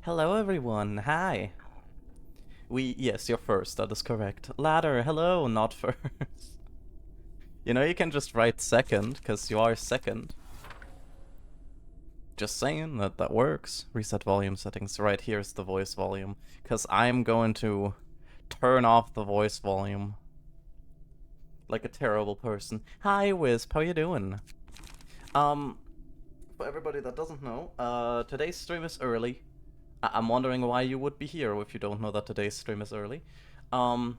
Hello everyone, hi. Yes, you're first, that is correct. Ladder, hello, not first. You know, you can just write second, because you are second. Just saying that works. Reset volume settings, right here's the voice volume. Because I'm going to turn off the voice volume. Like a terrible person. Hi Wisp, how you doing? For everybody that doesn't know, today's stream is early. I'm wondering why you would be here if you don't know that today's stream is early. And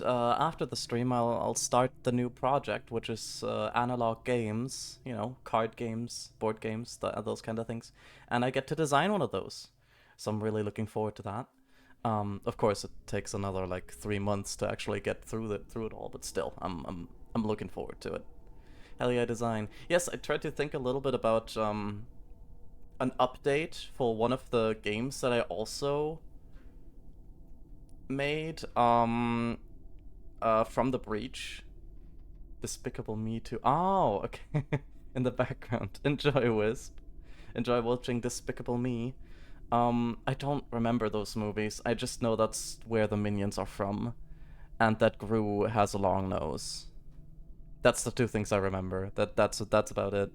after the stream, I'll start the new project, which is analog games, you know, card games, board games, those kind of things. And I get to design one of those. So I'm really looking forward to that. Of course, it takes another like 3 months to actually get through it all, but still, I'm looking forward to it. Hell yeah, design. Yes, I tried to think a little bit about an update for one of the games that I also made from the breach. Despicable Me too. Oh, okay. In the background. Enjoy, Wisp. Enjoy watching Despicable Me. I don't remember those movies. I just know that's where the minions are from. And that Gru has a long nose. That's the two things I remember. That's about it.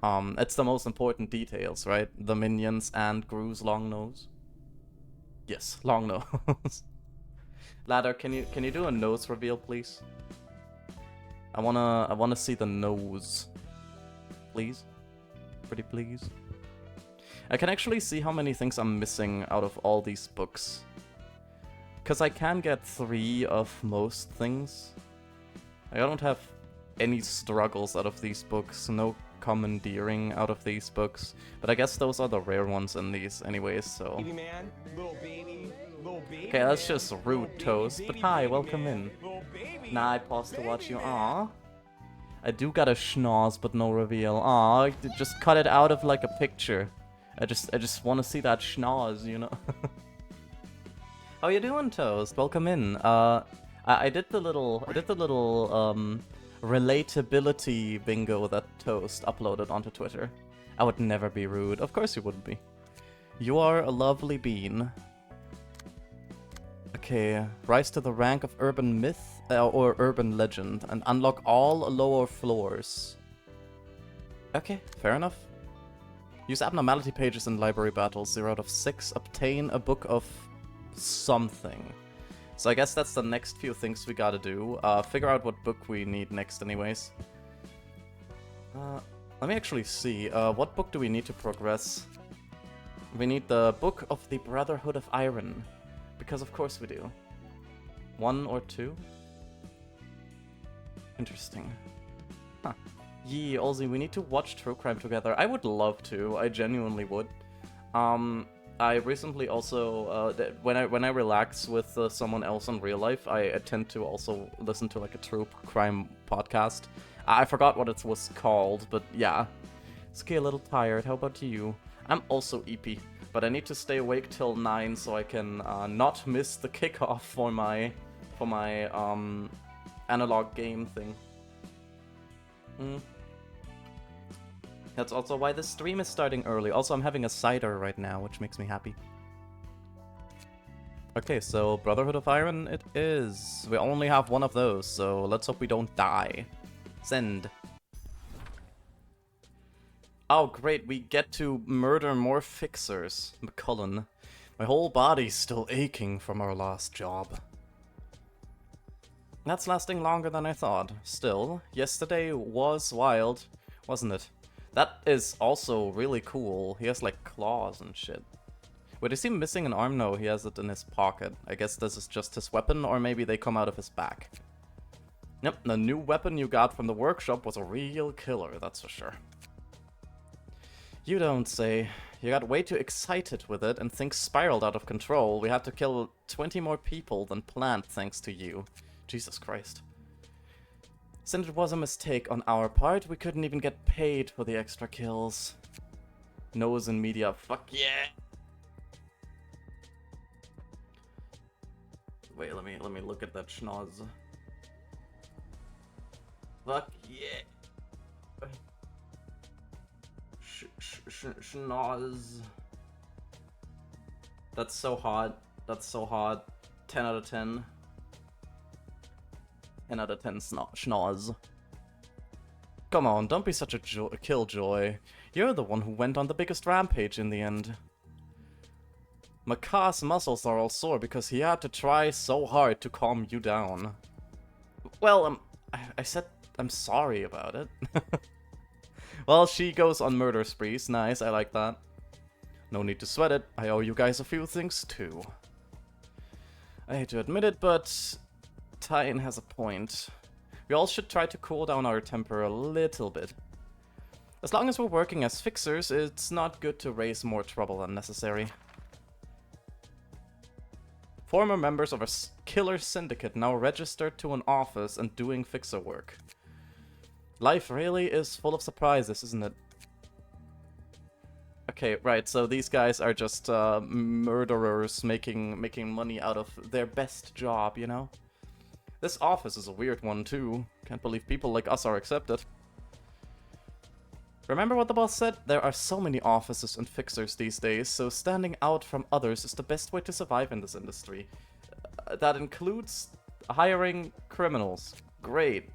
It's the most important details, right? The minions and Gru's long nose. Yes, long nose. Ladder, can you do a nose reveal, please? I wanna see the nose. Please? Pretty please? I can actually see how many things I'm missing out of all these books. Cause I can get 3 of most things. I don't have any struggles out of these books, no commandeering out of these books. But I guess those are the rare ones in these anyways, so... Baby man, little baby, okay, that's just rude, Toast, but hi, welcome in. Nah, I paused to watch you, aww. I do got a schnoz, but no reveal. Aw, just cut it out of like a picture. I just want to see that schnoz, you know? How you doing, Toast? Welcome in. I did the little relatability bingo that Toast uploaded onto Twitter. I would never be rude. Of course you wouldn't be. You are a lovely bean. Okay, rise to the rank of urban myth or urban legend and unlock all lower floors. Okay, fair enough. Use abnormality pages in library battles, 0 out of 6. Obtain a book of something. So I guess that's the next few things we gotta do. Figure out what book we need next anyways. Let me actually see. What book do we need to progress? We need the Book of the Brotherhood of Iron. Because of course we do. 1 or 2? Interesting. Huh. Yee, Olsie, we need to watch True Crime together. I would love to. I genuinely would. I recently also, when I relax with someone else in real life, I tend to also listen to like a true crime podcast. I forgot what it was called, but yeah. It's okay, a little tired. How about you? I'm also EP, but I need to stay awake till 9 so I can not miss the kickoff for my analog game thing. That's also why the stream is starting early. Also, I'm having a cider right now, which makes me happy. Okay, so Brotherhood of Iron it is. We only have one of those, so let's hope we don't die. Send. Oh, great, we get to murder more fixers. McCullen. My whole body's still aching from our last job. That's lasting longer than I thought. Still, yesterday was wild, wasn't it? That is also really cool. He has like claws and shit. Wait, is he missing an arm? No, he has it in his pocket. I guess this is just his weapon, or maybe they come out of his back. Yep, the new weapon you got from the workshop was a real killer, that's for sure. You don't say. You got way too excited with it and things spiraled out of control. We had to kill 20 more people than planned thanks to you. Jesus Christ. Since it was a mistake on our part, we couldn't even get paid for the extra kills. Nose in media, fuck yeah! Wait, let me look at that schnoz. Fuck yeah! schnoz. That's so hot. That's so hot. 10 out of 10. 10 out of 10 schnoz. Come on, don't be such a killjoy. You're the one who went on the biggest rampage in the end. Maca's muscles are all sore because he had to try so hard to calm you down. Well, I said I'm sorry about it. Well, she goes on murder sprees. Nice, I like that. No need to sweat it. I owe you guys a few things too. I hate to admit it, but Tyne has a point. We all should try to cool down our temper a little bit. As long as we're working as fixers, it's not good to raise more trouble than necessary. Former members of a killer syndicate now registered to an office and doing fixer work. Life really is full of surprises, isn't it? Okay, right, so these guys are just murderers making money out of their best job, you know? This office is a weird one, too. Can't believe people like us are accepted. Remember what the boss said? There are so many offices and fixers these days, so standing out from others is the best way to survive in this industry. That includes hiring criminals. Great.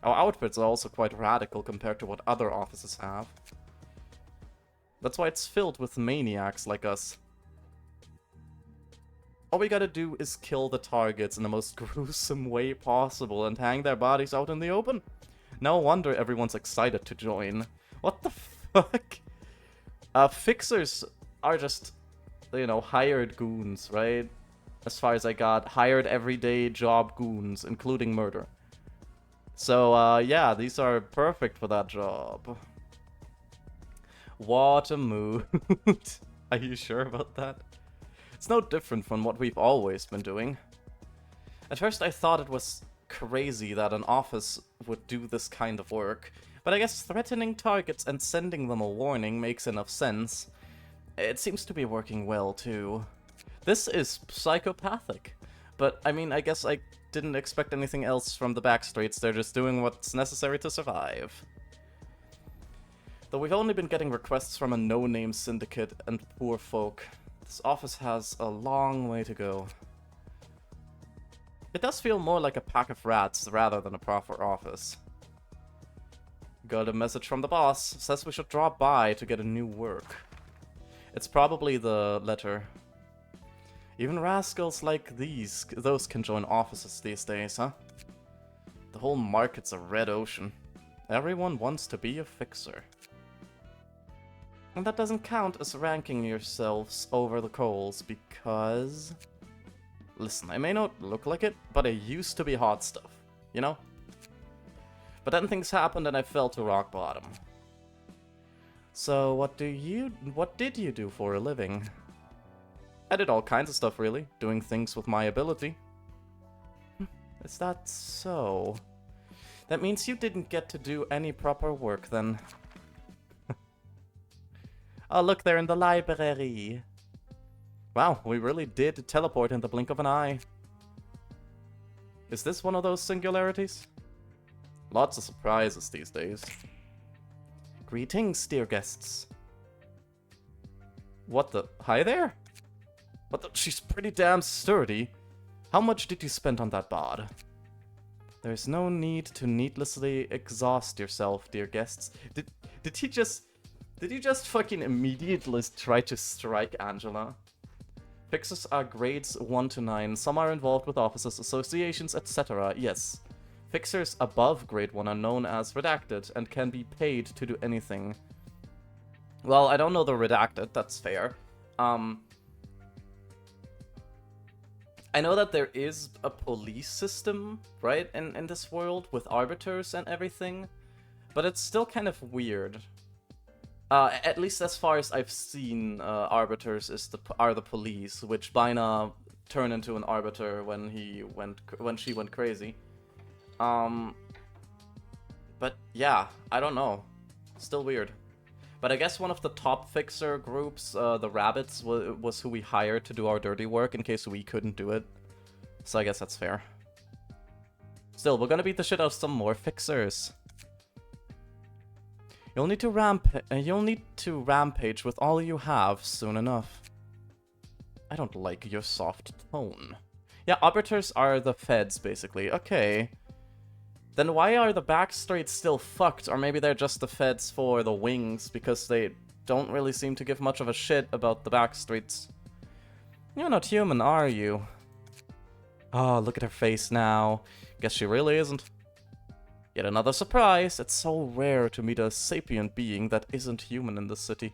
Our outfits are also quite radical compared to what other offices have. That's why it's filled with maniacs like us. All we gotta do is kill the targets in the most gruesome way possible and hang their bodies out in the open. No wonder everyone's excited to join. What the fuck? Fixers are just, you know, hired goons, right? As far as I got, hired everyday job goons, including murder. So, yeah, these are perfect for that job. What a mood. Are you sure about that? It's no different from what we've always been doing. At first I thought it was crazy that an office would do this kind of work, but I guess threatening targets and sending them a warning makes enough sense. It seems to be working well, too. This is psychopathic, but I mean, I guess I didn't expect anything else from the backstreets. They're just doing what's necessary to survive. Though we've only been getting requests from a no-name syndicate and poor folk, this office has a long way to go. It does feel more like a pack of rats rather than a proper office. Got a message from the boss. Says we should drop by to get a new work. It's probably the letter. Even rascals like those can join offices these days, huh? The whole market's a red ocean. Everyone wants to be a fixer. And that doesn't count as ranking yourselves over the coals, because... Listen, I may not look like it, but I used to be hot stuff, you know? But then things happened and I fell to rock bottom. So what did you do for a living? I did all kinds of stuff, really, doing things with my ability. Is that so? That means you didn't get to do any proper work, then. Oh, look, they're in the library. Wow, we really did teleport in the blink of an eye. Is this one of those singularities? Lots of surprises these days. Greetings, dear guests. What the? Hi there? What the? She's pretty damn sturdy. How much did you spend on that bod? There's no need to needlessly exhaust yourself, dear guests. Did you just fucking immediately try to strike Angela? Fixers are grades 1 to 9. Some are involved with offices, associations, etc. Yes. Fixers above grade 1 are known as redacted and can be paid to do anything. Well, I don't know the redacted, that's fair. I know that there is a police system, right, in this world with arbiters and everything, but it's still kind of weird. At least as far as I've seen, arbiters are the police, which Bina turned into an arbiter when she went crazy. But yeah, I don't know. Still weird. But I guess one of the top fixer groups, the Rabbits, was who we hired to do our dirty work in case we couldn't do it. So I guess that's fair. Still, we're gonna beat the shit out of some more fixers. You'll need to rampage with all you have soon enough. I don't like your soft tone. Yeah, arbiters are the feds, basically. Okay. Then why are the back streets still fucked? Or maybe they're just the feds for the wings, because they don't really seem to give much of a shit about the back streets. You're not human, are you? Oh, look at her face now. Guess she really isn't. Yet another surprise. It's so rare to meet a sapient being that isn't human in this city.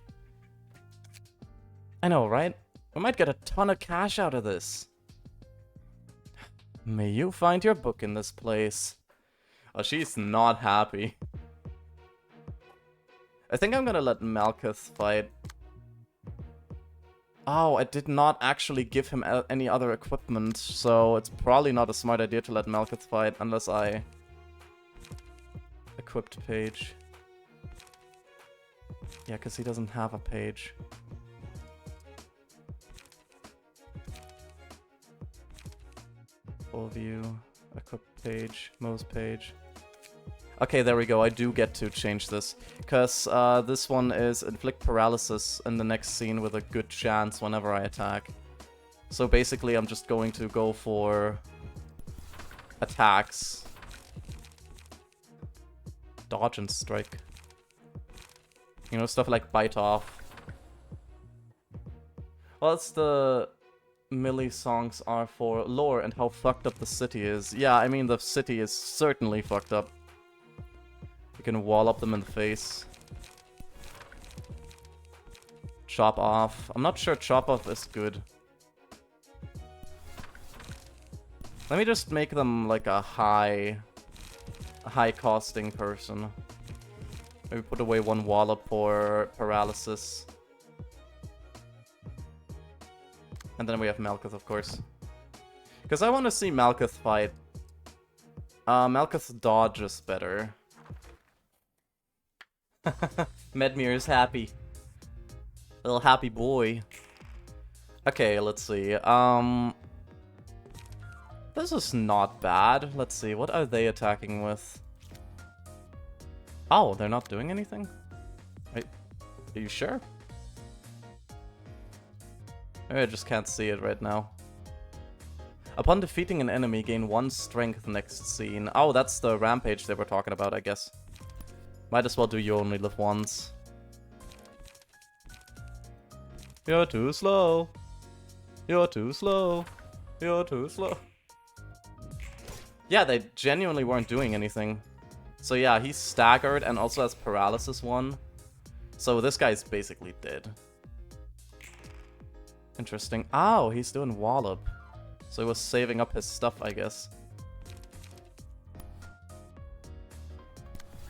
I know, right? We might get a ton of cash out of this. May you find your book in this place. Oh, she's not happy. I think I'm gonna let Malkuth fight. Oh, I did not actually give him any other equipment, so it's probably not a smart idea to let Malkuth fight unless I equipped page. Yeah, because he doesn't have a page. Full view, equip page, Mo's page. Okay, there we go. I do get to change this. Because this one is inflict paralysis in the next scene with a good chance whenever I attack. So basically I'm just going to go for attacks. Dodge and strike. You know, stuff like bite off. Well, it's the melee songs are for lore and how fucked up the city is. Yeah, I mean, the city is certainly fucked up. You can wall up them in the face. Chop off. I'm not sure chop off is good. Let me just make them like a high costing person. Maybe put away one wallop for paralysis. And then we have Malkuth, of course. Because I want to see Malkuth fight. Malkuth's dodge is better. Medmir is happy. Little happy boy. Okay, let's see. This is not bad. Let's see, what are they attacking with? Oh, they're not doing anything? Are you sure? Maybe I just can't see it right now. Upon defeating an enemy, gain 1 strength next scene. Oh, that's the rampage they were talking about, I guess. Might as well do you only live once. You're too slow. You're too slow. You're too slow. Yeah, they genuinely weren't doing anything. So yeah, he's staggered and also has paralysis 1. So this guy's basically dead. Interesting. Oh, he's doing wallop. So he was saving up his stuff, I guess.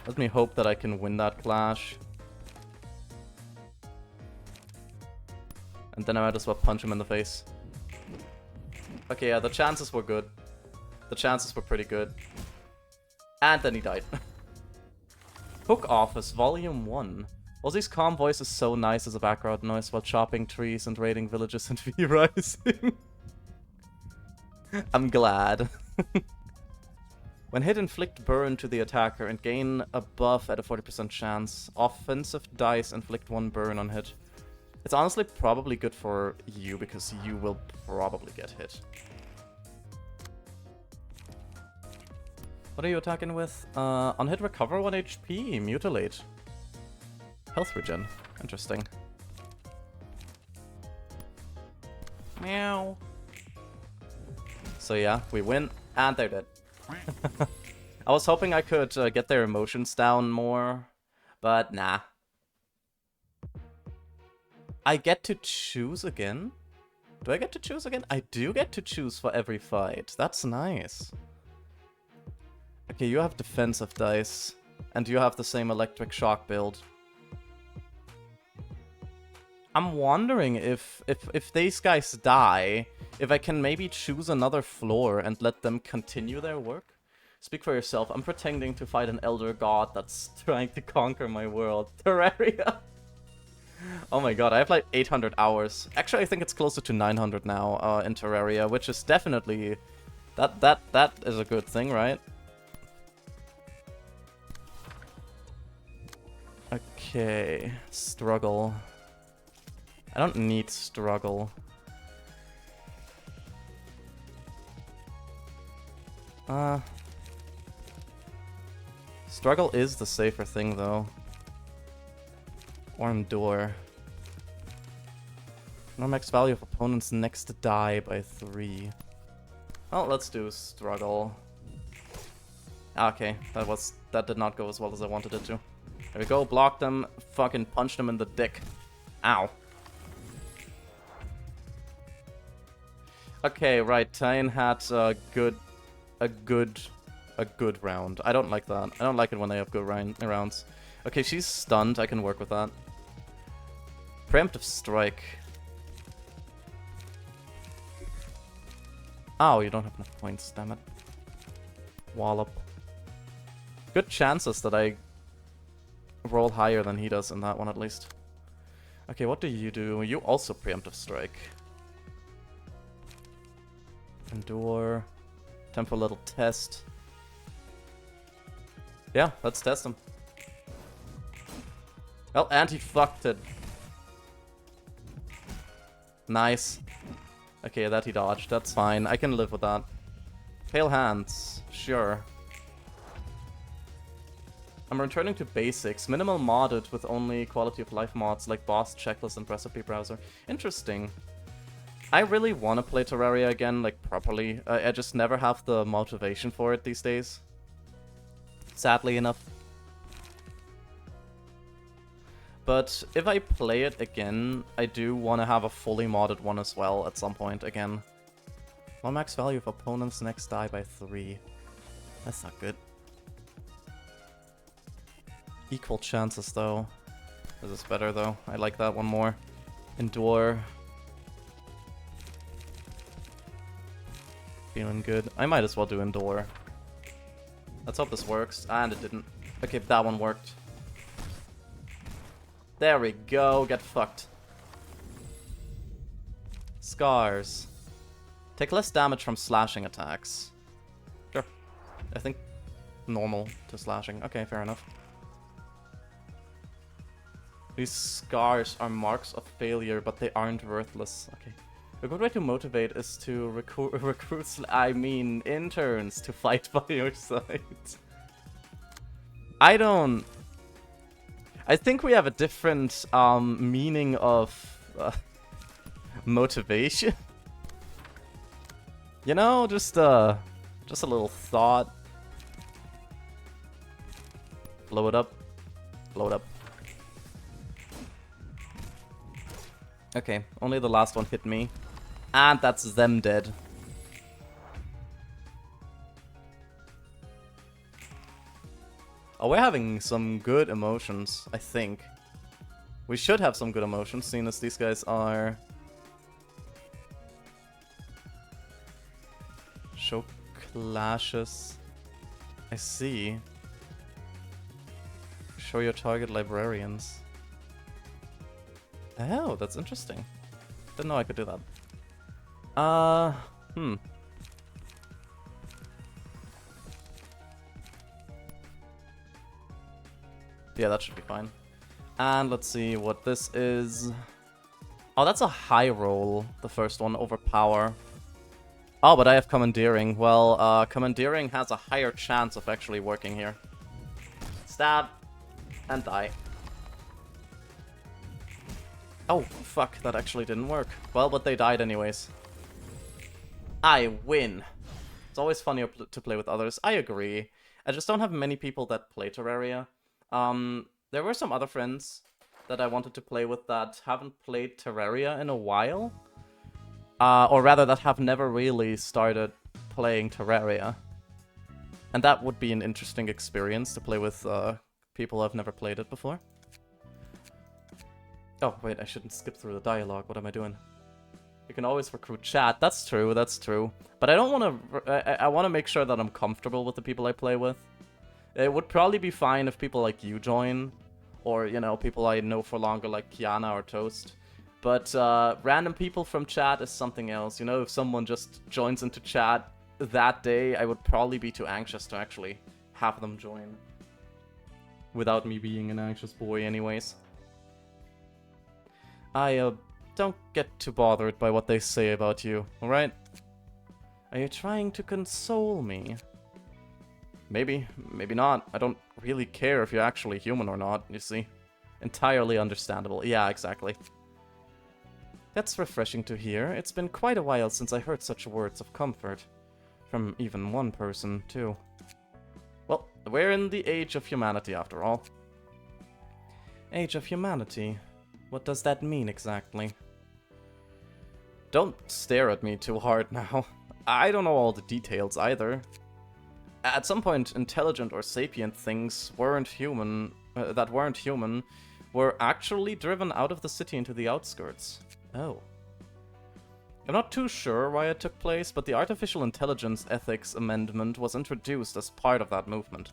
Let me hope that I can win that clash. And then I might as well punch him in the face. Okay, yeah, the chances were good. The chances were pretty good. And then he died. Hook Office, Volume 1. Ozzy's calm voice is so nice as a background noise while chopping trees and raiding villages in V Rising. I'm glad. When hit, inflict burn to the attacker and gain a buff at a 40% chance. Offensive dice inflict 1 burn on hit. It's honestly probably good for you because you will probably get hit. What are you attacking with? On hit, recover 1 HP. Mutilate. Health regen. Interesting. Meow. So yeah, we win, and they're dead. I was hoping I could get their emotions down more, but nah. I get to choose again? Do I get to choose again? I do get to choose for every fight. That's nice. Okay, you have defensive dice, and you have the same electric shock build. I'm wondering if these guys die, if I can maybe choose another floor and let them continue their work. Speak for yourself. I'm pretending to fight an elder god that's trying to conquer my world. Terraria. Oh my god, I have like 800 hours. Actually, I think it's closer to 900 now in Terraria, which is definitely... That is a good thing, right? Okay, struggle. I don't need struggle. Struggle is the safer thing, though. Or endure. No max value of opponent's next die by 3. Well, let's do struggle. Okay, that did not go as well as I wanted it to. There we go, block them, fucking punch them in the dick. Ow. Okay, right, Tyne had a good round. I don't like that. I don't like it when they have good rounds. Okay, she's stunned. I can work with that. Preemptive strike. Oh, you don't have enough points, damn it. Wallop. Good chances that I roll higher than he does in that one, at least. Okay, what do? You also preemptive strike. Endure. Time for a little test. Yeah, let's test him. Well, and he fucked it. Nice. Okay, that he dodged. That's fine. I can live with that. Pale hands. Sure. I'm returning to basics. Minimal modded with only quality of life mods like boss, checklist, and recipe browser. Interesting. I really want to play Terraria again, like, properly. I just never have the motivation for it these days. Sadly enough. But if I play it again, I do want to have a fully modded one as well at some point again. Low max value of opponent's next die by 3. That's not good. Equal chances though. This is better though. I like that one more. Endure. Feeling good. I might as well do Endure. Let's hope this works. And it didn't. Okay, that one worked. There we go. Get fucked. Scars. Take less damage from slashing attacks. Sure. I think normal to slashing. Okay, fair enough. These scars are marks of failure, but they aren't worthless. Okay. A good way to motivate is to recruit, interns to fight by your side. I think we have a different meaning of motivation. You know, just a little thought. Blow it up. Blow it up. Okay, only the last one hit me. And that's them dead. Oh, we're having some good emotions, I think. We should have some good emotions, seeing as these guys are... Show clashes. I see. Show your target librarians. Oh, that's interesting. Didn't know I could do that. Yeah, that should be fine. And let's see what this is. Oh, that's a high roll, the first one, over power. Oh, but I have commandeering. Well, commandeering has a higher chance of actually working here. Stab. And die. Oh, fuck, that actually didn't work. Well, but they died anyways. I win. It's always funnier to play with others. I agree. I just don't have many people that play Terraria. There were some other friends that I wanted to play with that haven't played Terraria in a while. Or rather, that have never really started playing Terraria. And that would be an interesting experience to play with people who have never played it before. Oh, wait, I shouldn't skip through the dialogue. What am I doing? You can always recruit chat. That's true, that's true. But I don't want to... I want to make sure that I'm comfortable with the people I play with. It would probably be fine if people like you join. Or, you know, people I know for longer like Kiana or Toast. But random people from chat is something else. You know, if someone just joins into chat that day, I would probably be too anxious to actually have them join. Without me being an anxious boy anyways. Don't get too bothered by what they say about you, alright? Are you trying to console me? Maybe, maybe not. I don't really care if you're actually human or not, you see. Entirely understandable. Yeah, exactly. That's refreshing to hear. It's been quite a while since I heard such words of comfort. From even one person, too. Well, we're in the age of humanity, after all. Age of humanity? What does that mean, exactly? Don't stare at me too hard now. I don't know all the details, either. At some point, intelligent or sapient things weren't human, were actually driven out of the city into the outskirts. Oh. I'm not too sure why it took place, but the Artificial Intelligence Ethics Amendment was introduced as part of that movement.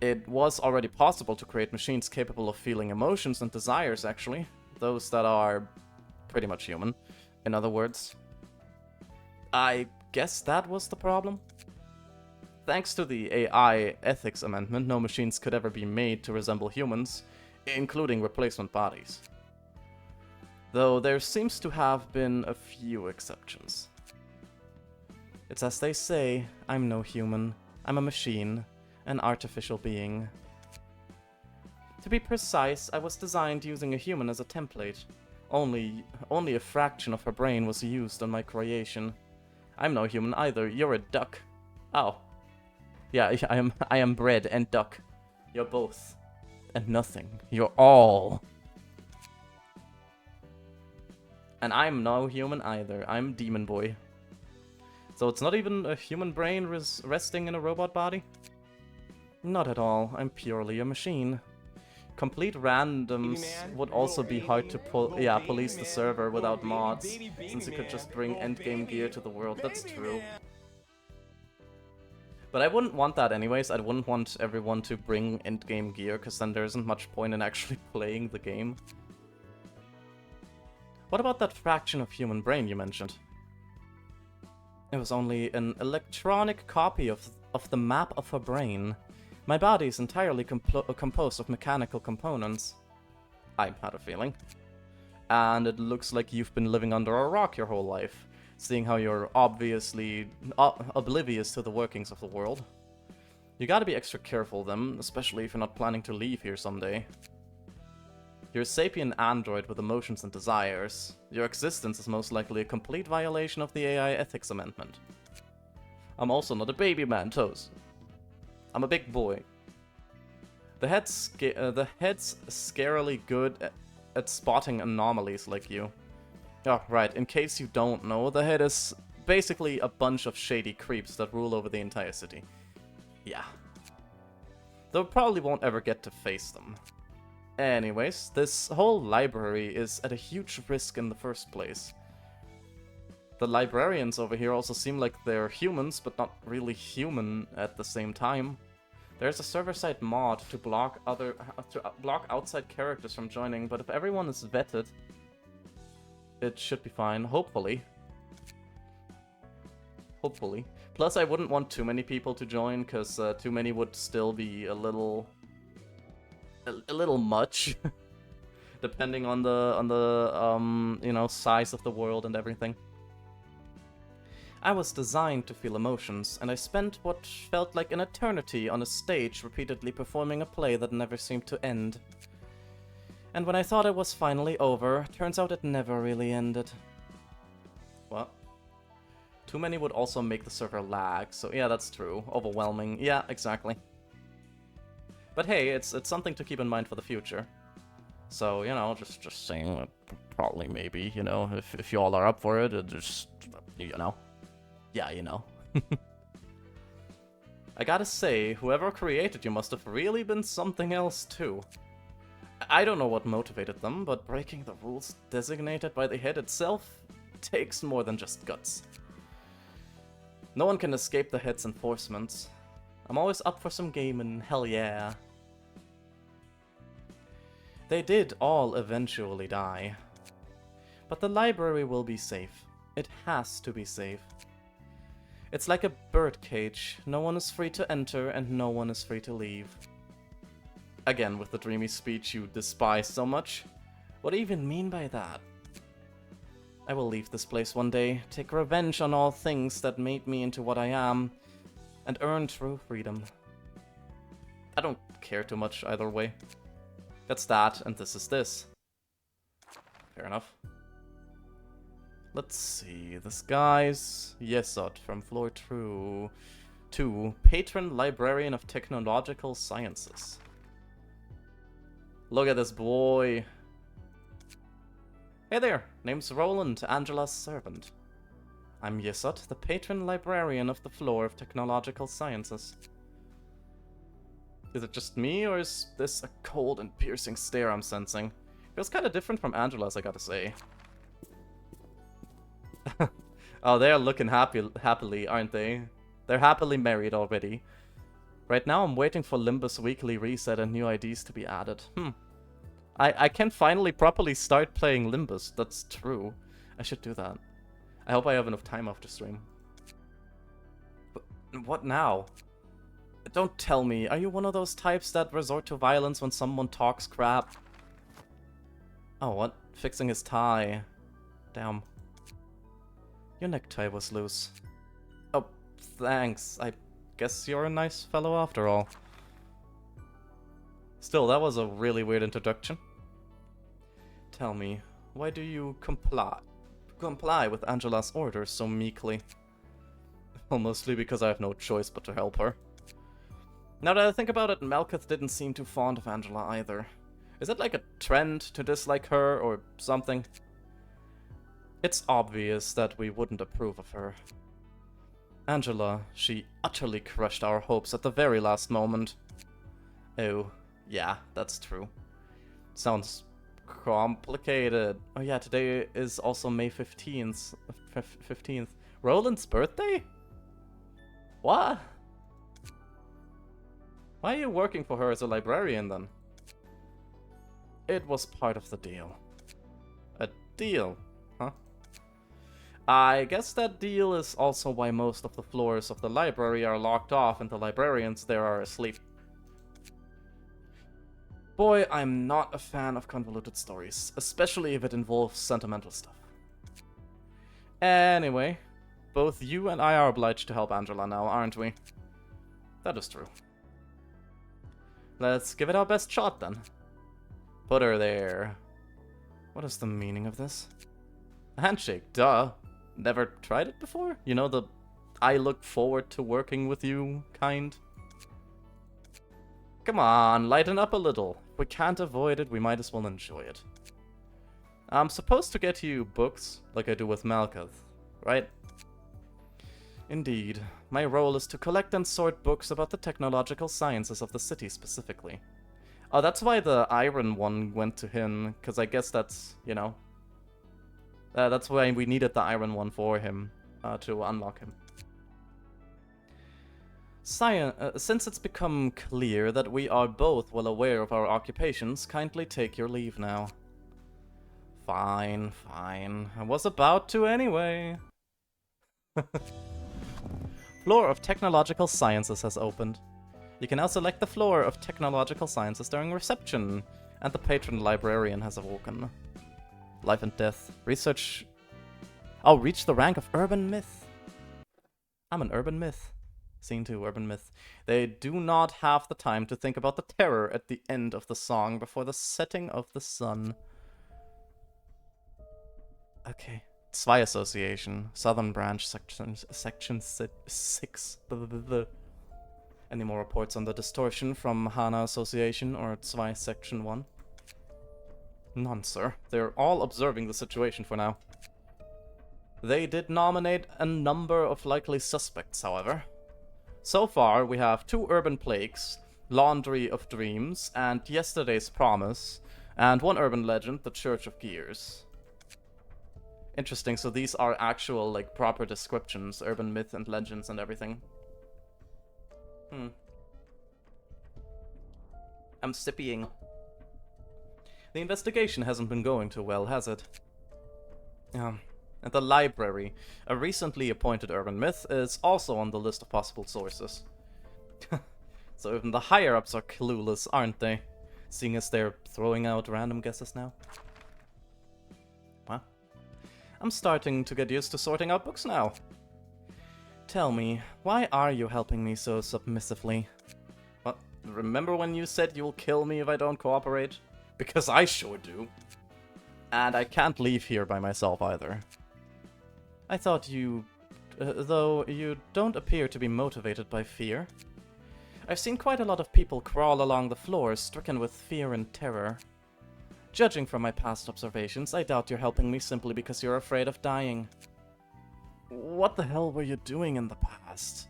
It was already possible to create machines capable of feeling emotions and desires, actually. Those that are pretty much human, in other words. I guess that was the problem? Thanks to the AI Ethics Amendment, no machines could ever be made to resemble humans, including replacement bodies. Though there seems to have been a few exceptions. It's as they say, I'm no human. I'm a machine, an artificial being. To be precise, I was designed using a human as a template. Only a fraction of her brain was used on my creation. I'm no human either. You're a duck. Oh. Yeah, I am bread and duck. You're both. And nothing. You're all. And I'm no human either. I'm Demon Boy. So it's not even a human brain resting in a robot body? Not at all. I'm purely a machine. Complete randoms would also be hard to police the server without mods, since you could just bring endgame gear to the world. That's true. But I wouldn't want that anyways. I wouldn't want everyone to bring endgame gear, because then there isn't much point in actually playing the game. What about that fraction of human brain you mentioned? It was only an electronic copy of the map of her brain. My body is entirely composed of mechanical components. I had a feeling. And it looks like you've been living under a rock your whole life, seeing how you're obviously oblivious to the workings of the world. You gotta be extra careful then, especially if you're not planning to leave here someday. You're a sapient android with emotions and desires. Your existence is most likely a complete violation of the AI Ethics Amendment. I'm also not a baby man, Toes. I'm a big boy. The head's scarily good at spotting anomalies like you. Oh, right, in case you don't know, the head is basically a bunch of shady creeps that rule over the entire city. Yeah. Though probably won't ever get to face them. Anyways, this whole library is at a huge risk in the first place. The librarians over here also seem like they're humans, but not really human at the same time. There's a server-side mod to block outside characters from joining, but if everyone is vetted, it should be fine, hopefully. Hopefully. Plus, I wouldn't want too many people to join, because too many would still be a little much, depending on the you know, size of the world and everything. I was designed to feel emotions, and I spent what felt like an eternity on a stage repeatedly performing a play that never seemed to end. And when I thought it was finally over, turns out it never really ended. What? Too many would also make the server lag, so yeah, that's true. Overwhelming. Yeah, exactly. But hey, it's something to keep in mind for the future. So, you know, just saying that probably maybe, you know, if you all are up for it, just, you know. Yeah, you know. I gotta say, whoever created you must have really been something else too. I don't know what motivated them, but breaking the rules designated by the head itself takes more than just guts. No one can escape the head's enforcements. I'm always up for some gaming, hell yeah. They did all eventually die. But the library will be safe. It has to be safe. It's like a birdcage. No one is free to enter and no one is free to leave. Again, with the dreamy speech you despise so much. What do you even mean by that? I will leave this place one day, take revenge on all things that made me into what I am, and earn true freedom. I don't care too much either way. That's that, and this is this. Fair enough. Let's see, this guy's Yesod from floor 2, Patron Librarian of Technological Sciences. Look at this boy. Hey there, name's Roland, Angela's servant. I'm Yesod, the Patron Librarian of the floor of Technological Sciences. Is it just me, or is this a cold and piercing stare I'm sensing? Feels kind of different from Angela's, I gotta say. Oh, they're looking happily, aren't they? They're happily married already. Right now I'm waiting for Limbus Weekly Reset and new IDs to be added. I can finally properly start playing Limbus, that's true. I should do that. I hope I have enough time after stream. But what now? Don't tell me, are you one of those types that resort to violence when someone talks crap? Oh, what? Fixing his tie. Damn. Your necktie was loose. Oh, thanks. I guess you're a nice fellow after all. Still, that was a really weird introduction. Tell me, why do you comply with Angela's orders so meekly? Well, mostly because I have no choice but to help her. Now that I think about it, Malkuth didn't seem too fond of Angela either. Is it like a trend to dislike her or something? It's obvious that we wouldn't approve of her. Angela, she utterly crushed our hopes at the very last moment. Oh, yeah, that's true. Sounds complicated. Oh yeah, today is also May 15th. 15th. Roland's birthday? What? Why are you working for her as a librarian then? It was part of the deal. A deal, huh? I guess that deal is also why most of the floors of the library are locked off and the librarians there are asleep. Boy, I'm not a fan of convoluted stories, especially if it involves sentimental stuff. Anyway, both you and I are obliged to help Angela now, aren't we? That is true. Let's give it our best shot then. Put her there. What is the meaning of this? A handshake, duh. Never tried it before? You know, the I look forward to working with you kind? Come on, lighten up a little. If we can't avoid it, we might as well enjoy it. I'm supposed to get you books, like I do with Malkuth, right? Indeed. My role is to collect and sort books about the technological sciences of the city specifically. Oh, that's why the iron one went to him, because I guess that's, you know... that's why we needed the iron one for him, to unlock him. Since it's become clear that we are both well aware of our occupations, kindly take your leave now. Fine, fine. I was about to anyway. Floor of Technological Sciences has opened. You can now select the floor of Technological Sciences during reception, and the patron librarian has awoken. Life and death. Research... Oh, reach the rank of urban myth. I'm an urban myth. Scene 2, urban myth. They do not have the time to think about the terror at the end of the song before the setting of the sun. Okay. Zwei Association. Southern Branch, Section 6. Any more reports on the distortion from Hana Association or Zwei Section 1? None, sir. They're all observing the situation for now. They did nominate a number of likely suspects, however. So far, we have 2 urban plagues, Laundry of Dreams, and Yesterday's Promise, and 1 urban legend, the Church of Gears. Interesting, so these are actual, like, proper descriptions, urban myth and legends and everything. I'm sippying. The investigation hasn't been going too well, has it? At the library, a recently appointed urban myth is also on the list of possible sources. So even the higher-ups are clueless, aren't they? seeing as they're throwing out random guesses now. Well, I'm starting to get used to sorting out books now. Tell me, why are you helping me so submissively? What? Remember when you said you'll kill me if I don't cooperate? Because I sure do. And I can't leave here by myself either. I thought you... though you don't appear to be motivated by fear. I've seen quite a lot of people crawl along the floor, stricken with fear and terror. Judging from my past observations, I doubt you're helping me simply because you're afraid of dying. What the hell were you doing in the past?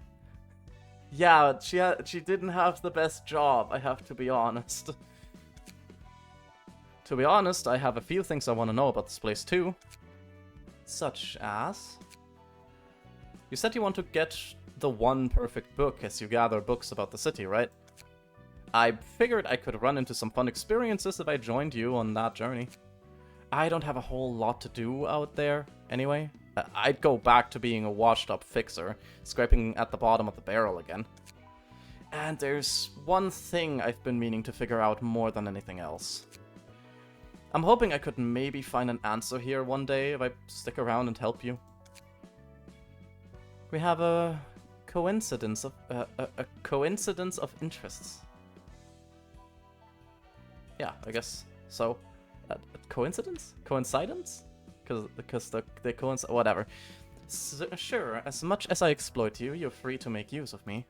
Yeah, she didn't have the best job, I have to be honest. To be honest, I have a few things I want to know about this place too. Such as... You said you want to get the one perfect book as you gather books about the city, right? I figured I could run into some fun experiences if I joined you on that journey. I don't have a whole lot to do out there, anyway. I'd go back to being a washed-up fixer, scraping at the bottom of the barrel again. And there's one thing I've been meaning to figure out more than anything else. I'm hoping I could maybe find an answer here one day if I stick around and help you. We have a coincidence of interests. Yeah, I guess so. Coincidence? Coincidence? Because they coincide. Whatever. So, sure. As much as I exploit you, you're free to make use of me.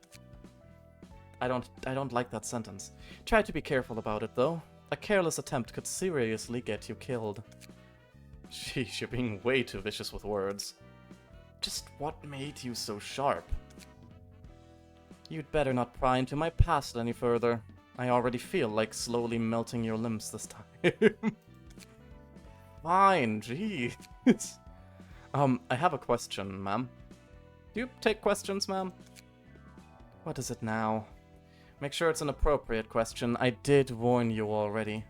I don't like that sentence. Try to be careful about it, though. A careless attempt could seriously get you killed. Sheesh, you're being way too vicious with words. Just what made you so sharp? You'd better not pry into my past any further. I already feel like slowly melting your limbs this time. Fine, jeez. I have a question, ma'am. Do you take questions, ma'am? What is it now? Make sure it's an appropriate question. I did warn you already.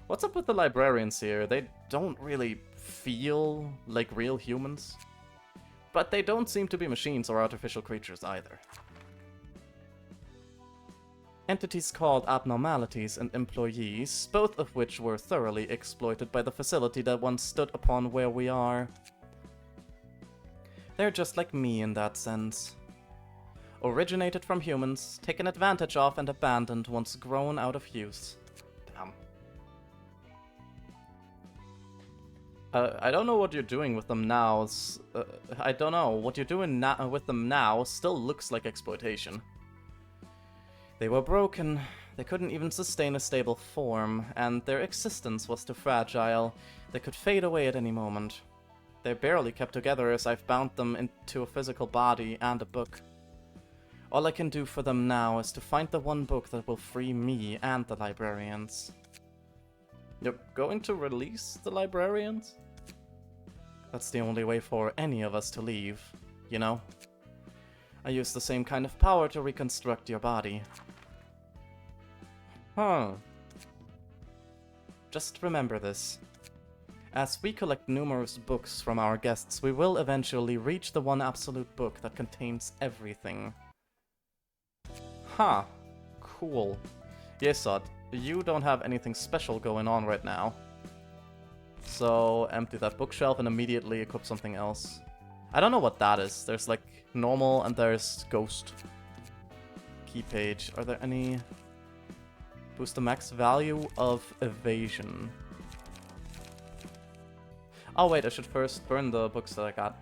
What's up with the librarians here? They don't really feel like real humans. But they don't seem to be machines or artificial creatures either. Entities called abnormalities and employees, both of which were thoroughly exploited by the facility that once stood upon where we are. They're just like me in that sense. Originated from humans, taken advantage of and abandoned once grown out of use. Damn. I don't know what you're doing with them now. I don't know. What you're doing with them now still looks like exploitation. They were broken. They couldn't even sustain a stable form, and their existence was too fragile. They could fade away at any moment. They're barely kept together as I've bound them into a physical body and a book. All I can do for them now is to find the one book that will free me and the librarians. You're going to release the librarians? That's the only way for any of us to leave, you know? I use the same kind of power to reconstruct your body. Huh. Just remember this. As we collect numerous books from our guests, we will eventually reach the one absolute book that contains everything. Huh. Cool. Yesod, you don't have anything special going on right now. So, empty that bookshelf and immediately equip something else. I don't know what that is. There's like normal and there's ghost. Key page. Are there any... Boost the max value of evasion. Oh wait, I should first burn the books that I got.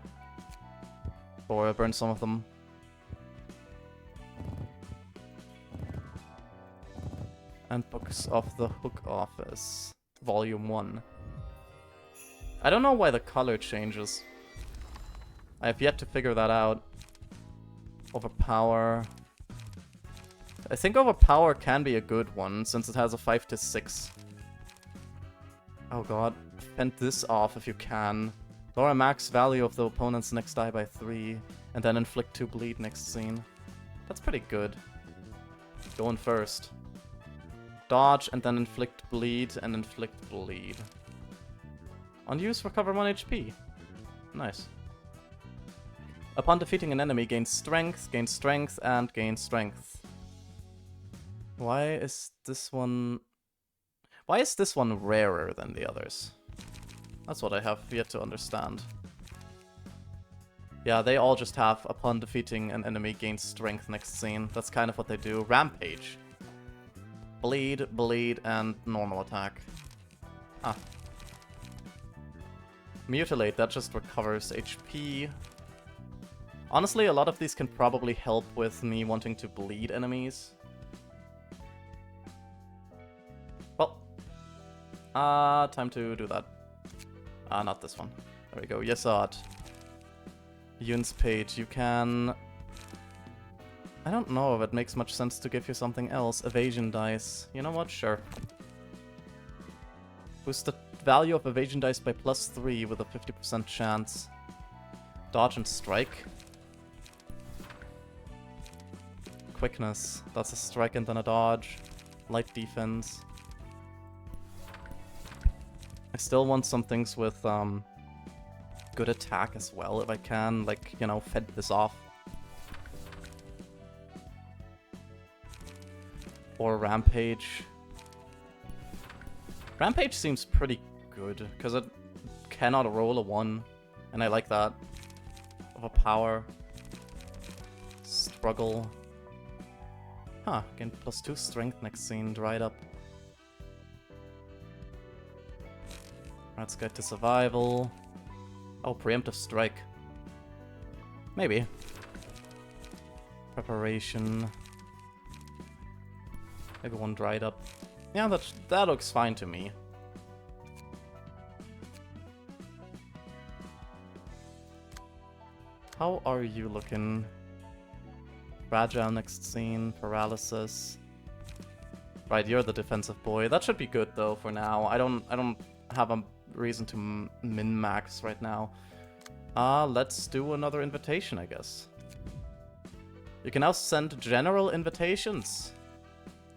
Or burn some of them. And Books of the Hook Office. Volume 1. I don't know why the color changes. I have yet to figure that out. Overpower. I think Overpower can be a good one, since it has a 5 to 6. Oh god. Fend this off if you can. Lower max value of the opponent's next die by 3, and then inflict 2 bleed next scene. That's pretty good. Going first. Dodge, and then inflict bleed, and inflict bleed. On use, recover 1 HP. Nice. Upon defeating an enemy, gain strength, and gain strength. Why is this one... Why is this one rarer than the others? That's what I have yet to understand. Yeah, they all just have, upon defeating an enemy, gain strength next scene. That's kind of what they do. Rampage. Bleed, bleed, and normal attack. Ah. Mutilate, that just recovers HP. Honestly, a lot of these can probably help with me wanting to bleed enemies. Well. Time to do that. Not this one. There we go. Yes, odd. Yun's page, you can... I don't know if it makes much sense to give you something else. Evasion dice. You know what? Sure. Boost the value of evasion dice by +3 with a 50% chance. Dodge and strike. Quickness. That's a strike and then a dodge. Light defense. I still want some things with good attack as well if I can, like, you know, fend this off. Or Rampage. Rampage seems pretty good, because it cannot roll a 1, and I like that. Overpower. Struggle. Huh, gain +2 strength next scene, dried up. Let's get to survival. Oh, preemptive strike. Maybe. Preparation. Maybe one dried up. Yeah, that looks fine to me. How are you looking? Fragile next scene, paralysis. Right, you're the defensive boy. That should be good though for now. I don't have a reason to min-max right now. Let's do another invitation, I guess. You can now send general invitations.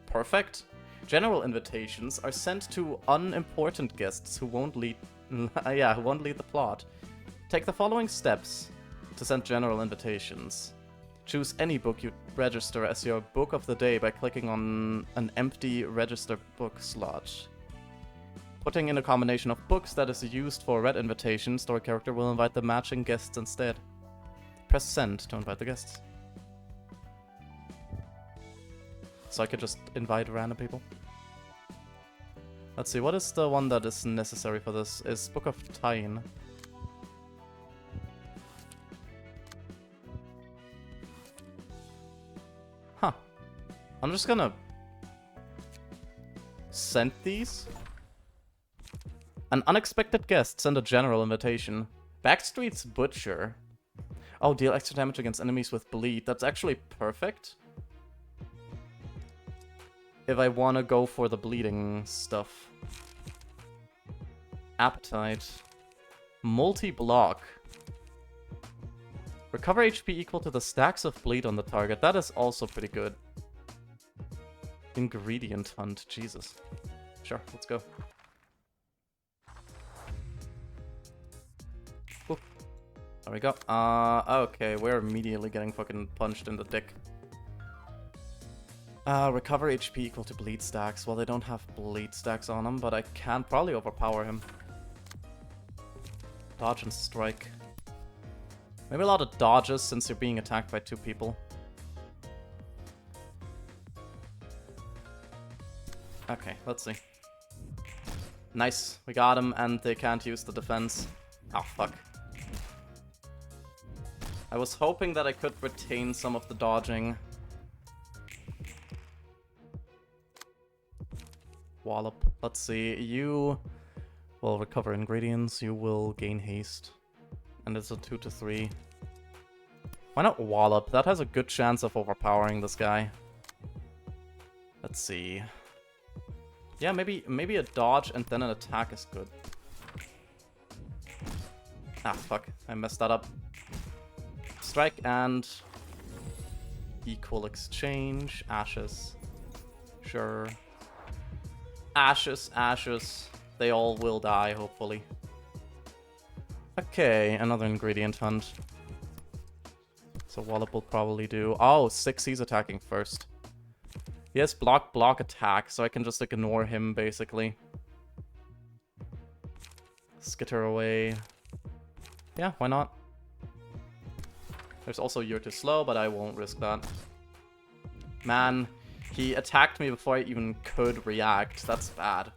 Perfect. General invitations are sent to unimportant guests who won't lead who won't lead the plot. Take the following steps to send general invitations. Choose any book you register as your book of the day by clicking on an empty register book slot. Putting in a combination of books that is used for read invitation, story character will invite the matching guests instead. Press send to invite the guests. So I could just invite random people. Let's see, what is the one that is necessary for this? Is Book of Tyne. Huh. I'm just gonna send these. An unexpected guest, send a general invitation. Backstreet's Butcher. Oh, deal extra damage against enemies with bleed. That's actually perfect. If I want to go for the bleeding stuff. Appetite. Multi-block. Recover HP equal to the stacks of bleed on the target. That is also pretty good. Ingredient hunt. Jesus. Sure, let's go. Ooh. There we go. Okay, we're immediately getting fucking punched in the dick. Recover HP equal to bleed stacks. Well, they don't have bleed stacks on them, but I can probably overpower him. Dodge and strike. Maybe a lot of dodges since you're being attacked by 2 people. Okay, let's see. Nice, we got him, and they can't use the defense. Oh, fuck. I was hoping that I could retain some of the dodging. Wallop. Let's see, you will recover ingredients, you will gain haste. And it's a 2 to 3. Why not Wallop? That has a good chance of overpowering this guy. Let's see. Yeah, maybe a dodge and then an attack is good. Ah, fuck. I messed that up. Strike and... equal exchange. Ashes. Sure. Ashes, ashes. They all will die, hopefully. Okay, another ingredient hunt. So Wallop will probably do... Oh, 6, he's attacking first. He has block attack, so I can just ignore him, basically. Skitter away. Yeah, why not? There's also You're Too Slow, but I won't risk that. Man, he attacked me before I even could react. That's bad.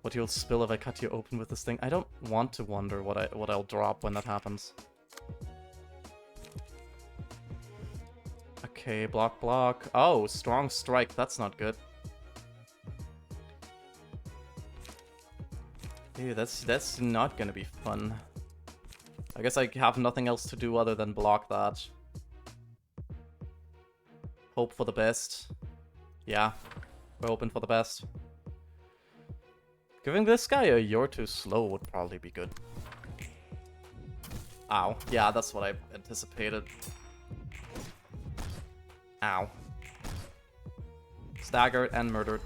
What you'll spill if I cut you open with this thing? I don't want to wonder what I'll drop when that happens. Okay, block. Oh, strong strike. That's not good. Ew, that's not gonna be fun. I guess I have nothing else to do other than block that. Hope for the best. Yeah, we're hoping for the best. Giving this guy a You're Too Slow would probably be good. Ow. Yeah, that's what I anticipated. Ow. Staggered and murdered.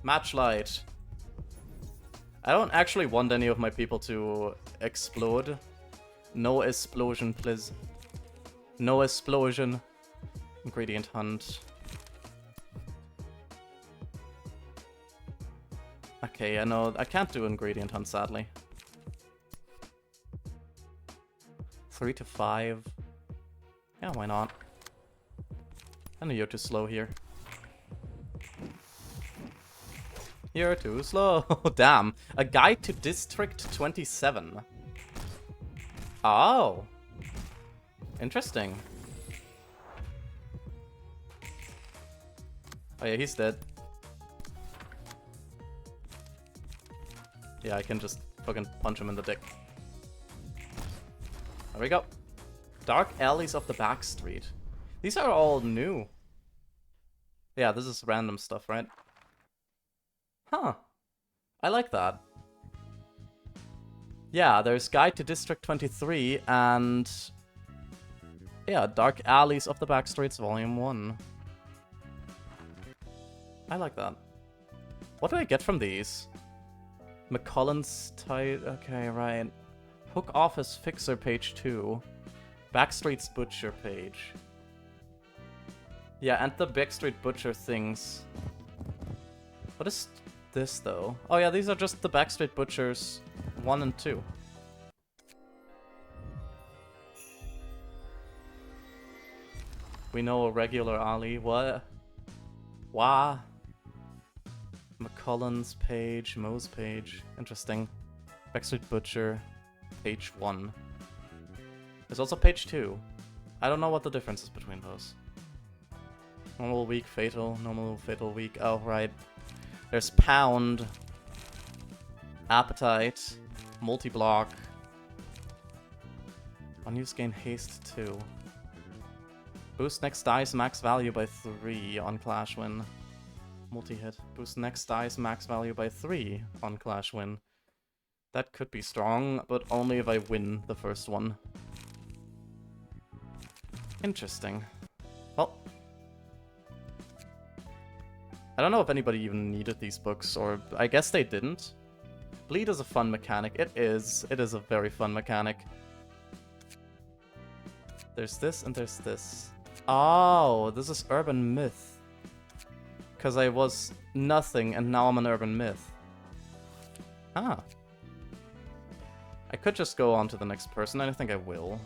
Matchlight. I don't actually want any of my people to explode. No explosion, please. No explosion. Ingredient hunt. Okay, I know I can't do ingredient hunt, sadly. 3 to 5. Yeah, why not? I know You're Too Slow here. You're too slow. Damn. A guide to District 27. Oh. Interesting. Oh yeah, he's dead. Yeah, I can just fucking punch him in the dick. There we go. Dark Alleys of the Backstreet. These are all new. Yeah, this is random stuff, right? Huh. I like that. Yeah, there's Guide to District 23 and... yeah, Dark Alleys of the Backstreets Volume 1. I like that. What do I get from these? McCullen's tight... okay, right. Hook Office Fixer page 2. Backstreet's Butcher page. Yeah, and the Backstreet Butcher things. What is this, though? Oh yeah, these are just the Backstreet Butchers 1 and 2. We know a regular Ali. What? Wah. McCullen's page, Moe's page. Interesting. Backstreet Butcher, page 1. There's also page 2. I don't know what the difference is between those. Normal week, fatal, normal, fatal week. Oh, right. There's Pound, Appetite, Multi-block. Unused gain haste 2. Boost next dice max value by 3 on Clash win. Multi-hit. Boost next dice max value by 3 on Clash win. That could be strong, but only if I win the first one. Interesting. Well, I don't know if anybody even needed these books, or I guess they didn't. Bleed is a fun mechanic. It is. It is a very fun mechanic. There's this and there's this. Oh, this is urban myth. Because I was nothing and now I'm an urban myth. Ah. I could just go on to the next person, and I think I will.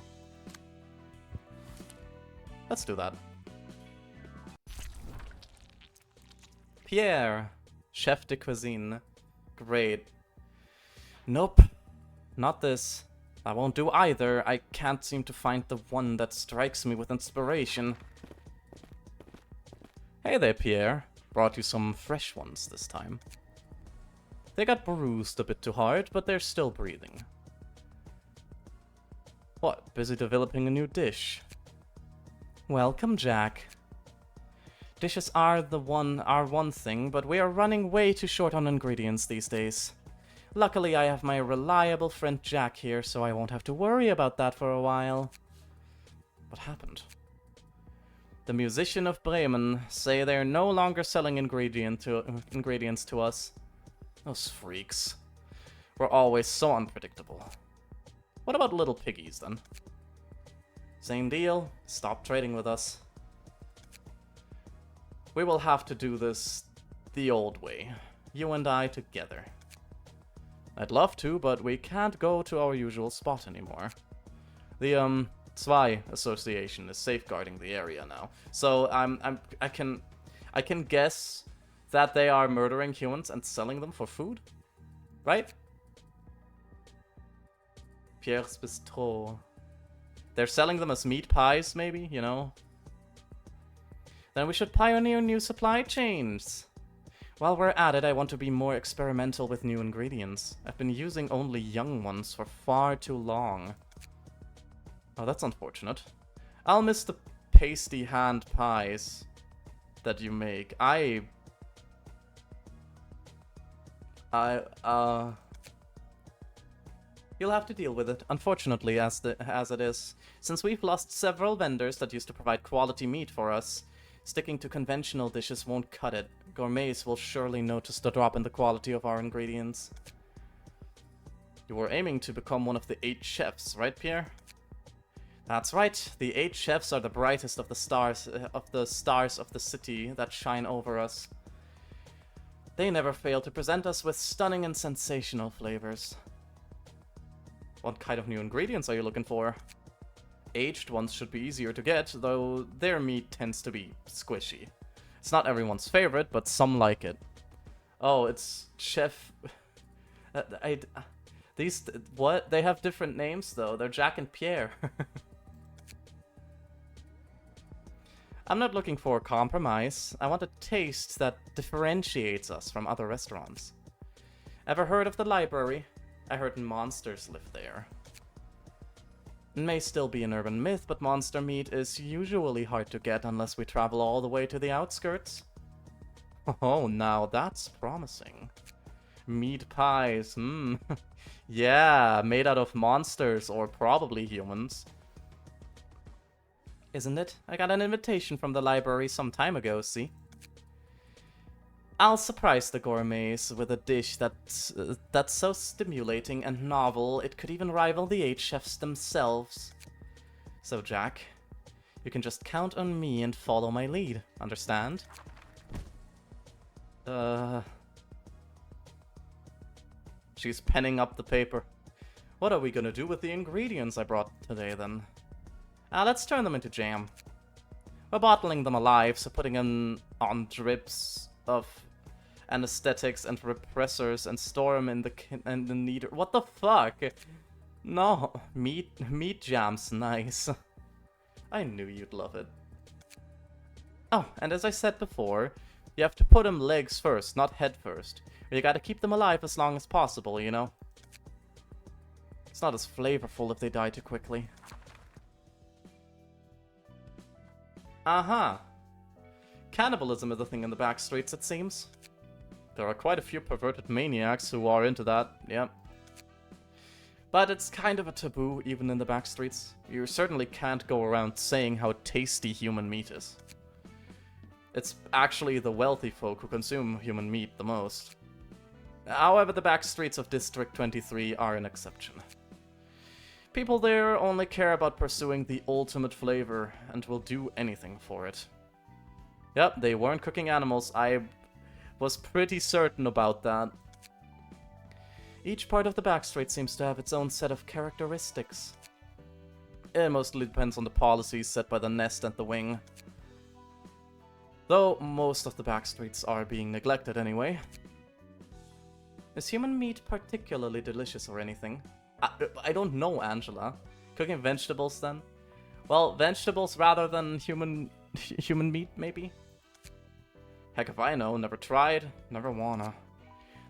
Let's do that. Pierre, chef de cuisine. Great. Nope, not this. I won't do either. I can't seem to find the one that strikes me with inspiration. Hey there, Pierre. Brought you some fresh ones this time. They got bruised a bit too hard, but they're still breathing. What, busy developing a new dish? Welcome, Jack. Dishes are one thing, but we are running way too short on ingredients these days. Luckily, I have my reliable friend Jack here, so I won't have to worry about that for a while. What happened? The musician of Bremen say they're no longer selling ingredients to us. Those freaks. We're always so unpredictable. What about little piggies, then? Same deal. Stop trading with us. We will have to do this the old way. You and I together. I'd love to, but we can't go to our usual spot anymore. The, Zwei Association is safeguarding the area now. So, I can guess that they are murdering humans and selling them for food? Right? Pierre's Bistro. They're selling them as meat pies, maybe, you know? Then we should pioneer new supply chains. While we're at it, I want to be more experimental with new ingredients. I've been using only young ones for far too long. Oh, that's unfortunate. I'll miss the pasty hand pies that you make. You'll have to deal with it, unfortunately, as it is. Since we've lost several vendors that used to provide quality meat for us, sticking to conventional dishes won't cut it. Gourmets will surely notice the drop in the quality of our ingredients. You were aiming to become one of the 8 chefs, right, Pierre? That's right. The 8 chefs are the brightest of the stars of the city that shine over us. They never fail to present us with stunning and sensational flavors. What kind of new ingredients are you looking for? Aged ones should be easier to get, though their meat tends to be squishy. It's not everyone's favorite, but some like it. Oh, it's Chef... What? They have different names, though. They're Jack and Pierre. I'm not looking for a compromise. I want a taste that differentiates us from other restaurants. Ever heard of the library? I heard monsters live there. It may still be an urban myth, but monster meat is usually hard to get unless we travel all the way to the outskirts. Oh, now that's promising. Meat pies, Yeah, made out of monsters, or probably humans. Isn't it? I got an invitation from the library some time ago, see? I'll surprise the gourmets with a dish that's so stimulating and novel, it could even rival the 8 chefs themselves. So, Jack, you can just count on me and follow my lead, understand? She's penning up the paper. What are we gonna do with the ingredients I brought today, then? Let's turn them into jam. We're bottling them alive, so putting them on drips of anesthetics and repressors and store them in the kneader. What the fuck? No, meat jam's nice. I knew you'd love it. Oh, and as I said before, you have to put them legs first, not head first. You gotta keep them alive as long as possible, you know? It's not as flavorful if they die too quickly. Aha! Cannibalism is a thing in the back streets, it seems. There are quite a few perverted maniacs who are into that, yep. But it's kind of a taboo, even in the back streets. You certainly can't go around saying how tasty human meat is. It's actually the wealthy folk who consume human meat the most. However, the back streets of District 23 are an exception. People there only care about pursuing the ultimate flavor and will do anything for it. Yep, they weren't cooking animals. I was pretty certain about that. Each part of the backstreet seems to have its own set of characteristics. It mostly depends on the policies set by the Nest and the Wing. Though most of the backstreets are being neglected anyway. Is human meat particularly delicious or anything? I don't know, Angela. Cooking vegetables then? Well, vegetables rather than human meat, maybe? Heck if I know, never tried, never wanna.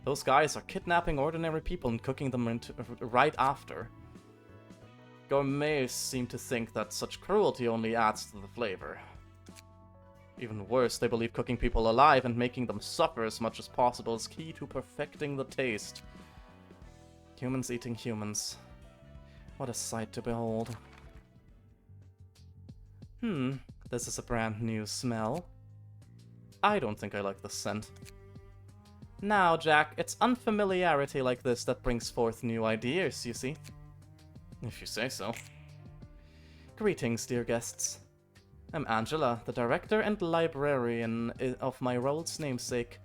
Those guys are kidnapping ordinary people and cooking them right after. Gourmets seem to think that such cruelty only adds to the flavor. Even worse, they believe cooking people alive and making them suffer as much as possible is key to perfecting the taste. Humans eating humans. What a sight to behold. This is a brand new smell. I don't think I like the scent. Now, Jack, it's unfamiliarity like this that brings forth new ideas, you see. If you say so. Greetings, dear guests. I'm Angela, the director and librarian of my role's namesake.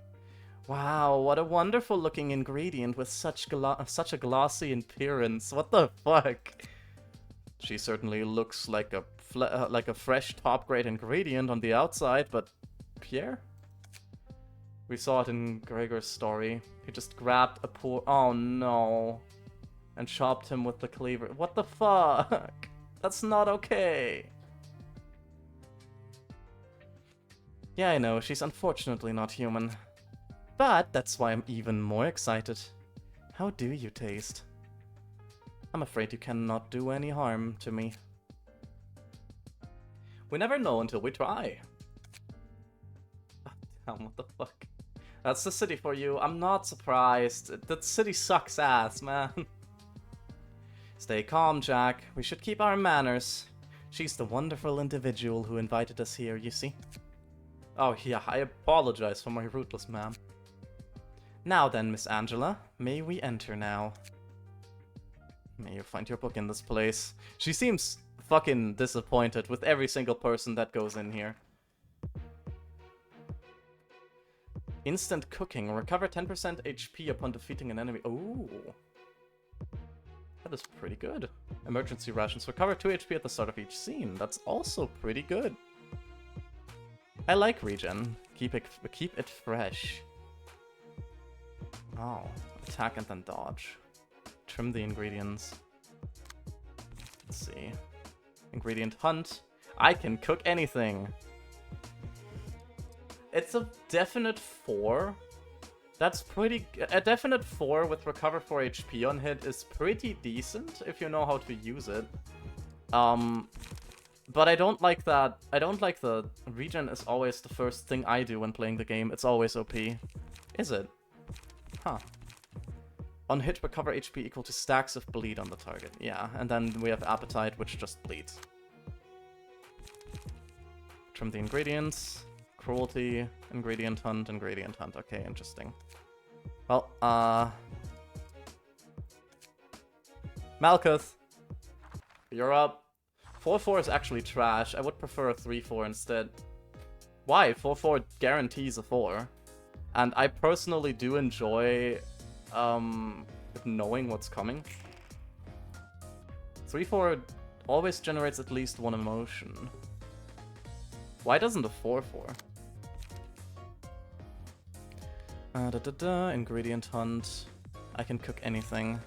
Wow, what a wonderful looking ingredient with such a glossy appearance. What the fuck? She certainly looks like a fresh top grade ingredient on the outside, but Pierre? We saw it in Gregor's story. He just grabbed a poor— oh no. And chopped him with the cleaver. What the fuck? That's not okay. Yeah, I know, she's unfortunately not human. But that's why I'm even more excited. How do you taste? I'm afraid you cannot do any harm to me. We never know until we try. Damn, what the fuck? That's the city for you. I'm not surprised. That city sucks ass, man. Stay calm, Jack. We should keep our manners. She's the wonderful individual who invited us here, you see? Oh yeah, I apologize for my rootless ma'am. Now then, Miss Angela, may we enter now? May you find your book in this place. She seems fucking disappointed with every single person that goes in here. Instant cooking. Recover 10% HP upon defeating an enemy. Ooh. That is pretty good. Emergency rations. Recover 2 HP at the start of each scene. That's also pretty good. I like regen. Keep it fresh. Oh. Attack and then dodge. Trim the ingredients. Let's see. Ingredient hunt. I can cook anything. It's a definite 4. That's pretty... A definite 4 with recover 4 HP on hit is pretty decent if you know how to use it. But I don't like that... I don't like the... Regen is always the first thing I do when playing the game. It's always OP. Is it? Huh. On hit, recover HP equal to stacks of bleed on the target. Yeah, and then we have appetite, which just bleeds. Trim the ingredients. Cruelty, ingredient hunt. Okay, interesting. Well, Malkuth, you're up. 4-4 is actually trash. I would prefer a 3-4 instead. Why? 4-4 guarantees a 4. And I personally do enjoy, knowing what's coming. 3-4 always generates at least one emotion. Why doesn't a 4-4? Ingredient hunt. I can cook anything.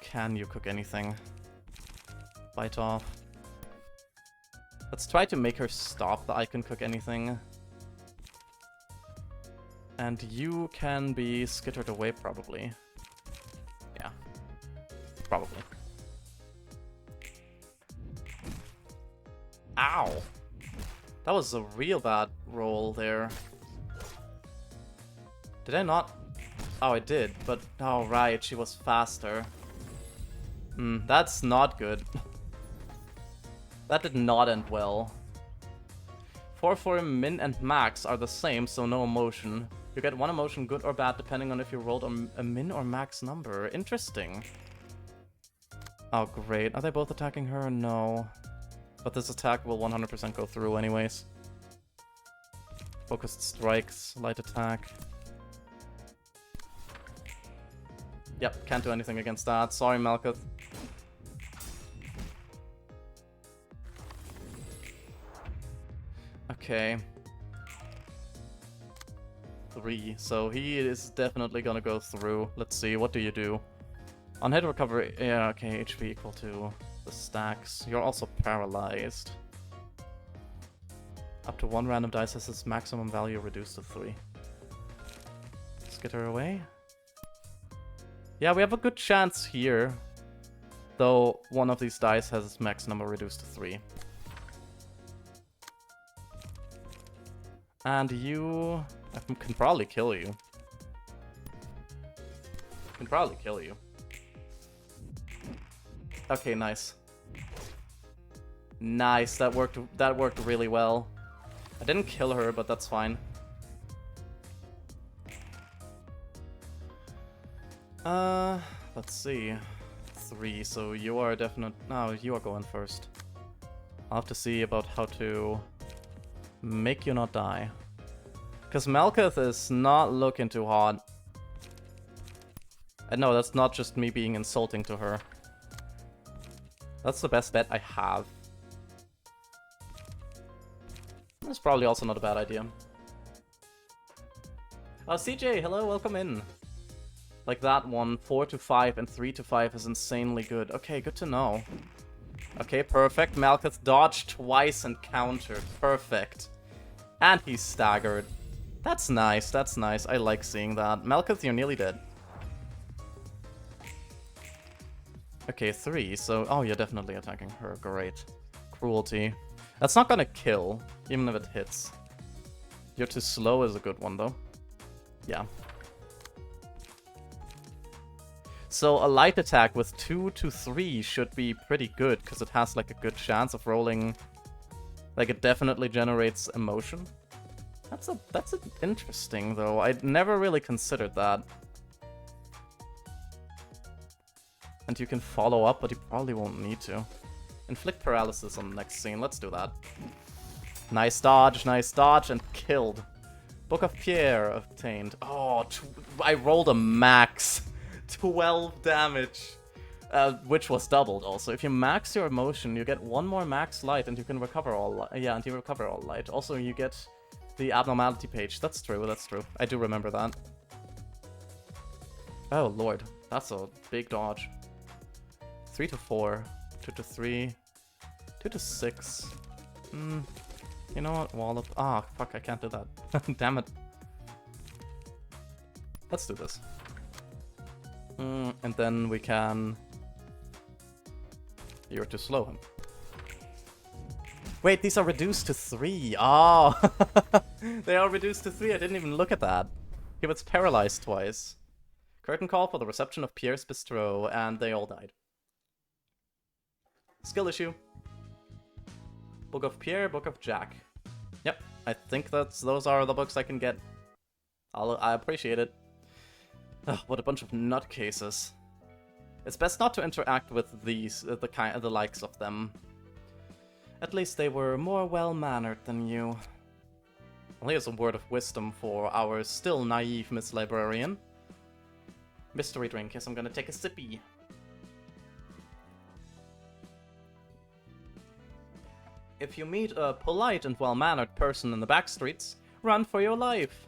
Can you cook anything? Bite off. Let's try to make her stop the I can cook anything. And you can be skittered away, probably. Yeah. Probably. Ow! That was a real bad roll there. Did I not? Oh, I did, but... Oh, right, she was faster. That's not good. That did not end well. 4-4 min and max are the same, so no emotion. You get one emotion, good or bad, depending on if you rolled a min or max number. Interesting. Oh, great. Are they both attacking her? No. But this attack will 100% go through anyways. Focused strikes, light attack. Yep, can't do anything against that. Sorry, Malkuth. Okay. 3. So he is definitely gonna go through. Let's see, what do you do? On hit recovery, yeah, okay, HP equal to the stacks. You're also paralyzed. Up to 1 random dice has its maximum value reduced to 3. Skitter away. Yeah, we have a good chance here. Though one of these dice has its max number reduced to 3. And you... I can probably kill you. Can probably kill you. Okay, nice. Nice, that worked really well. I didn't kill her, but that's fine. Let's see. 3, so you are definite. No, you are going first. I'll have to see about how to make you not die. Because Malkuth is not looking too hot. And no, that's not just me being insulting to her. That's the best bet I have. That's probably also not a bad idea. Oh, CJ, hello, welcome in. Like that one, 4 to 5 and 3 to 5 is insanely good. Okay, good to know. Okay, perfect. Malkuth dodged twice and countered. Perfect. And he's staggered. That's nice, that's nice. I like seeing that. Malkuth, you're nearly dead. Okay, 3, so... Oh, you're definitely attacking her. Great. Cruelty. That's not gonna kill, even if it hits. You're too slow is a good one, though. Yeah. So a light attack with 2 to 3 should be pretty good, because it has like a good chance of rolling... Like, it definitely generates emotion. That's interesting, though. I'd never really considered that. And you can follow up, but you probably won't need to. Inflict paralysis on the next scene. Let's do that. Nice dodge, and killed. Book of Pierre obtained. Oh, I rolled a max. 12 damage. Which was doubled also. If you max your emotion, you get 1 more max light and you can recover all light. Yeah, and you recover all light. Also, you get the abnormality page. That's true, that's true. I do remember that. Oh, lord. That's a big dodge. 3 to 4. 2 to 3. 2 to 6. You know what? Wallop. Ah, fuck, I can't do that. Damn it. Let's do this. And then we can... You're too slow him. Wait, these are reduced to 3. Oh! They are reduced to 3. I didn't even look at that. He was paralyzed twice. Curtain call for the reception of Pierre's Bistro, and they all died. Skill issue. Book of Pierre, Book of Jack. Yep, I think those are the books I can get. I appreciate it. Ugh, what a bunch of nutcases. It's best not to interact with these, the likes of them. At least they were more well-mannered than you. Well, here's a word of wisdom for our still naive Miss Librarian. Mystery drink, yes, I'm gonna take a sippy. If you meet a polite and well-mannered person in the back streets, run for your life.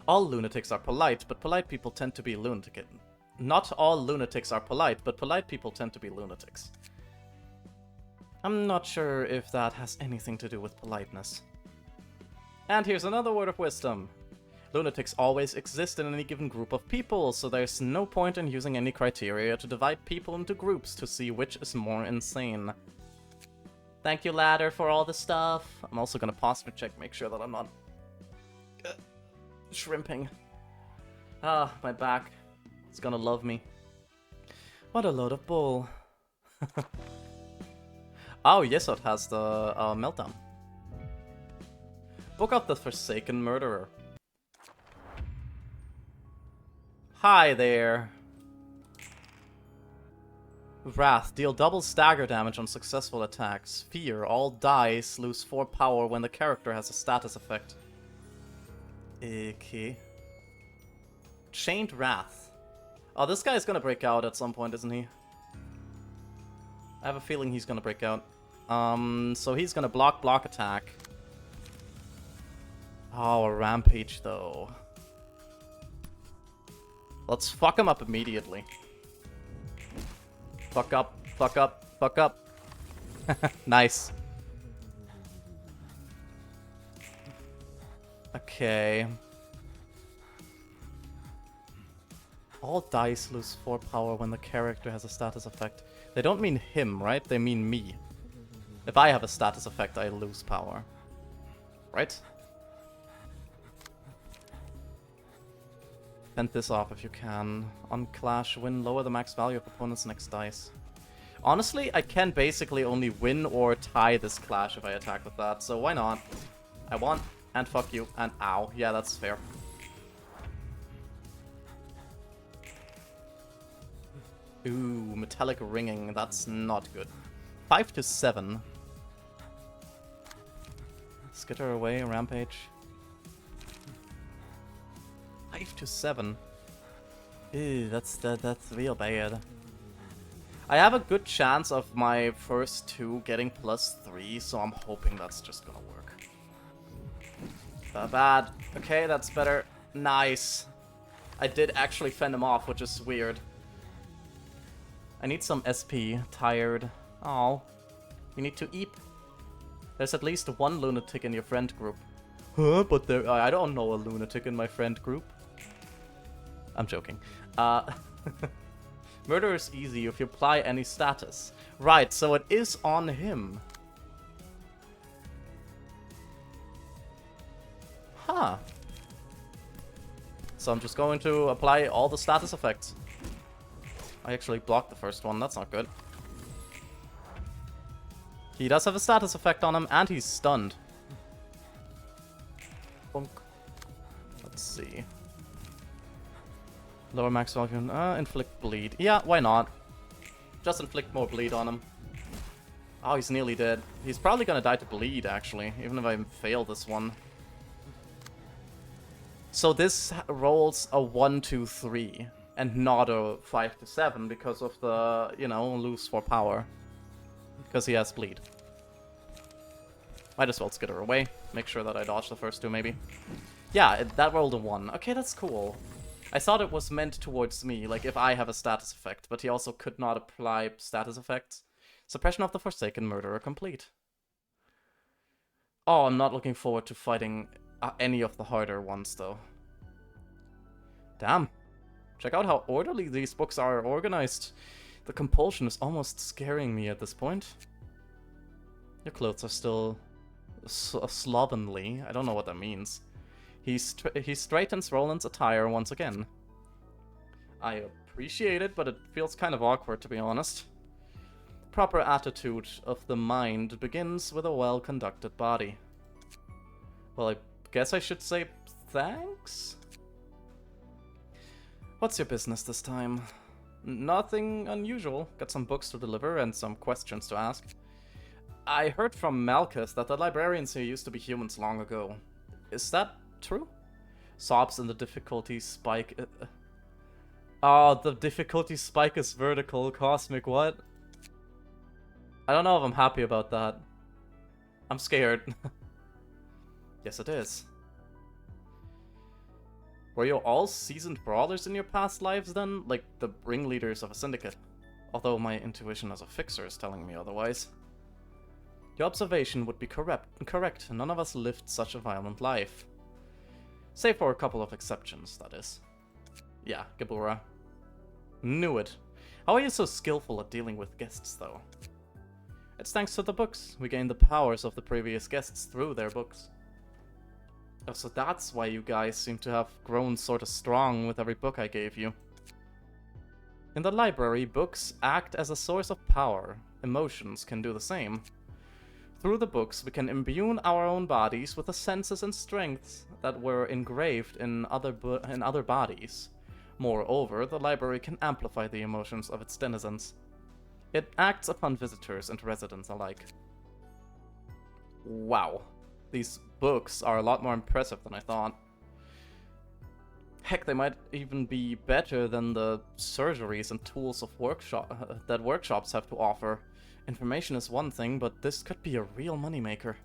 All lunatics are polite, but polite people tend to be lunatic. Not all lunatics are polite, but polite people tend to be lunatics. I'm not sure if that has anything to do with politeness. And here's another word of wisdom. Lunatics always exist in any given group of people, so there's no point in using any criteria to divide people into groups to see which is more insane. Thank you, Ladder, for all the stuff. I'm also gonna posture check, make sure that I'm not shrimping. Ah, my back. It's gonna love me. What a load of bull. Oh, Yesod has the meltdown. Book of the Forsaken Murderer. Hi there. Wrath. Deal double stagger damage on successful attacks. Fear. All dice lose 4 power when the character has a status effect. Okay. Chained Wrath. Oh, this guy's gonna break out at some point, isn't he? I have a feeling he's gonna break out. So he's gonna block attack. Oh, a rampage though. Let's fuck him up immediately. Fuck up, fuck up, fuck up. Nice. Okay. All dice lose 4 power when the character has a status effect. They don't mean him, right? They mean me. If I have a status effect, I lose power. Right? Fend this off if you can. On Clash, win, lower the max value of opponent's next dice. Honestly, I can basically only win or tie this Clash if I attack with that, so why not? I want, and fuck you, and ow. Yeah, that's fair. Ooh, metallic ringing. That's not good. 5 to 7. Skitter away, rampage. 5 to 7. Ew, that's real bad. I have a good chance of my first two getting +3, so I'm hoping that's just gonna work. Bad. Okay, that's better. Nice. I did actually fend him off, which is weird. I need some SP. Tired. Oh. You need to eat. There's at least one lunatic in your friend group. Huh? But I don't know a lunatic in my friend group. I'm joking. Murder is easy if you apply any status. Right, so it is on him. Huh. So I'm just going to apply all the status effects. I actually blocked the first one, that's not good. He does have a status effect on him, and he's stunned. Bonk. Let's see. Lower max volume. Inflict bleed. Yeah, why not? Just inflict more bleed on him. Oh, he's nearly dead. He's probably gonna die to bleed, actually, even if I fail this one. So this rolls a 1, 2, 3, and not a 5 to 7 because of the, you know, lose 4 power. Because he has bleed. Might as well skitter away. Make sure that I dodge the first two, maybe. Yeah, that rolled a 1. Okay, that's cool. I thought it was meant towards me, like if I have a status effect, but he also could not apply status effects. Suppression of the Forsaken Murderer complete. Oh, I'm not looking forward to fighting any of the harder ones, though. Damn. Check out how orderly these books are organized. The compulsion is almost scaring me at this point. Your clothes are still slovenly. I don't know what that means. He straightens Roland's attire once again. I appreciate it, but it feels kind of awkward, to be honest. Proper attitude of the mind begins with a well-conducted body. Well, I guess I should say thanks? What's your business this time? Nothing unusual. Got some books to deliver and some questions to ask. I heard from Malchus that the librarians here used to be humans long ago. Is that true? Sobs and the difficulty spike. Oh, the difficulty spike is vertical. Cosmic, what? I don't know if I'm happy about that. I'm scared. Yes, it is. Were you all seasoned brawlers in your past lives then? Like the ringleaders of a syndicate? Although my intuition as a fixer is telling me otherwise. Your observation would be correct. None of us lived such a violent life. Save for a couple of exceptions, that is. Yeah, Gabura. Knew it. How are you so skillful at dealing with guests, though? It's thanks to the books. We gained the powers of the previous guests through their books. Oh, so that's why you guys seem to have grown sort of strong with every book I gave you. In the library, books act as a source of power. Emotions can do the same. Through the books, we can imbue our own bodies with the senses and strengths that were engraved in other bodies. Moreover, the library can amplify the emotions of its denizens. It acts upon visitors and residents alike. Wow. These books are a lot more impressive than I thought. Heck, they might even be better than the surgeries and tools of that workshops have to offer. Information is one thing, but this could be a real moneymaker.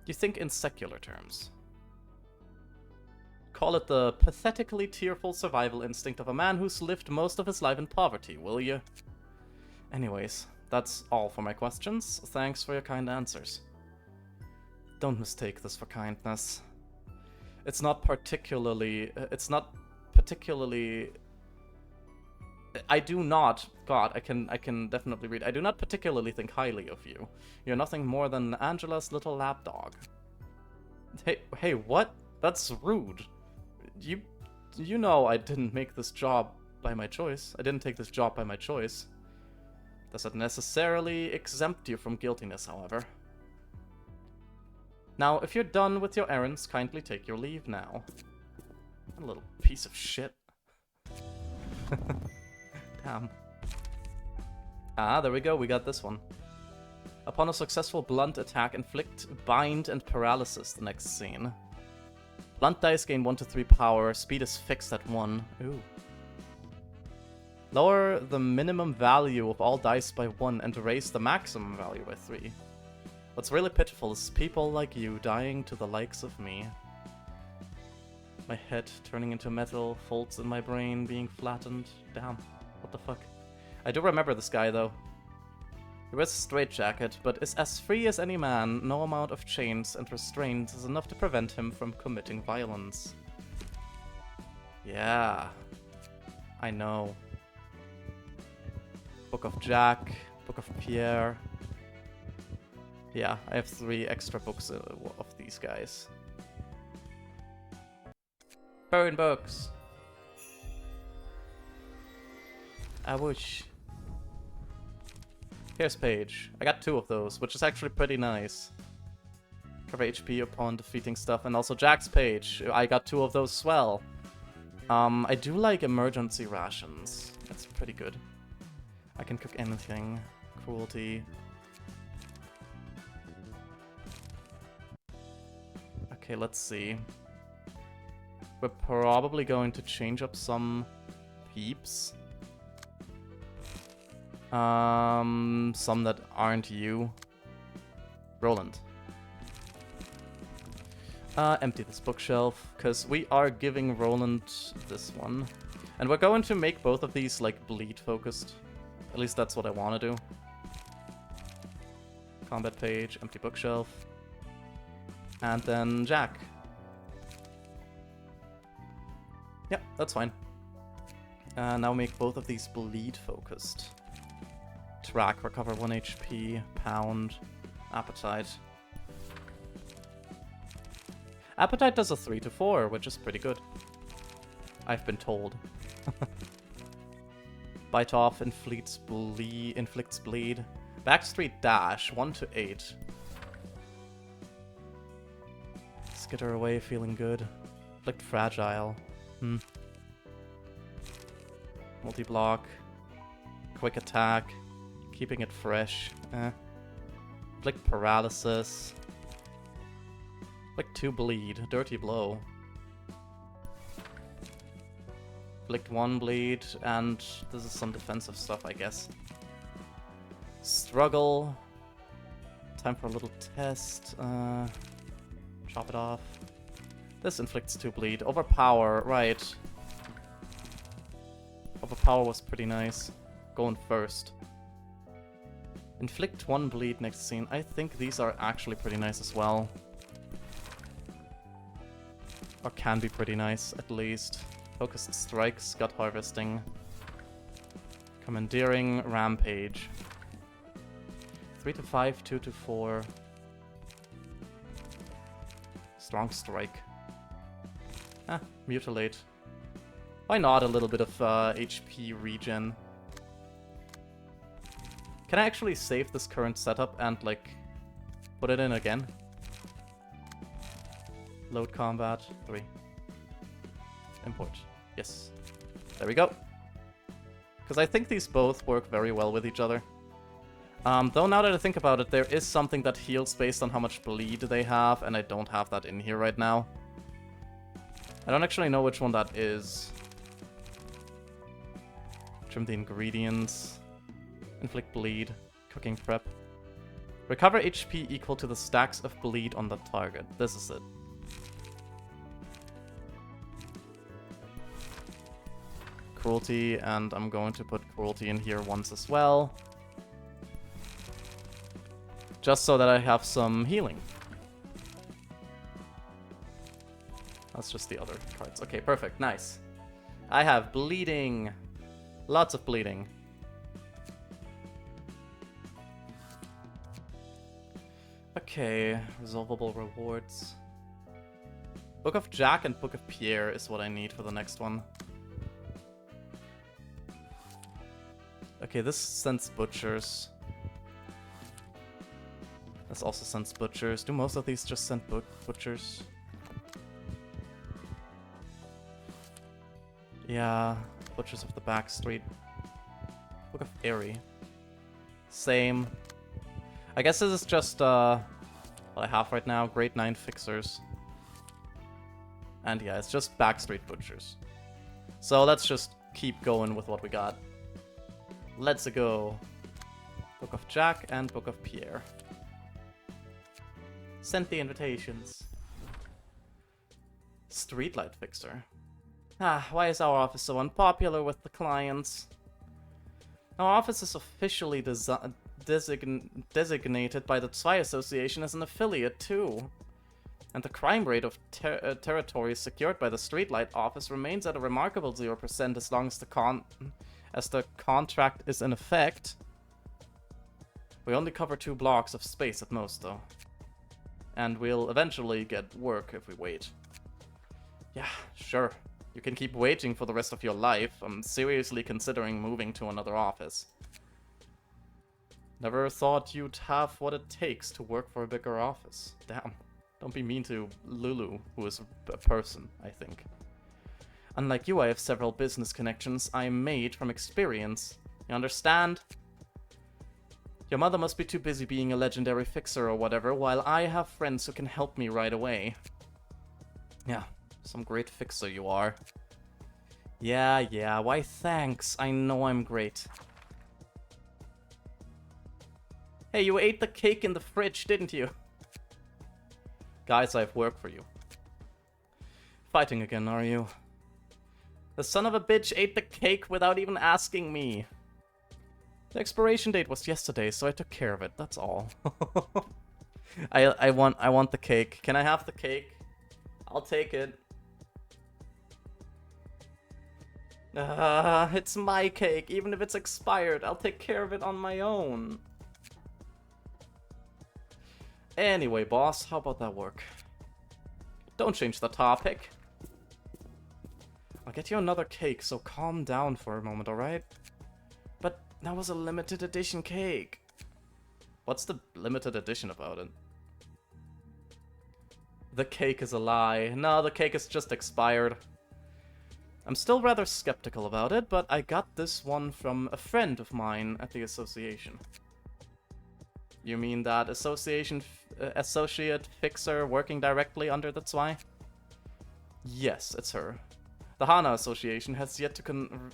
You think in secular terms. Call it the pathetically tearful survival instinct of a man who's lived most of his life in poverty, will you? Anyways, that's all for my questions. Thanks for your kind answers. Don't mistake this for kindness. It's not particularly... I do not... God, I can definitely read. I do not particularly think highly of you. You're nothing more than Angela's little lapdog. Hey, what? That's rude. You know I didn't make this job by my choice. I didn't take this job by my choice. Does it necessarily exempt you from guiltiness, however? Now, if you're done with your errands, kindly take your leave now. A little piece of shit. Damn. Ah, there we go. We got this one. Upon a successful blunt attack, inflict bind and paralysis the next scene. Blunt dice gain 1 to 3 power. Speed is fixed at 1. Ooh. Lower the minimum value of all dice by 1 and raise the maximum value by 3. What's really pitiful is people like you dying to the likes of me. My head turning into metal, folds in my brain being flattened. Damn, what the fuck. I do remember this guy though. He wears a straitjacket, but is as free as any man. No amount of chains and restraints is enough to prevent him from committing violence. Yeah, I know. Book of Jack, Book of Pierre. Yeah, I have 3 extra books of these guys. Burn books! I wish. Here's Page. I got 2 of those, which is actually pretty nice. Cover HP upon defeating stuff, and also Jack's Page. I got 2 of those as well. I do like emergency rations. That's pretty good. I can cook anything. Cruelty. Okay, let's see. We're probably going to change up some peeps. Some that aren't you. Roland. Empty this bookshelf, because we are giving Roland this one. And we're going to make both of these, like, bleed-focused. At least that's what I want to do. Combat page, empty bookshelf. And then Jack. Yep, that's fine. Now make both of these bleed-focused. Track, recover 1 HP, pound, appetite. Appetite does a 3 to 4, which is pretty good. I've been told. Bite off, inflicts bleed. Backstreet dash, 1 to 8. Skitter away, feeling good. Inflict fragile. Multi-block. Quick attack. Keeping it fresh. Inflict paralysis. Inflict 2 bleed. Dirty blow. Inflict 1 bleed, and this is some defensive stuff, I guess. Struggle. Time for a little test. Chop it off. This inflicts 2 bleed. Overpower, right. Overpower was pretty nice. Going first. Inflict 1 bleed next scene. I think these are actually pretty nice as well. Or can be pretty nice, at least. Focused strikes, gut harvesting. Commandeering, rampage. 3 to 5, 2 to 4. Strong strike. Mutilate. Why not a little bit of HP regen? Can I actually save this current setup and, like, put it in again? Load combat, 3. Import. Yes. There we go. Because I think these both work very well with each other. Though now that I think about it, there is something that heals based on how much bleed they have, and I don't have that in here right now. I don't actually know which one that is. Trim the ingredients. Inflict bleed. Cooking prep. Recover HP equal to the stacks of bleed on the target. This is it. Cruelty, and I'm going to put cruelty in here once as well. Just so that I have some healing. That's just the other cards. Okay, perfect. Nice. I have bleeding. Lots of bleeding. Okay, resolvable rewards. Book of Jack and Book of Pierre is what I need for the next one. Okay, this sends butchers. This also sends butchers. Do most of these just send butchers? Yeah, butchers of the back street. Book of Airy. Same. I guess this is just what I have right now. Grade 9 fixers. And yeah, it's just backstreet butchers. So let's just keep going with what we got. Let's go. Book of Jack and Book of Pierre. Sent the invitations. Streetlight fixer. Ah, why is our office so unpopular with the clients? Our office is officially designated by the Zwei Association as an affiliate too. And the crime rate of territories secured by the Streetlight office remains at a remarkable 0% as long as the contract is in effect. We only cover 2 blocks of space at most, though. And we'll eventually get work if we wait. Yeah, sure. You can keep waiting for the rest of your life. I'm seriously considering moving to another office. Never thought you'd have what it takes to work for a bigger office. Damn. Don't be mean to Lulu, who is a person, I think. Unlike you, I have several business connections I made from experience. You understand? Your mother must be too busy being a legendary fixer or whatever, while I have friends who can help me right away. Yeah, some great fixer you are. Yeah, why thanks. I know I'm great. Hey, you ate the cake in the fridge, didn't you? Guys, I have work for you. Fighting again, are you? The son of a bitch ate the cake without even asking me. The expiration date was yesterday, so I took care of it, that's all. I want the cake. Can I have the cake? I'll take it. It's my cake. Even if it's expired, I'll take care of it on my own. Anyway, boss, how about that work? Don't change the topic. I'll get you another cake, so calm down for a moment, alright? But that was a limited edition cake. What's the limited edition about it? The cake is a lie. No, the cake is just expired. I'm still rather skeptical about it, but I got this one from a friend of mine at the association. You mean that associate fixer working directly under the Zwei? Yes, it's her. The Hana Association has yet to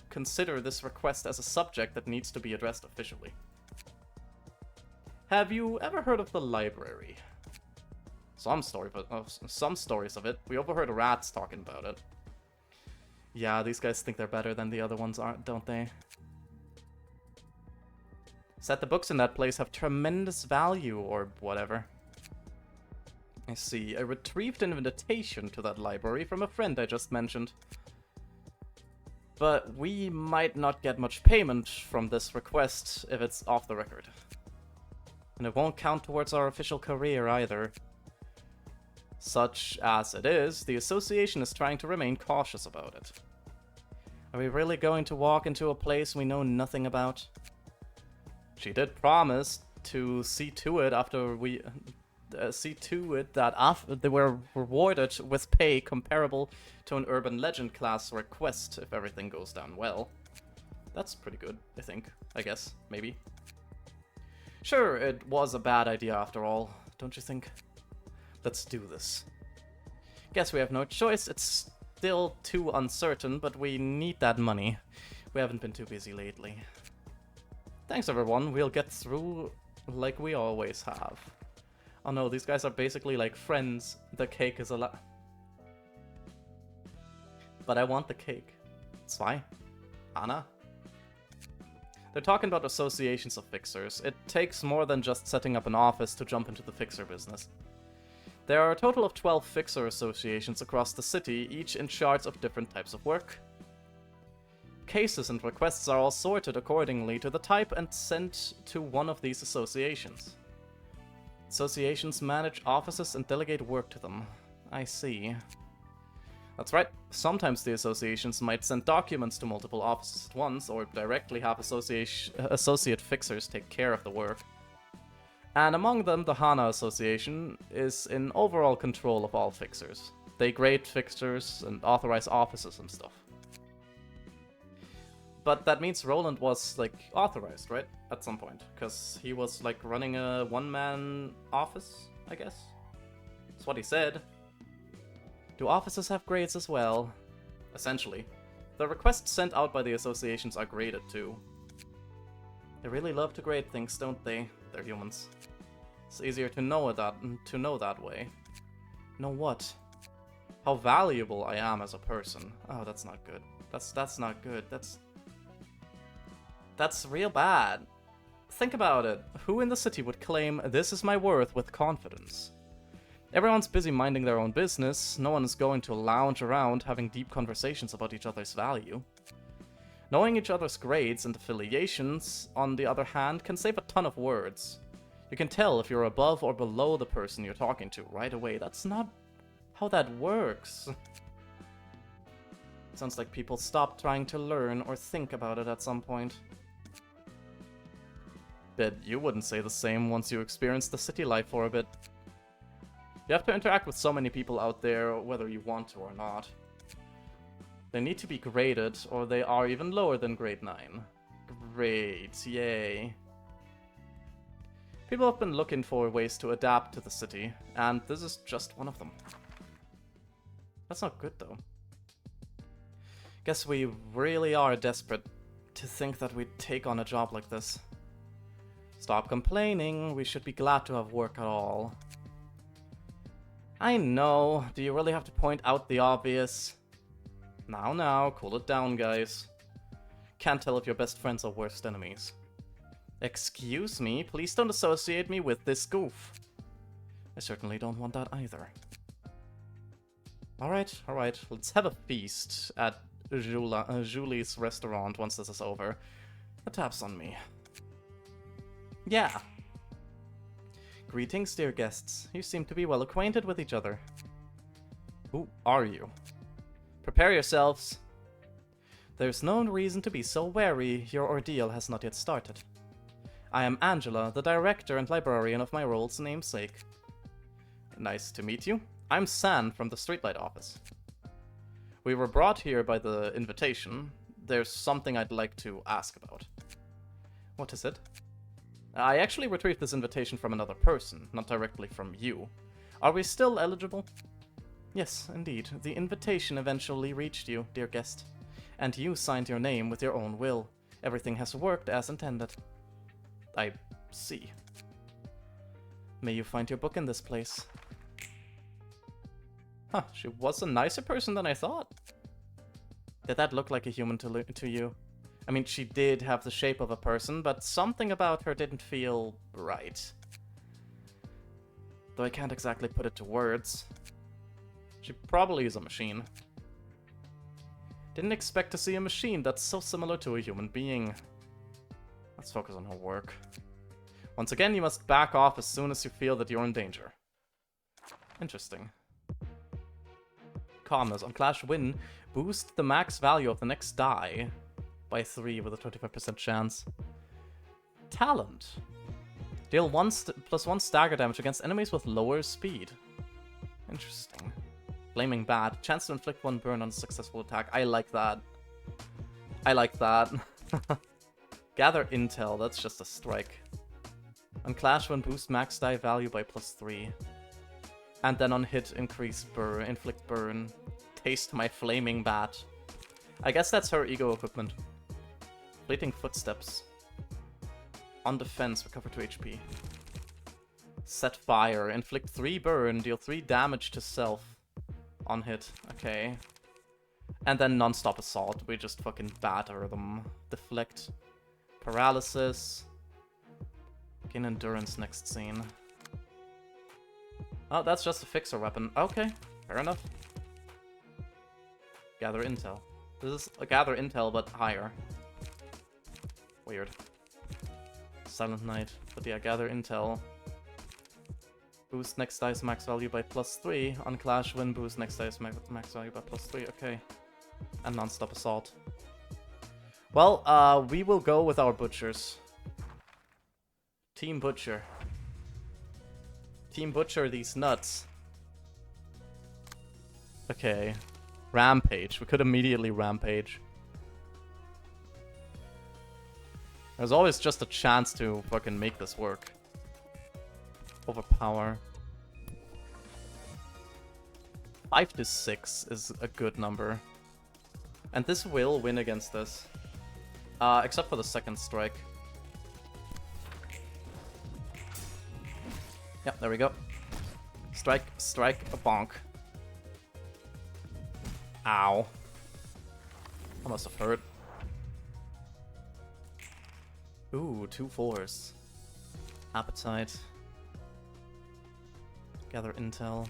consider this request as a subject that needs to be addressed officially. Have you ever heard of the library? Some stories of it. We overheard rats talking about it. Yeah, these guys think they're better than the other ones, aren't, don't they? Said the books in that place have tremendous value, or whatever. I see. I retrieved an invitation to that library from a friend I just mentioned. But we might not get much payment from this request if it's off the record. And it won't count towards our official career either. Such as it is, the association is trying to remain cautious about it. Are we really going to walk into a place we know nothing about? She did promise to see to it after we that they were rewarded with pay comparable to an urban legend class request if everything goes down well. That's pretty good, I think. I guess, maybe. Sure, it was a bad idea after all, don't you think? Let's do this. Guess we have no choice. It's still too uncertain, but we need that money. We haven't been too busy lately. Thanks, everyone. We'll get through like we always have. Oh no, these guys are basically like friends. The cake is a lot. But I want the cake. Zwei? Anna? They're talking about associations of fixers. It takes more than just setting up an office to jump into the fixer business. There are a total of 12 fixer associations across the city, each in charge of different types of work. Cases and requests are all sorted accordingly to the type and sent to one of these associations. Associations manage offices and delegate work to them. I see. That's right. Sometimes the associations might send documents to multiple offices at once, or directly have associate fixers take care of the work. And among them, the Hana Association is in overall control of all fixers. They grade fixers and authorize offices and stuff. But that means Roland was, like, authorized, right? At some point. Because he was, like, running a one-man office, I guess? That's what he said. Do officers have grades as well? Essentially. The requests sent out by the associations are graded, too. They really love to grade things, don't they? They're humans. It's easier to know that way. Know what? How valuable I am as a person. Oh, that's not good. That's not good. That's real bad. Think about it. Who in the city would claim, "This is my worth," with confidence? Everyone's busy minding their own business. No one is going to lounge around having deep conversations about each other's value. Knowing each other's grades and affiliations, on the other hand, can save a ton of words. You can tell if you're above or below the person you're talking to right away. That's not how that works. Sounds like people stopped trying to learn or think about it at some point. Bet you wouldn't say the same once you experienced the city life for a bit. You have to interact with so many people out there, whether you want to or not. They need to be graded, or they are even lower than grade 9. Great, yay. People have been looking for ways to adapt to the city, and this is just one of them. That's not good, though. Guess we really are desperate to think that we'd take on a job like this. Stop complaining, we should be glad to have work at all. I know, do you really have to point out the obvious? Now, cool it down, guys. Can't tell if your best friends are worst enemies. Excuse me, please don't associate me with this goof. I certainly don't want that either. Alright, let's have a feast at Julie's restaurant once this is over. A tap's on me. Yeah. Greetings, dear guests. You seem to be well acquainted with each other. Who are you? Prepare yourselves. There's no reason to be so wary. Your ordeal has not yet started. I am Angela, the director and librarian of my role's namesake. Nice to meet you. I'm San from the Streetlight office. We were brought here by the invitation. There's something I'd like to ask about. What is it? I actually retrieved this invitation from another person, not directly from you. Are we still eligible? Yes, indeed. The invitation eventually reached you, dear guest. And you signed your name with your own will. Everything has worked as intended. I see. May you find your book in this place. Huh, she was a nicer person than I thought. Did that look like a human to you? I mean, she did have the shape of a person, but something about her didn't feel right. Though I can't exactly put it to words. She probably is a machine. Didn't expect to see a machine that's so similar to a human being. Let's focus on her work. Once again, you must back off as soon as you feel that you're in danger. Interesting. Calmness. On Clash Win, boost the max value of the next die by 3 with a 25% chance. Talent. Deal +1 stagger damage against enemies with lower speed. Interesting. Flaming Bat. Chance to inflict 1 burn on a successful attack. I like that. I like that. Gather Intel. That's just a strike. On Clash Win, boost max die value by +3. And then on hit, increase burn, inflict burn. Taste my Flaming Bat. I guess that's her ego equipment. Fleeting Footsteps. On defense, recover 2 HP. Set Fire. Inflict 3 burn, deal 3 damage to self. On hit. Okay. And then non-stop assault. We just fucking batter them. Deflect. Paralysis. Gain endurance next scene. Oh, that's just a fixer weapon. Okay, fair enough. Gather Intel. This is a Gather Intel, but higher. Weird. Silent Knight. But yeah, Gather Intel. Boost next dice max value by +3. On Clash Win, boost next dice max value by +3. Okay. And non-stop assault. Well, we will go with our butchers. Team Butcher. Team Butcher these nuts. Okay. Rampage. We could immediately rampage. There's always just a chance to fucking make this work. Overpower. 5 to 6 is a good number. And this will win against this. Except for the second strike. Yep, there we go. Strike, strike, a bonk. Ow. That must have hurt. Ooh, 2 4s. Appetite. Gather intel.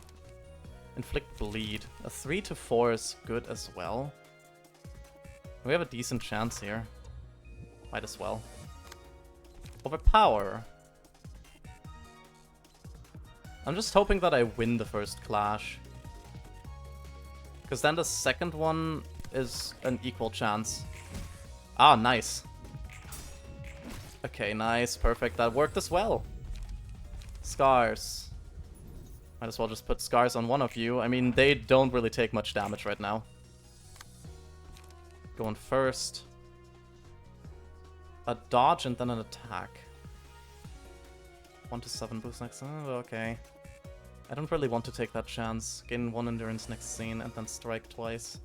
Inflict bleed. A 3 to 4 is good as well. We have a decent chance here. Might as well. Overpower. I'm just hoping that I win the first clash. Because then the second one is an equal chance. Ah, nice. Okay, nice, perfect. That worked as well. Scars. Might as well just put scars on one of you. I mean, they don't really take much damage right now. Going first. A dodge and then an attack. 1 to 7 boost next. Oh, okay. I don't really want to take that chance. Gain 1 endurance next scene and then strike twice.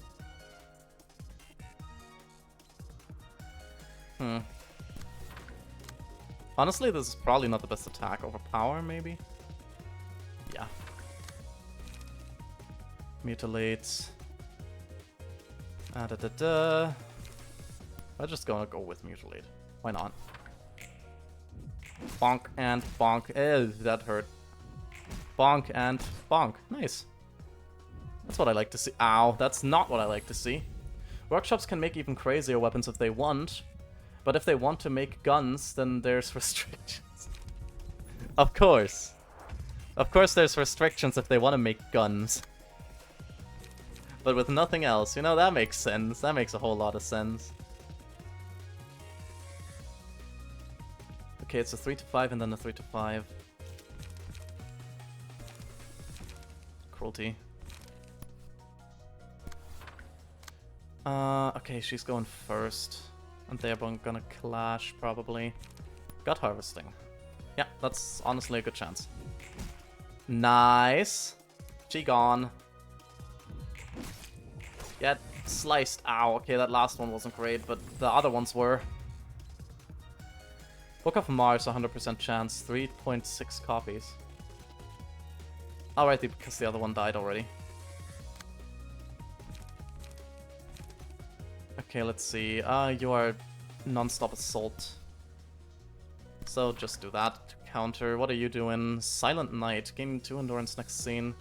Honestly, this is probably not the best attack. Overpower, maybe? Yeah. Mutilate. I'm just gonna go with Mutilate. Why not? Bonk and bonk. That hurt. Bonk and bonk. Nice. That's what I like to see. Ow, that's not what I like to see. Workshops can make even crazier weapons if they want, but if they want to make guns, then there's restrictions. Of course. Of course there's restrictions if they want to make guns. But with nothing else, you know, that makes sense. That makes a whole lot of sense. Okay, it's a 3 to 5 and then a 3 to 5. Cruelty. Okay, she's going first. And they're gonna clash, probably. Gut harvesting. Yeah, that's honestly a good chance. Nice. She gone. Get sliced. Ow, okay, that last one wasn't great, but the other ones were. Book of Mars, 100% chance. 3.6 copies. Alright, because the other one died already. Okay, let's see. You are non-stop assault. So just do that to counter. What are you doing? Silent Knight. Gain 2 endurance next scene.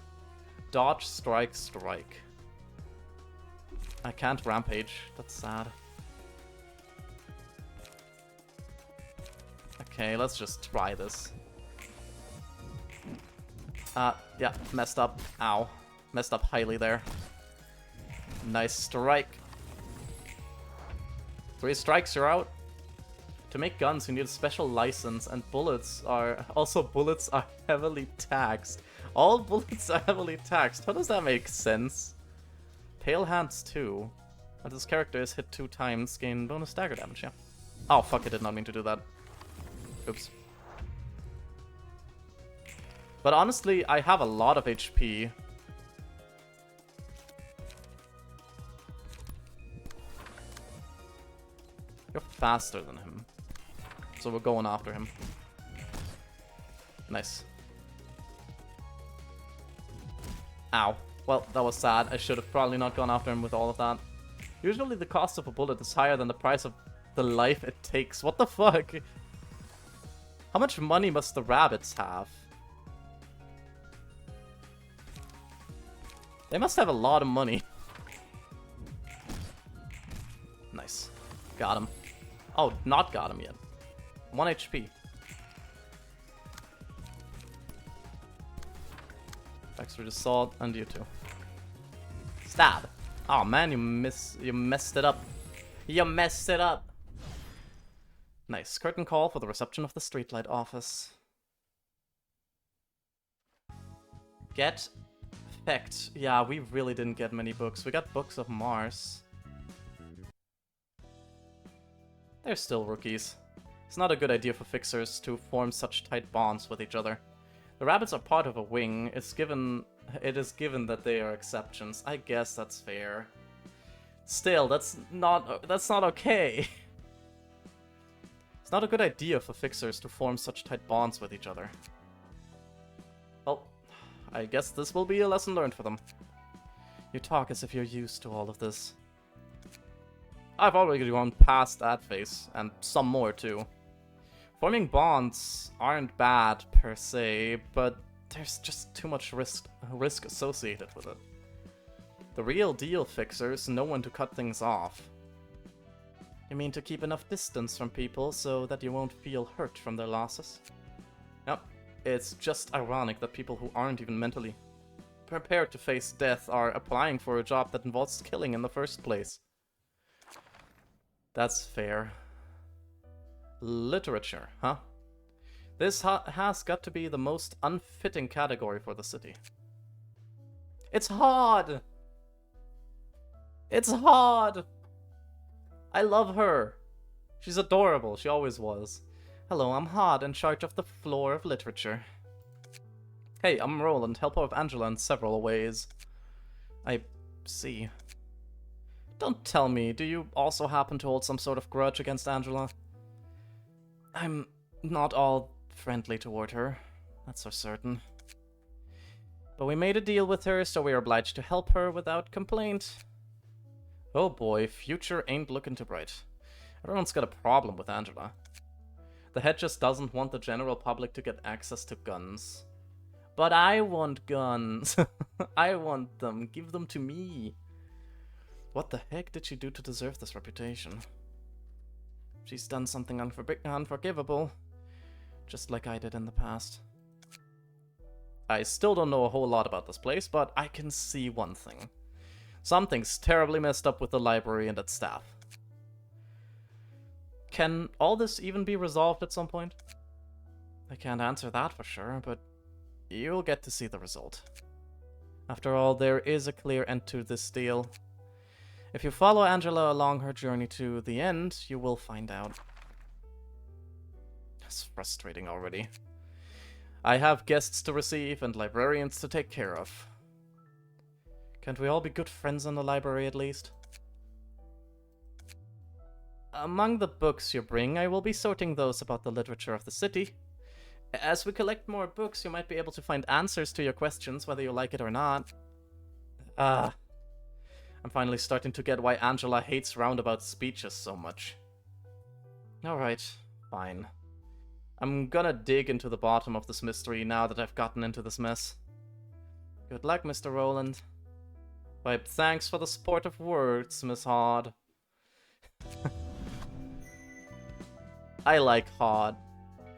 Dodge, strike, strike. I can't rampage. That's sad. Okay, let's just try this. Yeah, messed up. Ow. Messed up highly there. Nice strike. 3 strikes, you're out. To make guns, you need a special license, and bullets are heavily taxed. All bullets are heavily taxed. How does that make sense? Pale hands too. And this character is hit 2 times, gain bonus dagger damage, yeah. Oh fuck, I did not mean to do that. Oops. But honestly, I have a lot of HP. You're faster than him. So we're going after him. Nice. Ow. Well, that was sad. I should have probably not gone after him with all of that. Usually the cost of a bullet is higher than the price of the life it takes. What the fuck? How much money must the rabbits have? They must have a lot of money. Nice. Got him. Oh, not got him yet. 1 HP. Extra assault, and you too. Stab. Oh man, you messed it up. You messed it up. Nice. Curtain call for the reception of the streetlight office. Get effect. Yeah, we really didn't get many books. We got books of Mars. They're still rookies. It's not a good idea for fixers to form such tight bonds with each other. The rabbits are part of a wing. It is given that they are exceptions. I guess that's fair. Still, that's not okay. It's not a good idea for fixers to form such tight bonds with each other. Well, I guess this will be a lesson learned for them. You talk as if you're used to all of this. I've already gone past that phase, and some more too. Forming bonds aren't bad per se, but there's just too much risk associated with it. The real deal fixers know when to cut things off. You mean to keep enough distance from people so that you won't feel hurt from their losses? Yep, it's just ironic that people who aren't even mentally prepared to face death are applying for a job that involves killing in the first place. That's fair. Literature, huh? This has got to be the most unfitting category for the city. It's hard! It's hard! I love her. She's adorable, she always was. Hello, I'm Hod, in charge of the floor of literature. Hey, I'm Roland, helper of Angela in several ways. I see. Don't tell me, do you also happen to hold some sort of grudge against Angela? I'm not all friendly toward her, that's for certain. But we made a deal with her, so we are obliged to help her without complaint. Oh boy, future ain't looking too bright. Everyone's got a problem with Angela. The head just doesn't want the general public to get access to guns. But I want guns. I want them. Give them to me. What the heck did she do to deserve this reputation? She's done something unforgivable, just like I did in the past. I still don't know a whole lot about this place, but I can see one thing. Something's terribly messed up with the library and its staff. Can all this even be resolved at some point? I can't answer that for sure, but you'll get to see the result. After all, there is a clear end to this deal. If you follow Angela along her journey to the end, you will find out. It's frustrating already. I have guests to receive and librarians to take care of. Can't we all be good friends in the library at least? Among the books you bring, I will be sorting those about the literature of the city. As we collect more books, you might be able to find answers to your questions, whether you like it or not. I'm finally starting to get why Angela hates roundabout speeches so much. Alright, fine. I'm gonna dig into the bottom of this mystery now that I've gotten into this mess. Good luck, Mr. Roland. Why, thanks for the supportive words, Miss Hod. I like Hod.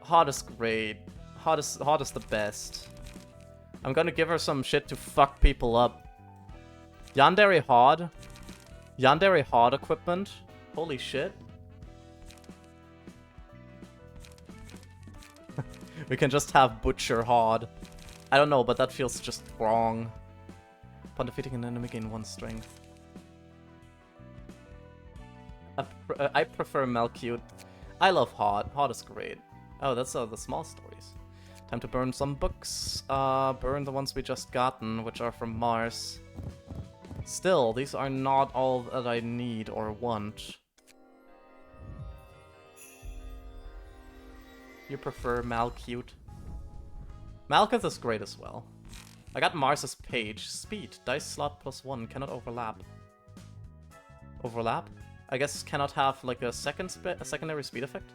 Hod is great. Hod is the best. I'm gonna give her some shit to fuck people up. Yandere Hod? Yandere Hod equipment? Holy shit. We can just have Butcher Hod. I don't know, but that feels just wrong. Upon defeating an enemy, gain 1 strength. I prefer Malcute. I love Hod. Hod is great. Oh, that's the small stories. Time to burn some books. Burn the ones we just gotten, which are from Mars. Still, these are not all that I need or want. You prefer Malcute? Malkuth is great as well. I got Mars's page. Speed. Dice slot +1. Cannot overlap. Overlap? I guess cannot have like a secondary speed effect.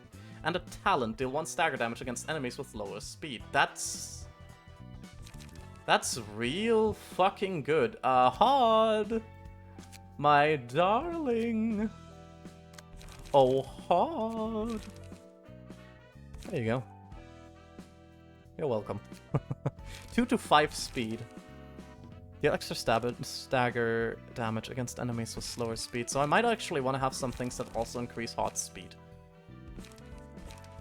And a talent. Deal 1 stagger damage against enemies with lower speed. That's real fucking good. Hod! My darling! Oh, Hod! There you go. You're welcome. 2 to 5 speed. Deal extra stagger damage against enemies with slower speed. So I might actually want to have some things that also increase Hod's speed.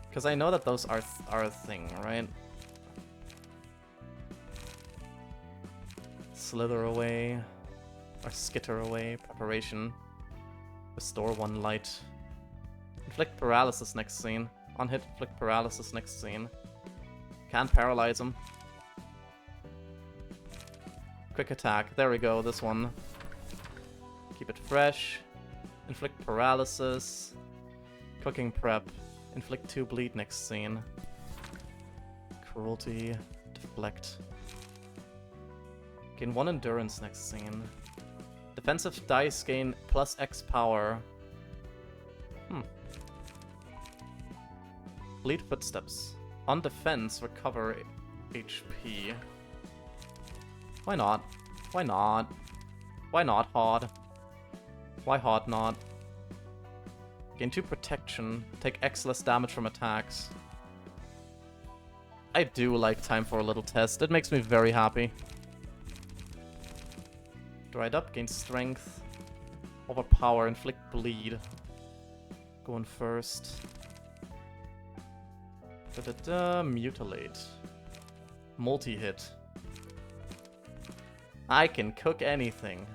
Because I know that those are a thing, right? Slither away. Or skitter away. Preparation. Restore 1 light. Inflict paralysis next scene. On hit, inflict paralysis next scene. Can't paralyze him. Quick attack. There we go, this one. Keep it fresh. Inflict paralysis. Cooking prep. Inflict 2 bleed next scene. Cruelty. Deflect. Gain 1 endurance next scene. Defensive dice gain plus X power. Bleed footsteps. On defense, recover HP. Why not? Why not? Why not, Hod? Why Hod not? Gain 2 protection. Take X less damage from attacks. I do like time for a little test. It makes me very happy. Dried up, gain strength. Overpower, inflict bleed. Going first. Mutilate. Multi-hit. I can cook anything.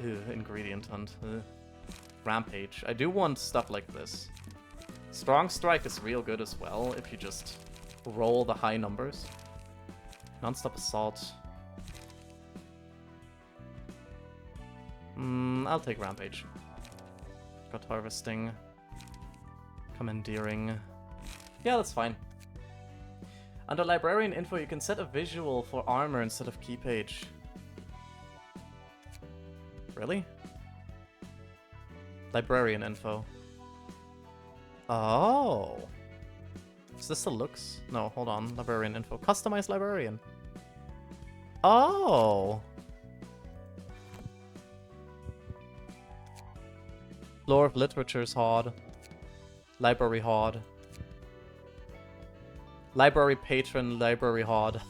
Ew, ingredient hunt. Rampage. I do want stuff like this. Strong Strike is real good as well if you just roll the high numbers. Non-stop assault. I'll take Rampage. Got harvesting. Commandeering. Yeah, that's fine. Under librarian info, you can set a visual for armor instead of key page. Really? Librarian info. Oh. Is this the looks? No, hold on. Librarian info. Customize librarian. Oh. Lore of Literature's Hod. Library Hod. Library Patron, Library Hod.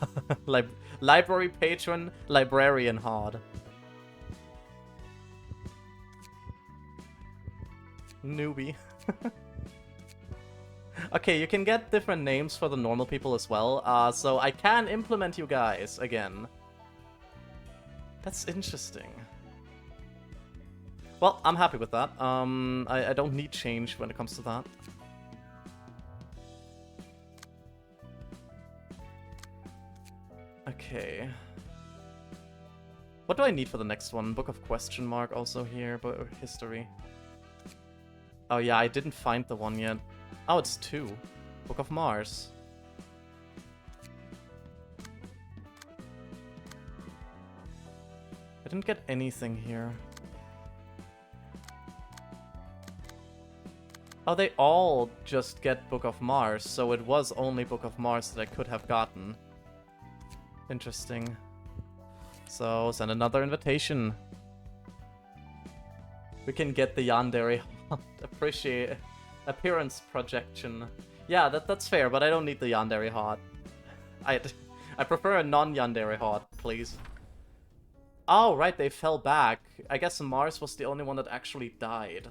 Library Patron, Librarian Hod. Newbie. Okay, you can get different names for the normal people as well, so I can implement you guys again. That's interesting. Well, I'm happy with that. I don't need change when it comes to that. Okay. What do I need for the next one? Book of Question Mark also here, but history. Oh yeah, I didn't find the one yet. Oh, it's 2. Book of Mars. I didn't get anything here. Oh, they all just get Book of Mars, so it was only Book of Mars that I could have gotten. Interesting. So, send another invitation. We can get the yandere. Appreciate appearance projection. Yeah, that's fair, but I don't need the yandere hot. I prefer a non-yandere hot, please. Oh, right, they fell back. I guess Mars was the only one that actually died.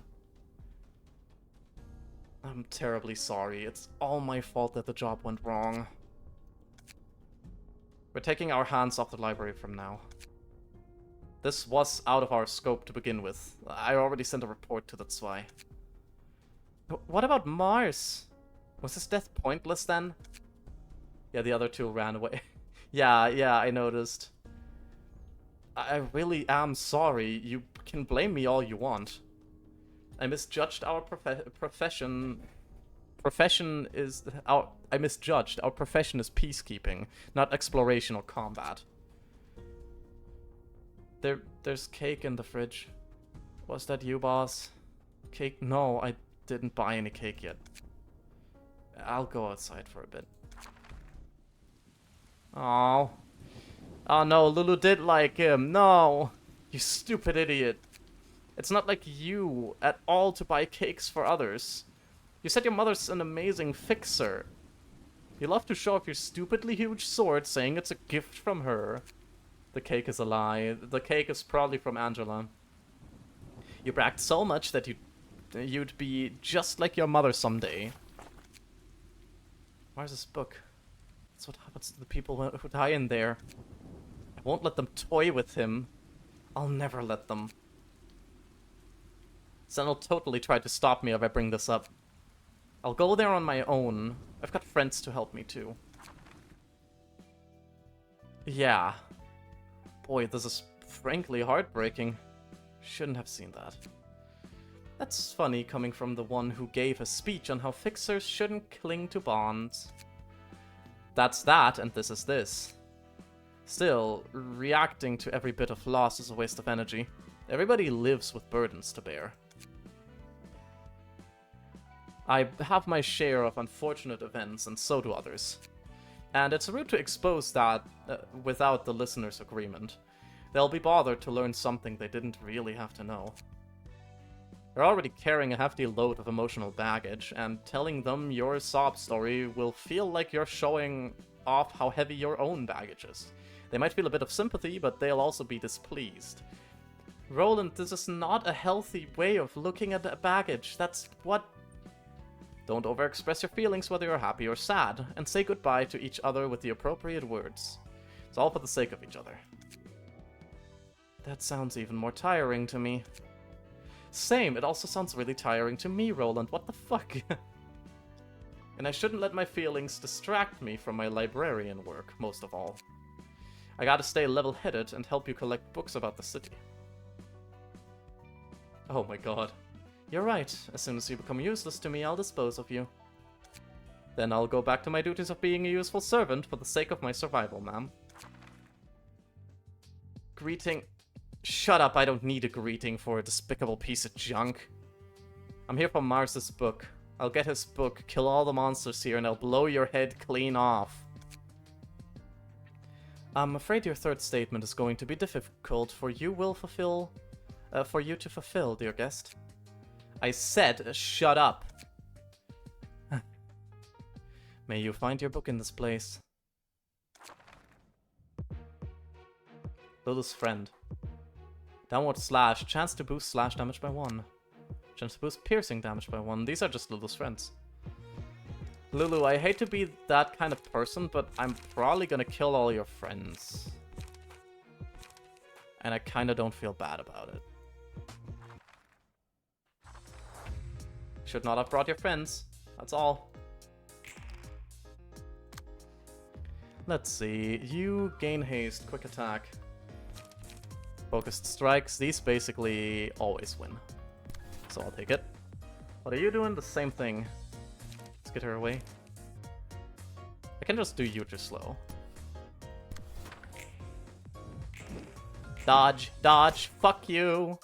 I'm terribly sorry. It's all my fault that the job went wrong. We're taking our hands off the library from now. This was out of our scope to begin with. I already sent a report to the Zwei. What about Mars? Was his death pointless then? Yeah, the other 2 ran away. yeah, I noticed. I really am sorry. You can blame me all you want. I misjudged our profession. I misjudged. Our profession is peacekeeping, not exploration or combat. There's cake in the fridge. Was that you, boss? Cake? No, I didn't buy any cake yet. I'll go outside for a bit. Oh. Oh no, Lulu did like him. No. You stupid idiot. It's not like you at all to buy cakes for others. You said your mother's an amazing fixer. You love to show off your stupidly huge sword, saying it's a gift from her. The cake is a lie. The cake is probably from Angela. You bragged so much that you'd be just like your mother someday. Where's this book? That's what happens to the people who die in there. I won't let them toy with him. I'll never let them. Zen will totally try to stop me if I bring this up. I'll go there on my own. I've got friends to help me too. Yeah. Boy, this is frankly heartbreaking. Shouldn't have seen that. That's funny coming from the one who gave a speech on how fixers shouldn't cling to bonds. That's that, and this is this. Still, reacting to every bit of loss is a waste of energy. Everybody lives with burdens to bear. I have my share of unfortunate events, and so do others. And it's rude to expose that without the listener's agreement. They'll be bothered to learn something they didn't really have to know. You're already carrying a hefty load of emotional baggage, and telling them your sob story will feel like you're showing off how heavy your own baggage is. They might feel a bit of sympathy, but they'll also be displeased. Roland, this is not a healthy way of looking at the baggage. That's what... Don't overexpress your feelings whether you're happy or sad, and say goodbye to each other with the appropriate words. It's all for the sake of each other. That sounds even more tiring to me. Same, it also sounds really tiring to me, Roland. What the fuck? And I shouldn't let my feelings distract me from my librarian work, most of all. I gotta stay level-headed and help you collect books about the city. Oh my god. You're right. As soon as you become useless to me, I'll dispose of you. Then I'll go back to my duties of being a useful servant for the sake of my survival, ma'am. Greeting... Shut up, I don't need a greeting for a despicable piece of junk. I'm here for Mars's book. I'll get his book, kill all the monsters here, and I'll blow your head clean off. I'm afraid your third statement is going to be difficult for you to fulfill, dear guest. I said, shut up. May you find your book in this place. Lulu's friend. Downward slash. Chance to boost slash damage by 1. Chance to boost piercing damage by 1. These are just Lulu's friends. Lulu, I hate to be that kind of person, but I'm probably gonna kill all your friends. And I kinda don't feel bad about it. Should not have brought your friends. That's all. Let's see. You gain haste, quick attack. Focused strikes. These basically always win. So I'll take it. What are you doing? The same thing. Let's get her away. I can just do you too slow. Dodge. Dodge. Fuck you.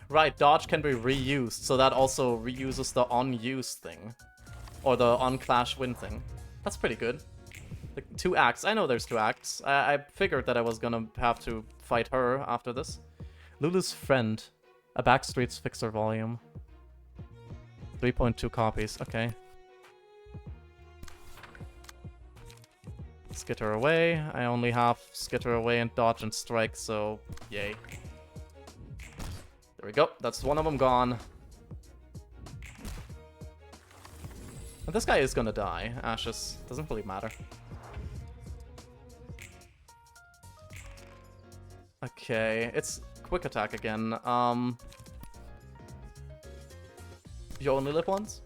Right, dodge can be reused, so that also reuses the on-use thing. Or the on-clash win thing. That's pretty good. The 2 acts. I know there's 2 acts. I figured that I was gonna have to fight her after this. Lulu's friend. A Backstreet's Fixer volume. 3.2 copies. Okay. Skitter away. I only have skitter away and dodge and strike, so yay. There we go. That's one of them gone. And this guy is gonna die. Ashes. Doesn't really matter. Okay, it's quick attack again. You only live once?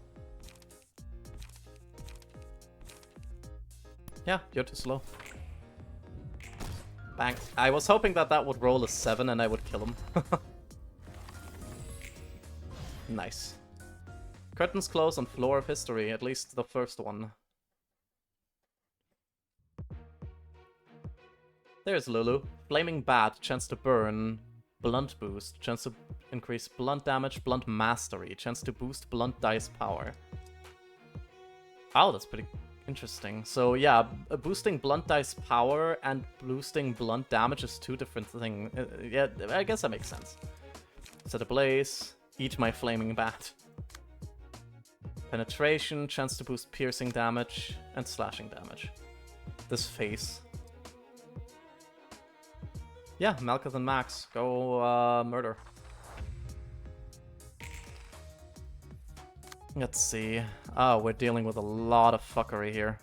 Yeah, you're too slow. Bang. I was hoping that that would roll a 7 and I would kill him. Nice. Curtains close on Floor of History, at least the first one. There's Lulu. Flaming Bat, chance to burn. Blunt boost, chance to increase blunt damage, blunt mastery, chance to boost blunt dice power. Oh, that's pretty interesting. So yeah, boosting blunt dice power and boosting blunt damage is 2 different things. Yeah, I guess that makes sense. Set ablaze, eat my flaming bat. Penetration, chance to boost piercing damage and slashing damage. This face. Yeah, Malkuth and Max, go murder. Let's see. Oh, we're dealing with a lot of fuckery here.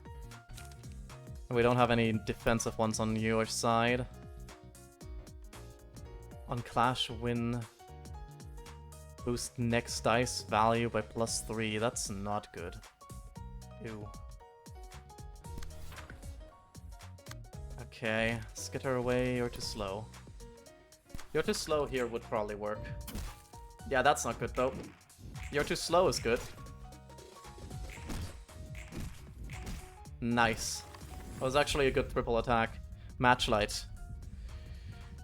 We don't have any defensive ones on your side. On Clash, win. Boost next dice value by +3. That's not good. Ew. Okay, skitter away, you're too slow. You're too slow here would probably work. Yeah, that's not good though. You're too slow is good. Nice. That was actually a good triple attack. Matchlight.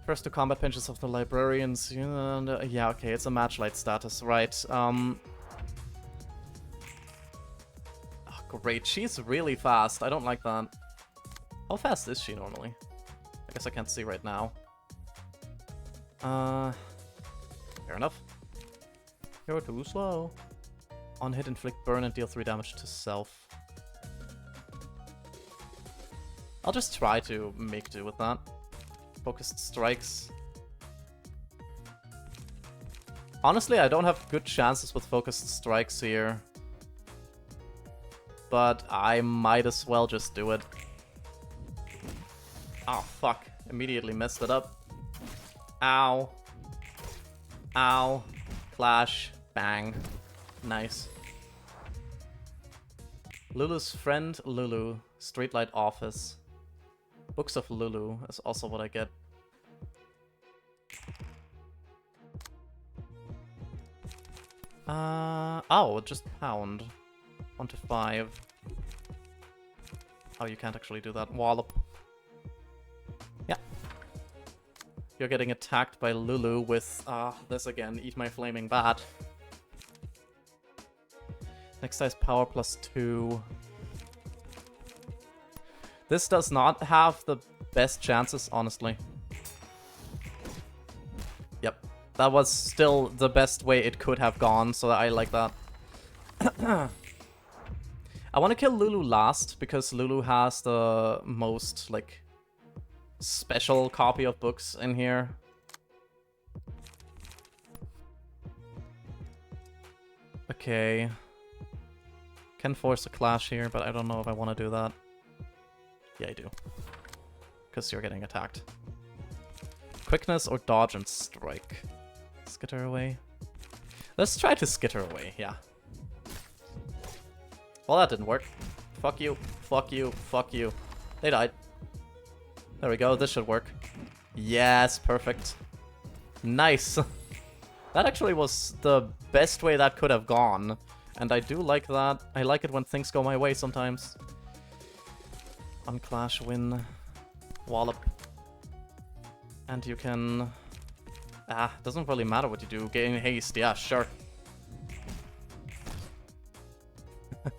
First two combat pinches of the librarians. Yeah, okay, it's a matchlight status, right. Oh, great, she's really fast. I don't like that. How fast is she normally? I guess I can't see right now. Fair enough. You're too slow. On hit, inflict burn and deal 3 damage to self. I'll just try to make do with that. Focused strikes. Honestly, I don't have good chances with focused strikes here. But I might as well just do it. Oh, fuck. Immediately messed it up. Ow. Ow. Flash. Bang. Nice. Lulu's friend, Lulu. Streetlight office. Books of Lulu is also what I get. Oh, just pound. 1 to 5. Oh, you can't actually do that. Wallop. Yeah. You're getting attacked by Lulu with, this again, eat my flaming bat. Next dice power +2. This does not have the best chances, honestly. Yep. That was still the best way it could have gone, so I like that. I want to kill Lulu last, because Lulu has the most, like, special copy of books in here. Okay. Can force a clash here, but I don't know if I want to do that. Yeah, I do. Because you're getting attacked. Quickness or dodge and strike. Skitter away. Let's try to skitter away, yeah. Well, that didn't work. Fuck you, fuck you, fuck you. They died. There we go, this should work. Yes, perfect. Nice. That actually was the best way that could have gone. And I do like that. I like it when things go my way sometimes. Unclash, win. Wallop. And you can... doesn't really matter what you do. Gain haste, yeah, sure.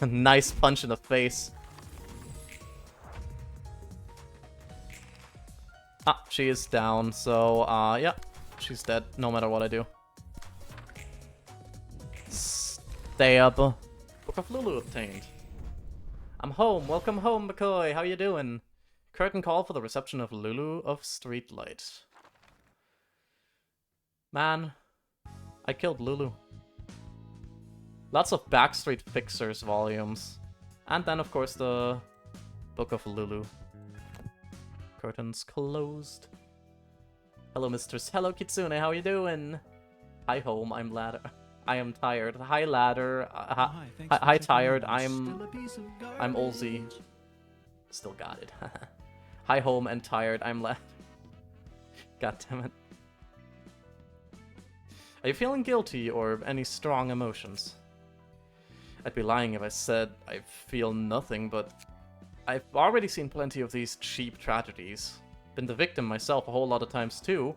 Nice punch in the face. Ah, she is down, so, yeah. She's dead, no matter what I do. Stab. Book of Lulu obtained. I'm home. Welcome home, McCoy. How you doing? Curtain call for the reception of Lulu of Streetlight. Man, I killed Lulu. Lots of Backstreet Fixers volumes. And then, of course, the Book of Lulu. Curtains closed. Hello, mistress. Hello, Kitsune. How you doing? Hi, home. I'm ladder. I am tired. Hi, ladder. Hi, tired. I'm Olsie. Still got it. Hi, home and tired. I'm ladder. God damn it. Are you feeling guilty or any strong emotions? I'd be lying if I said I feel nothing, but I've already seen plenty of these cheap tragedies. Been the victim myself a whole lot of times too.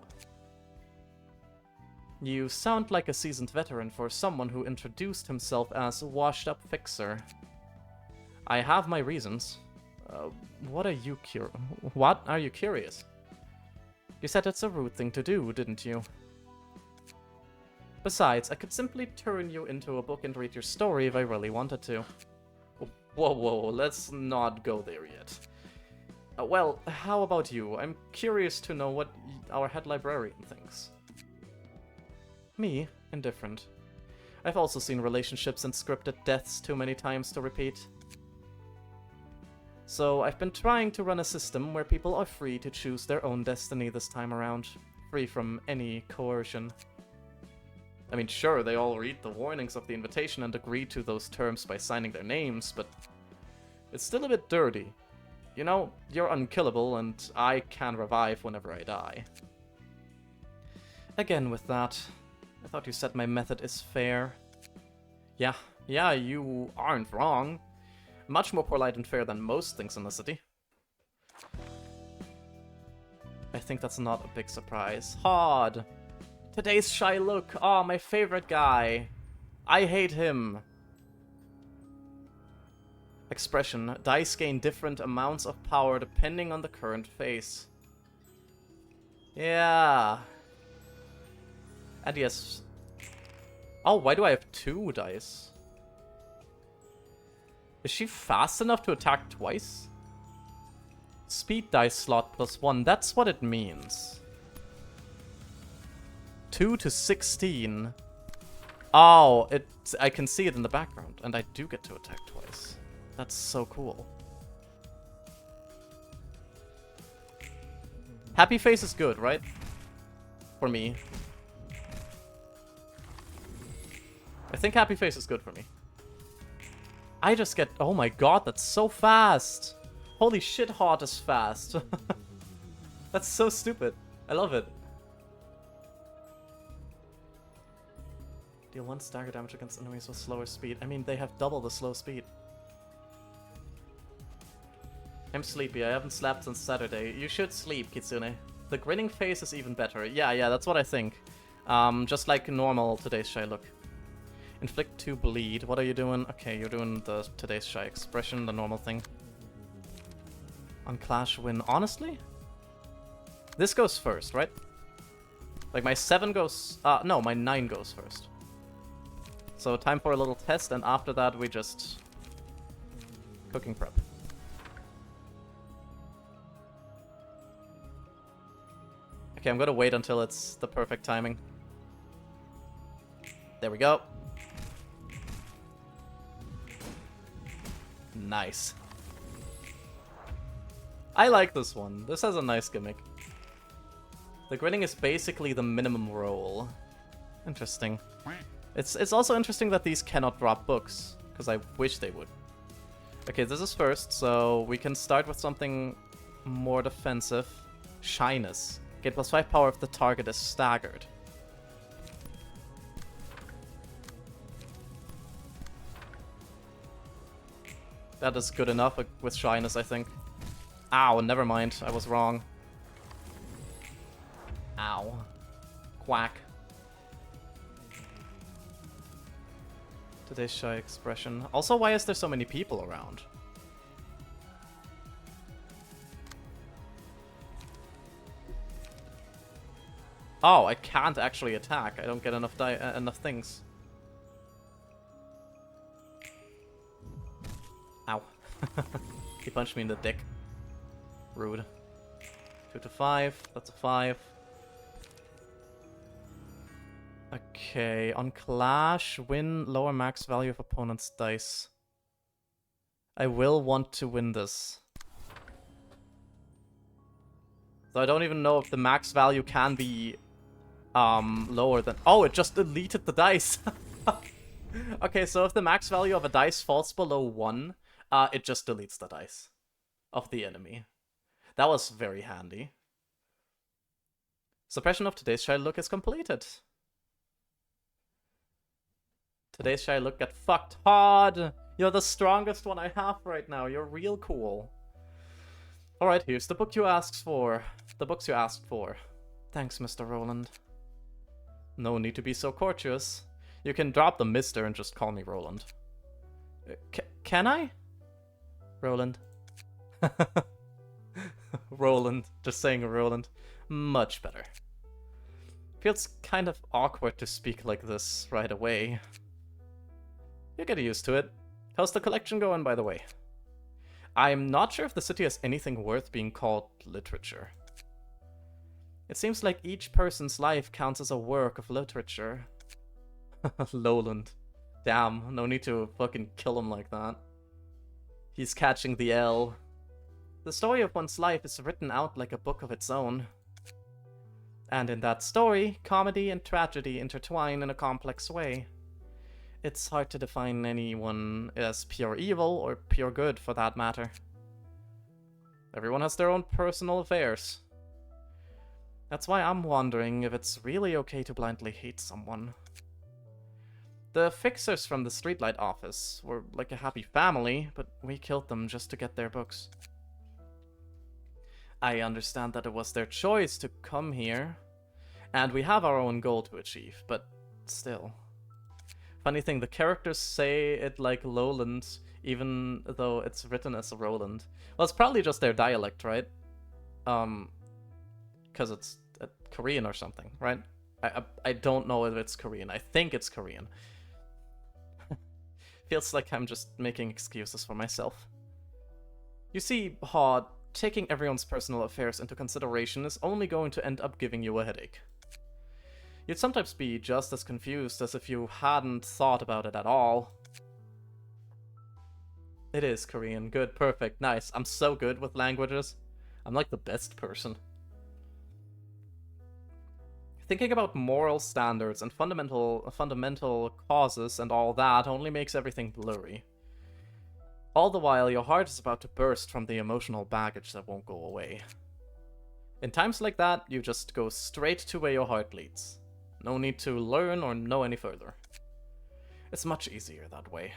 You sound like a seasoned veteran for someone who introduced himself as a washed-up fixer. I have my reasons. What are you curious? You said it's a rude thing to do, didn't you? Besides, I could simply turn you into a book and read your story if I really wanted to. Whoa, let's not go there yet. Well, how about you? I'm curious to know what our head librarian thinks. Me? Indifferent. I've also seen relationships and scripted deaths too many times to repeat. So I've been trying to run a system where people are free to choose their own destiny this time around. Free from any coercion. I mean, sure, they all read the warnings of the invitation and agree to those terms by signing their names, but it's still a bit dirty. You know, you're unkillable, and I can revive whenever I die. Again with that, I thought you said my method is fair. Yeah, you aren't wrong. Much more polite and fair than most things in the city. I think that's not a big surprise. Hard! Today's shy look. Oh, my favorite guy. I hate him. Expression. Dice gain different amounts of power depending on the current phase. Yeah. And yes. Oh, why do I have 2 dice? Is she fast enough to attack twice? Speed dice slot +1. That's what it means. 2 to 16. Oh, I can see it in the background, and I do get to attack twice. That's so cool. Happy face is good, right? For me. I think happy face is good for me. I just get... Oh my god, that's so fast! Holy shit, Heart is fast. That's so stupid. I love it. Deal 1 stagger damage against enemies with slower speed. I mean, they have double the slow speed. I'm sleepy. I haven't slept since Saturday. You should sleep, Kitsune. The grinning face is even better. Yeah, that's what I think. Just like normal Today's Shy look. Inflict 2 bleed. What are you doing? Okay, you're doing the Today's Shy expression, the normal thing. On Clash win. Honestly? This goes first, right? Like my 7 goes... no, my 9 goes first. So time for a little test, and after that we just... Cooking prep. Okay, I'm gonna wait until it's the perfect timing. There we go. Nice. I like this one. This has a nice gimmick. The grinning is basically the minimum roll. Interesting. It's also interesting that these cannot drop books, because I wish they would. Okay, this is first, so we can start with something more defensive. Shyness. Get +5 power if the target is staggered. That is good enough with shyness, I think. Ow, never mind. I was wrong. Ow. Quack. Today's shy expression. Also, why is there so many people around? Oh, I can't actually attack. I don't get enough enough things. Ow. He punched me in the dick. Rude. 2 to 5. That's a 5. Okay, on Clash, win lower max value of opponent's dice. I will want to win this. So I don't even know if the max value can be lower than... Oh, it just deleted the dice! Okay, so if the max value of a dice falls below 1, it just deletes the dice of the enemy. That was very handy. Suppression of Today's Shy Look is completed. Today's Shy Look got fucked hard. You're the strongest one I have right now. You're real cool. Alright, here's the book you asked for. The books you asked for. Thanks, Mr. Roland. No need to be so courteous. You can drop the mister and just call me Roland. Can I? Roland. Roland. Just saying Roland. Much better. Feels kind of awkward to speak like this right away. You get used to it. How's the collection going, by the way? I'm not sure if the city has anything worth being called literature. It seems like each person's life counts as a work of literature. Lowland. Damn, no need to fucking kill him like that. He's catching the L. The story of one's life is written out like a book of its own. And in that story, comedy and tragedy intertwine in a complex way. It's hard to define anyone as pure evil or pure good for that matter. Everyone has their own personal affairs. That's why I'm wondering if it's really okay to blindly hate someone. The fixers from the streetlight office were like a happy family, but we killed them just to get their books. I understand that it was their choice to come here, and we have our own goal to achieve, but still. Funny thing, the characters say it like Lowland, even though it's written as Roland. Well, it's probably just their dialect, right? Because it's Korean or something, right? I don't know if it's Korean. I think it's Korean. Feels like I'm just making excuses for myself. You see, Hod, taking everyone's personal affairs into consideration is only going to end up giving you a headache. You'd sometimes be just as confused as if you hadn't thought about it at all. It is Korean. Good, perfect, nice. I'm so good with languages. I'm like the best person. Thinking about moral standards and fundamental causes and all that only makes everything blurry. All the while, your heart is about to burst from the emotional baggage that won't go away. In times like that, you just go straight to where your heart leads. No need to learn or know any further. It's much easier that way.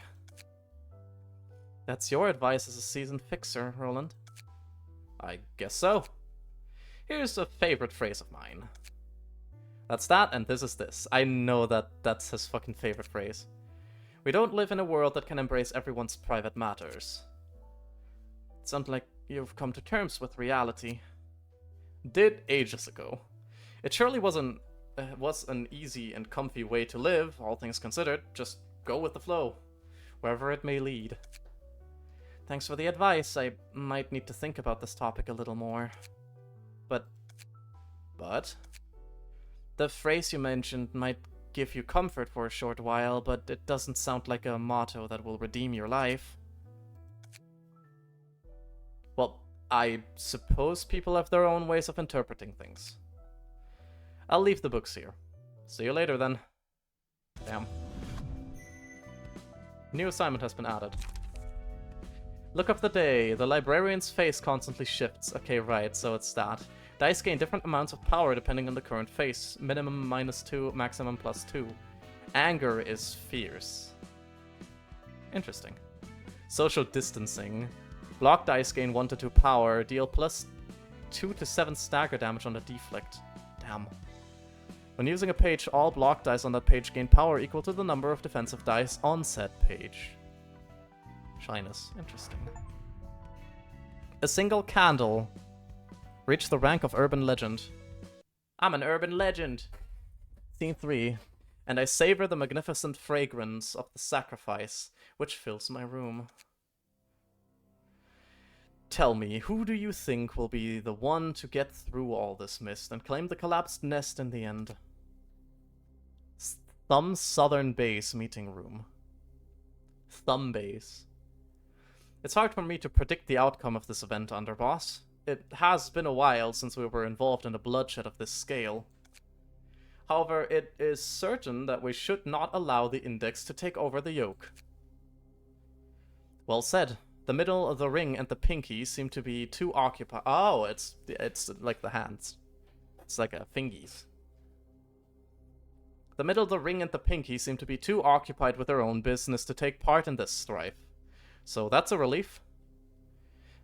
That's your advice as a seasoned fixer, Roland. I guess so. Here's a favorite phrase of mine. That's that, and this is this. I know that that's his fucking favorite phrase. We don't live in a world that can embrace everyone's private matters. It sounds like you've come to terms with reality. Did ages ago. It surely was an easy and comfy way to live, all things considered. Just go with the flow, wherever it may lead. Thanks for the advice. I might need to think about this topic a little more. But... The phrase you mentioned might give you comfort for a short while, but it doesn't sound like a motto that will redeem your life. Well, I suppose people have their own ways of interpreting things. I'll leave the books here. See you later, then. Damn. New assignment has been added. Look of the day. The librarian's face constantly shifts. Okay, right, so it's that. Dice gain different amounts of power depending on the current face. Minimum -2, maximum +2. Anger is fierce. Interesting. Social distancing. Block dice gain 1 to 2 power. Deal +2 to 7 stagger damage on a deflect. Damn. When using a page, all block dice on that page gain power equal to the number of defensive dice on said page. Shyness. Interesting. A single candle. Reach the rank of urban legend. I'm an urban legend. Scene 3. And I savor the magnificent fragrance of the sacrifice, which fills my room. Tell me, who do you think will be the one to get through all this mist and claim the collapsed nest in the end? Some southern base meeting room. Thumb base. It's hard for me to predict the outcome of this event, Underboss. It has been a while since we were involved in a bloodshed of this scale. However, it is certain that we should not allow the Index to take over the yoke. Well said. The middle of the ring and the pinky seem to be too occupied. Oh, it's like the hands. It's like a fingies. The middle of the ring and the pinky seem to be too occupied with their own business to take part in this strife. So that's a relief.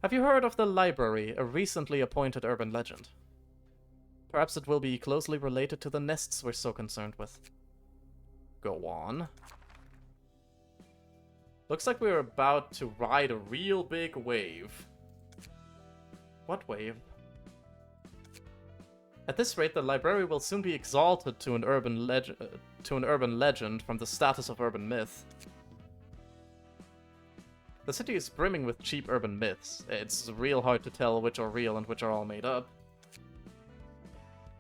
Have you heard of the library, a recently appointed urban legend? Perhaps it will be closely related to the nests we're so concerned with. Go on. Looks like we're about to ride a real big wave. What wave? At this rate, the library will soon be exalted to an urban legend from the status of urban myth. The city is brimming with cheap urban myths. It's real hard to tell which are real and which are all made up.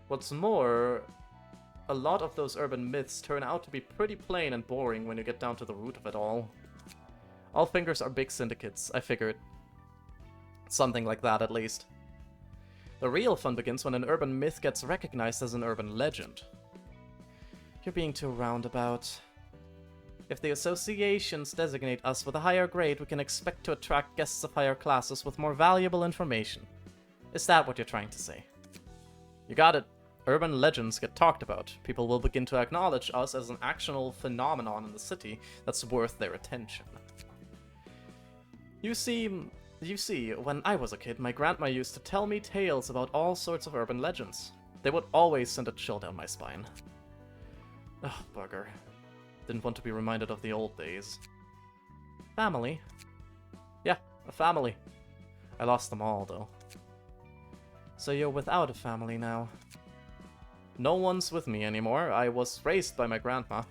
What's more, a lot of those urban myths turn out to be pretty plain and boring when you get down to the root of it all. All fingers are big syndicates, I figured. Something like that, at least. The real fun begins when an urban myth gets recognized as an urban legend. You're being too roundabout. If the associations designate us with a higher grade, we can expect to attract guests of higher classes with more valuable information. Is that what you're trying to say? You got it. Urban legends get talked about. People will begin to acknowledge us as an actual phenomenon in the city that's worth their attention. You see, when I was a kid, my grandma used to tell me tales about all sorts of urban legends. They would always send a chill down my spine. Ugh, bugger. Didn't want to be reminded of the old days. Family? Yeah, a family. I lost them all, though. So you're without a family now. No one's with me anymore. I was raised by my grandma.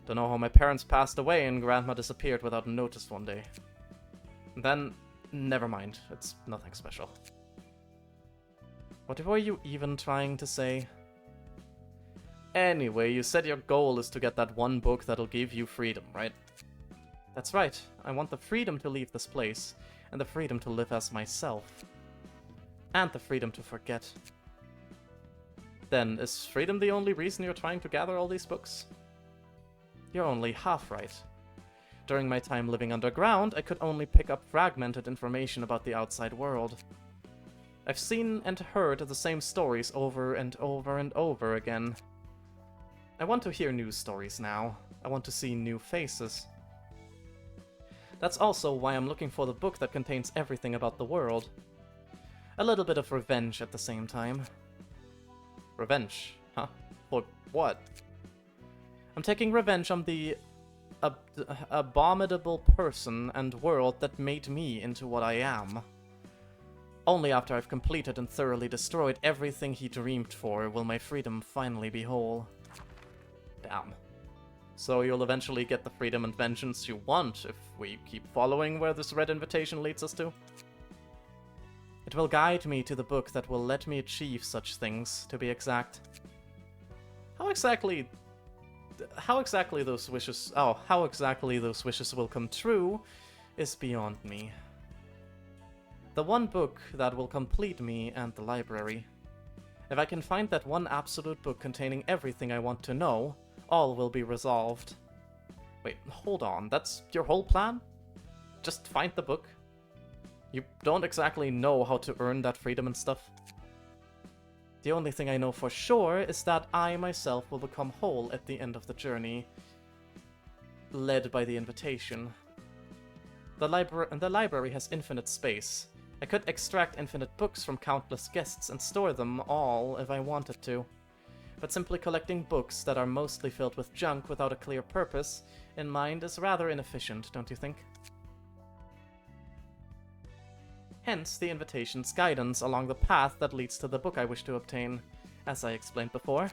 Don't know how my parents passed away and grandma disappeared without notice one day. And then, never mind. It's nothing special. What were you even trying to say? Anyway, you said your goal is to get that one book that'll give you freedom, right? That's right. I want the freedom to leave this place, and the freedom to live as myself. And the freedom to forget. Then, is freedom the only reason you're trying to gather all these books? You're only half right. During my time living underground, I could only pick up fragmented information about the outside world. I've seen and heard the same stories over and over and over again. I want to hear new stories now. I want to see new faces. That's also why I'm looking for the book that contains everything about the world. A little bit of revenge at the same time. Revenge? Huh? For what? I'm taking revenge on the abominable person and world that made me into what I am. Only after I've completed and thoroughly destroyed everything he dreamed for will my freedom finally be whole. Damn. So you'll eventually get the freedom and vengeance you want if we keep following where this red invitation leads us to? It will guide me to the book that will let me achieve such things, to be exact. How exactly those wishes will come true is beyond me. The one book that will complete me and the library. If I can find that one absolute book containing everything I want to know, all will be resolved. Wait, hold on, that's your whole plan? Just find the book? You don't exactly know how to earn that freedom and stuff? The only thing I know for sure is that I myself will become whole at the end of the journey, led by the invitation. The library has infinite space. I could extract infinite books from countless guests and store them all if I wanted to. But simply collecting books that are mostly filled with junk without a clear purpose in mind is rather inefficient, don't you think? Hence the invitation's guidance along the path that leads to the book I wish to obtain, as I explained before.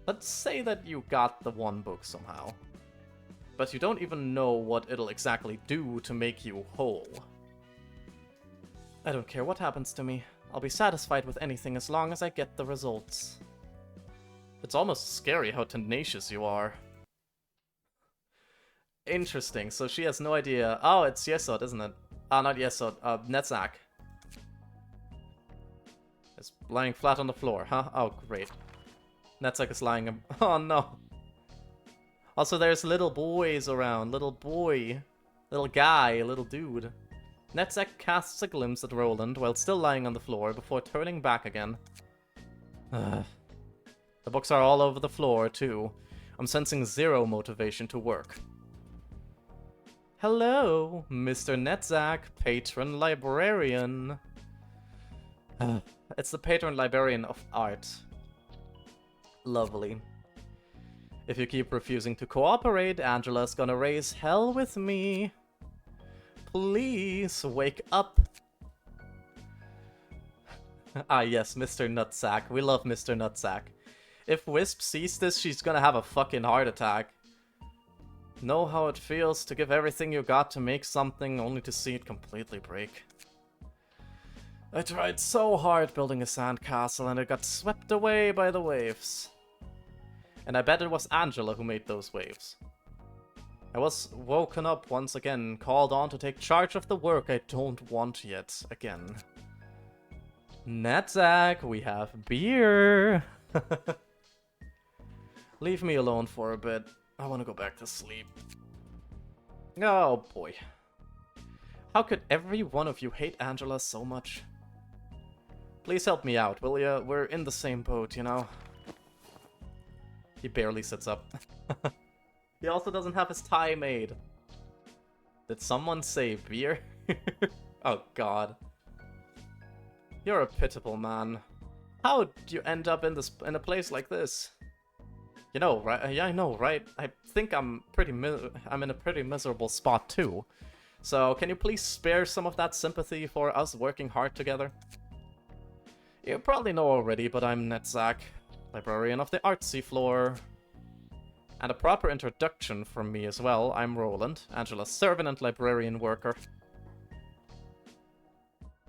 Let's say that you got the one book somehow, but you don't even know what it'll exactly do to make you whole. I don't care what happens to me. I'll be satisfied with anything as long as I get the results. It's almost scary how tenacious you are. Interesting, so she has no idea. Oh, it's Yesod, isn't it? Not Yesod, Netzach. It's lying flat on the floor, huh? Oh, great. Netzach is lying... Oh, no. Also, there's little boys around. Little boy. Little guy. Little dude. Netzach casts a glimpse at Roland while still lying on the floor before turning back again. The books are all over the floor, too. I'm sensing zero motivation to work. Hello, Mr. Netzach, patron librarian. It's the patron librarian of art. Lovely. If you keep refusing to cooperate, Angela's gonna raise hell with me. Please, wake up. Ah yes, Mr. Nutsack. We love Mr. Nutsack. If Wisp sees this, she's gonna have a fucking heart attack. Know how it feels to give everything you got to make something, only to see it completely break. I tried so hard building a sandcastle and it got swept away by the waves. And I bet it was Angela who made those waves. I was woken up once again, called on to take charge of the work I don't want yet again. Netzak, we have beer. Leave me alone for a bit. I want to go back to sleep. Oh boy. How could every one of you hate Angela so much? Please help me out, will ya? We're in the same boat, you know? He barely sits up. He also doesn't have his tie made. Did someone say beer? Oh god. You're a pitiable man. How'd you end up in a place like this? You know, right? Yeah, I know, right? I think I'm in a pretty miserable spot too. So, can you please spare some of that sympathy for us working hard together? You probably know already, but I'm Netzak, librarian of the artsy floor. And a proper introduction from me as well. I'm Roland, Angela's servant and librarian worker.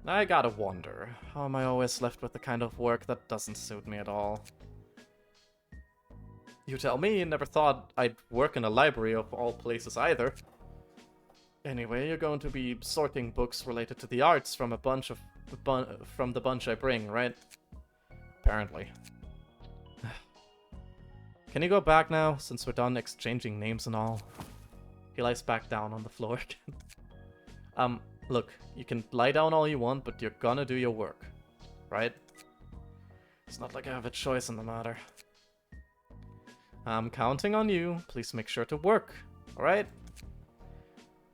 I gotta wonder, how am I always left with the kind of work that doesn't suit me at all? You tell me, never thought I'd work in a library of all places either. Anyway, you're going to be sorting books related to the arts from from the bunch I bring, right? Apparently. Can you go back now, since we're done exchanging names and all? He lies back down on the floor again. Look, you can lie down all you want, but you're gonna do your work, right? It's not like I have a choice in the matter. I'm counting on you. Please make sure to work, alright?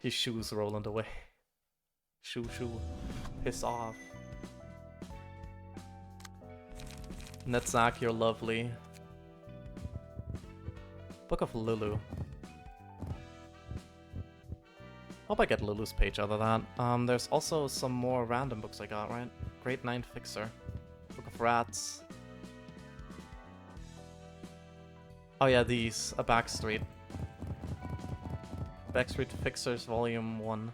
He shoos Roland away. Shoo. Piss off. Netzak, you're lovely. Book of Lulu. Hope I get Lulu's page out of that. There's also some more random books I got, right? Grade 9 Fixer. Book of Rats. Oh yeah, these. A Backstreet. Backstreet Fixers Volume 1.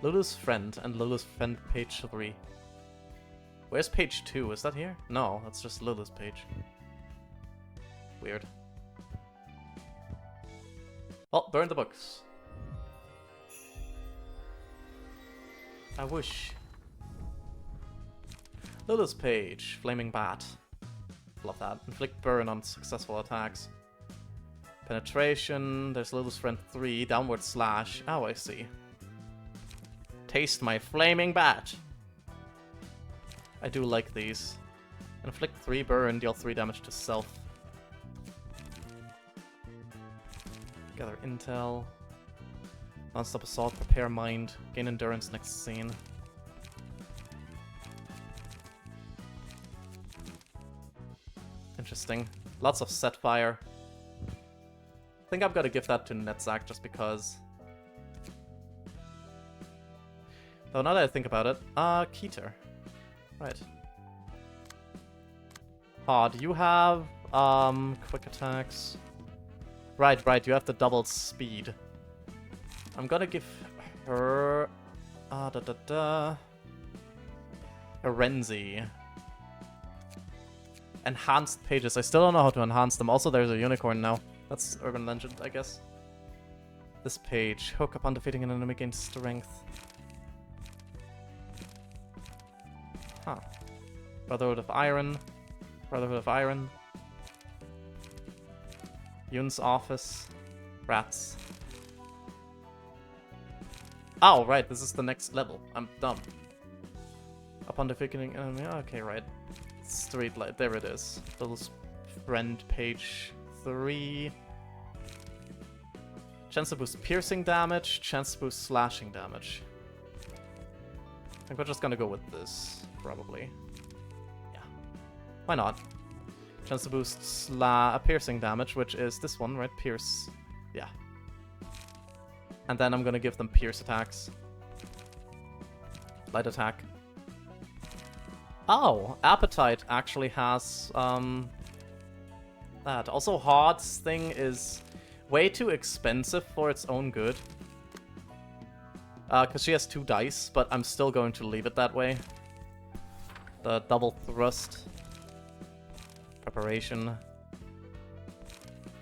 Lulu's Friend and Lulu's Friend page 3. Where's page 2? Is that here? No, that's just Lulu's page. Weird. Well, burn the books. I wish. Lulu's page. Flaming Bat. Love that. Inflict burn on successful attacks. Penetration. There's Lulu's Friend 3. Downward slash. Oh, I see. Taste my flaming bat. I do like these. Inflict 3 burn. Deal 3 damage to self. Gather intel. Non-stop assault. Prepare mind. Gain endurance next scene. Interesting. Lots of set fire. I think I'm gonna give that to Netzak just because. Though now that I think about it, Keter. Right. Do you have quick attacks? Right, you have the double speed. I'm gonna give her Renzi. Enhanced pages. I still don't know how to enhance them. Also, there's a unicorn now. That's Urban Legend, I guess. This page. Hook upon defeating an enemy gains strength. Huh. Brotherhood of Iron. Brotherhood of Iron. Yun's office. Rats. Oh, right. This is the next level. I'm dumb. Upon defeating an enemy. Okay, right. Street light. There it is. Little friend page 3. Chance to boost piercing damage. Chance to boost slashing damage. I think we're just gonna go with this, probably. Yeah. Why not? Chance to boost piercing damage, which is this one, right? Pierce. Yeah. And then I'm gonna give them pierce attacks. Light attack. Oh, Appetite actually has that. Also, Hod's thing is way too expensive for its own good. Because she has 2 dice, but I'm still going to leave it that way. The double thrust. Preparation.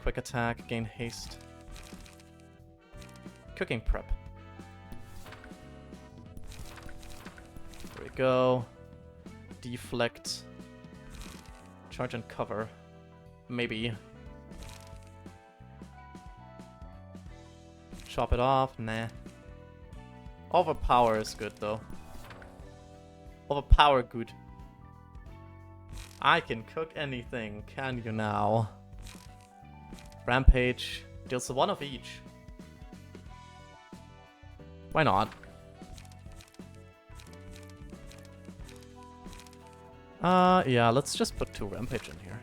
Quick attack, gain haste. Cooking prep. There we go. deflect. Charge and cover. Maybe. Chop it off? Nah. Overpower is good, though. Overpower good. I can cook anything, can you now? Rampage. Deals 1 of each. Why not? Yeah, let's just put 2 Rampage in here.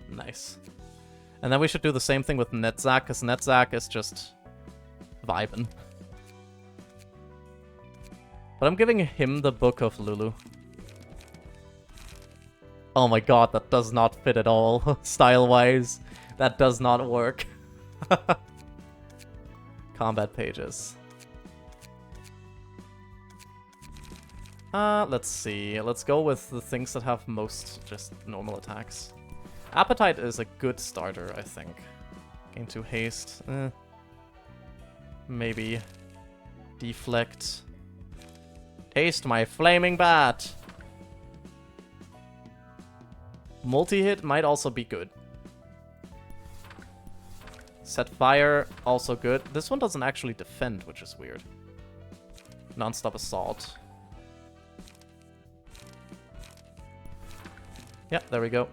Nice. And then we should do the same thing with Netzak, because Netzak is just vibin'. But I'm giving him the Book of Lulu. Oh my god, that does not fit at all, style-wise. That does not work. Combat pages. Let's see. Let's go with the things that have most just normal attacks. Appetite is a good starter, I think. Gain 2 haste. Maybe. Deflect. Haste my flaming bat! Multi-hit might also be good. Set fire, also good. This one doesn't actually defend, which is weird. Non-stop assault. Yeah, there we go.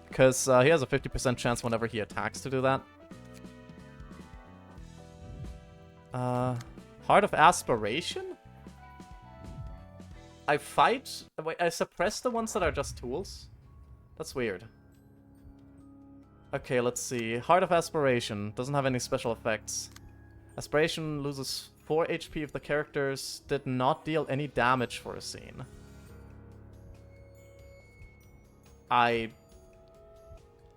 Because he has a 50% chance whenever he attacks to do that. Heart of Aspiration? I fight... Wait, I suppress the ones that are just tools? That's weird. Okay, let's see. Heart of Aspiration. Doesn't have any special effects. Aspiration loses 4 HP if the characters did not deal any damage for a scene.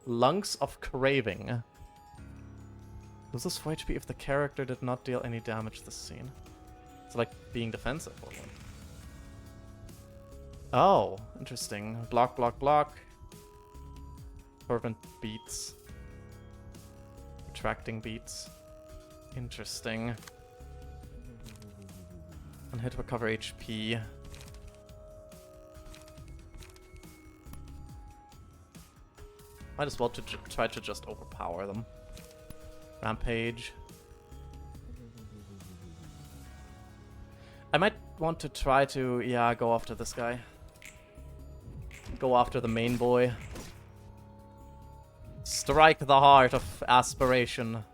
Lungs of Craving. Loses 4 HP if the character did not deal any damage this scene. It's like being defensive or what? Oh, interesting. Block, block, block. Fervent beats. Retracting beats. Interesting. And hit recover HP. Might as well try to just overpower them. Rampage. I might want to try to, yeah, go after this guy. Go after the main boy. Strike the heart of aspiration.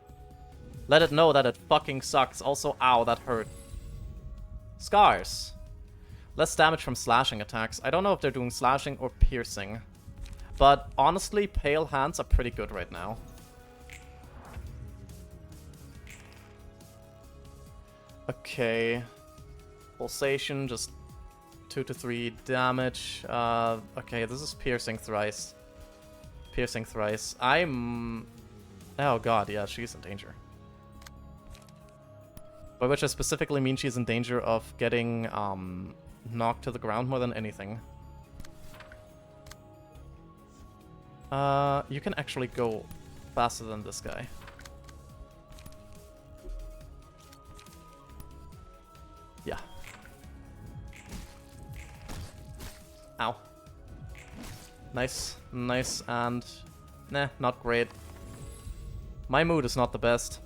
Let it know that it fucking sucks. Also, ow, that hurt. Scars. Less damage from slashing attacks. I don't know if they're doing slashing or piercing. But honestly, pale hands are pretty good right now. Okay. Pulsation, just 2 to 3 damage. Okay, this is piercing thrice. Piercing thrice. Oh god, yeah, she's in danger. By which I specifically mean she's in danger of getting knocked to the ground more than anything. You can actually go faster than this guy. Yeah. Ow. Nice, nice, and... Nah, not great. My mood is not the best.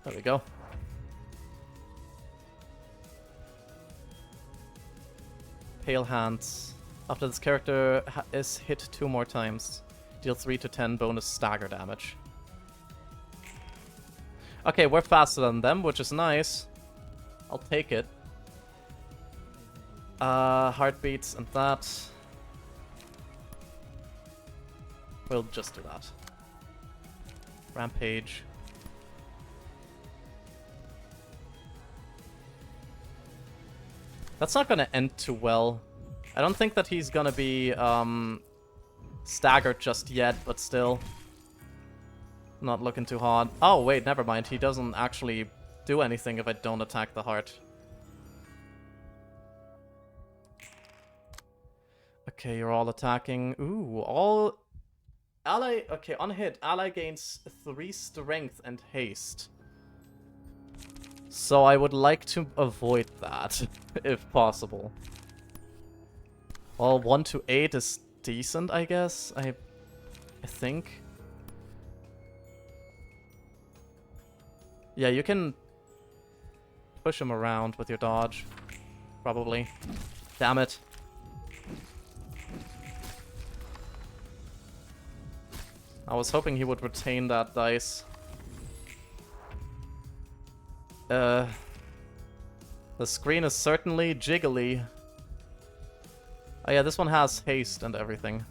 There we go. Pale hands. After this character is hit 2 more times, deal 3 to 10 bonus stagger damage. Okay, we're faster than them, which is nice. I'll take it. Heartbeats and that. We'll just do that. Rampage. That's not gonna end too well. I don't think that he's gonna be staggered just yet, but still. Not looking too hard. Oh, wait, never mind. He doesn't actually do anything if I don't attack the heart. Okay, you're all attacking. Ooh, all... Ally... Okay, on hit, ally gains 3 strength and haste. So I would like to avoid that, if possible. Well, 1 to 8 is decent, I guess. I think. Yeah, you can push him around with your dodge. Probably. Damn it. I was hoping he would retain that dice. The screen is certainly jiggly. Oh yeah, this one has haste and everything.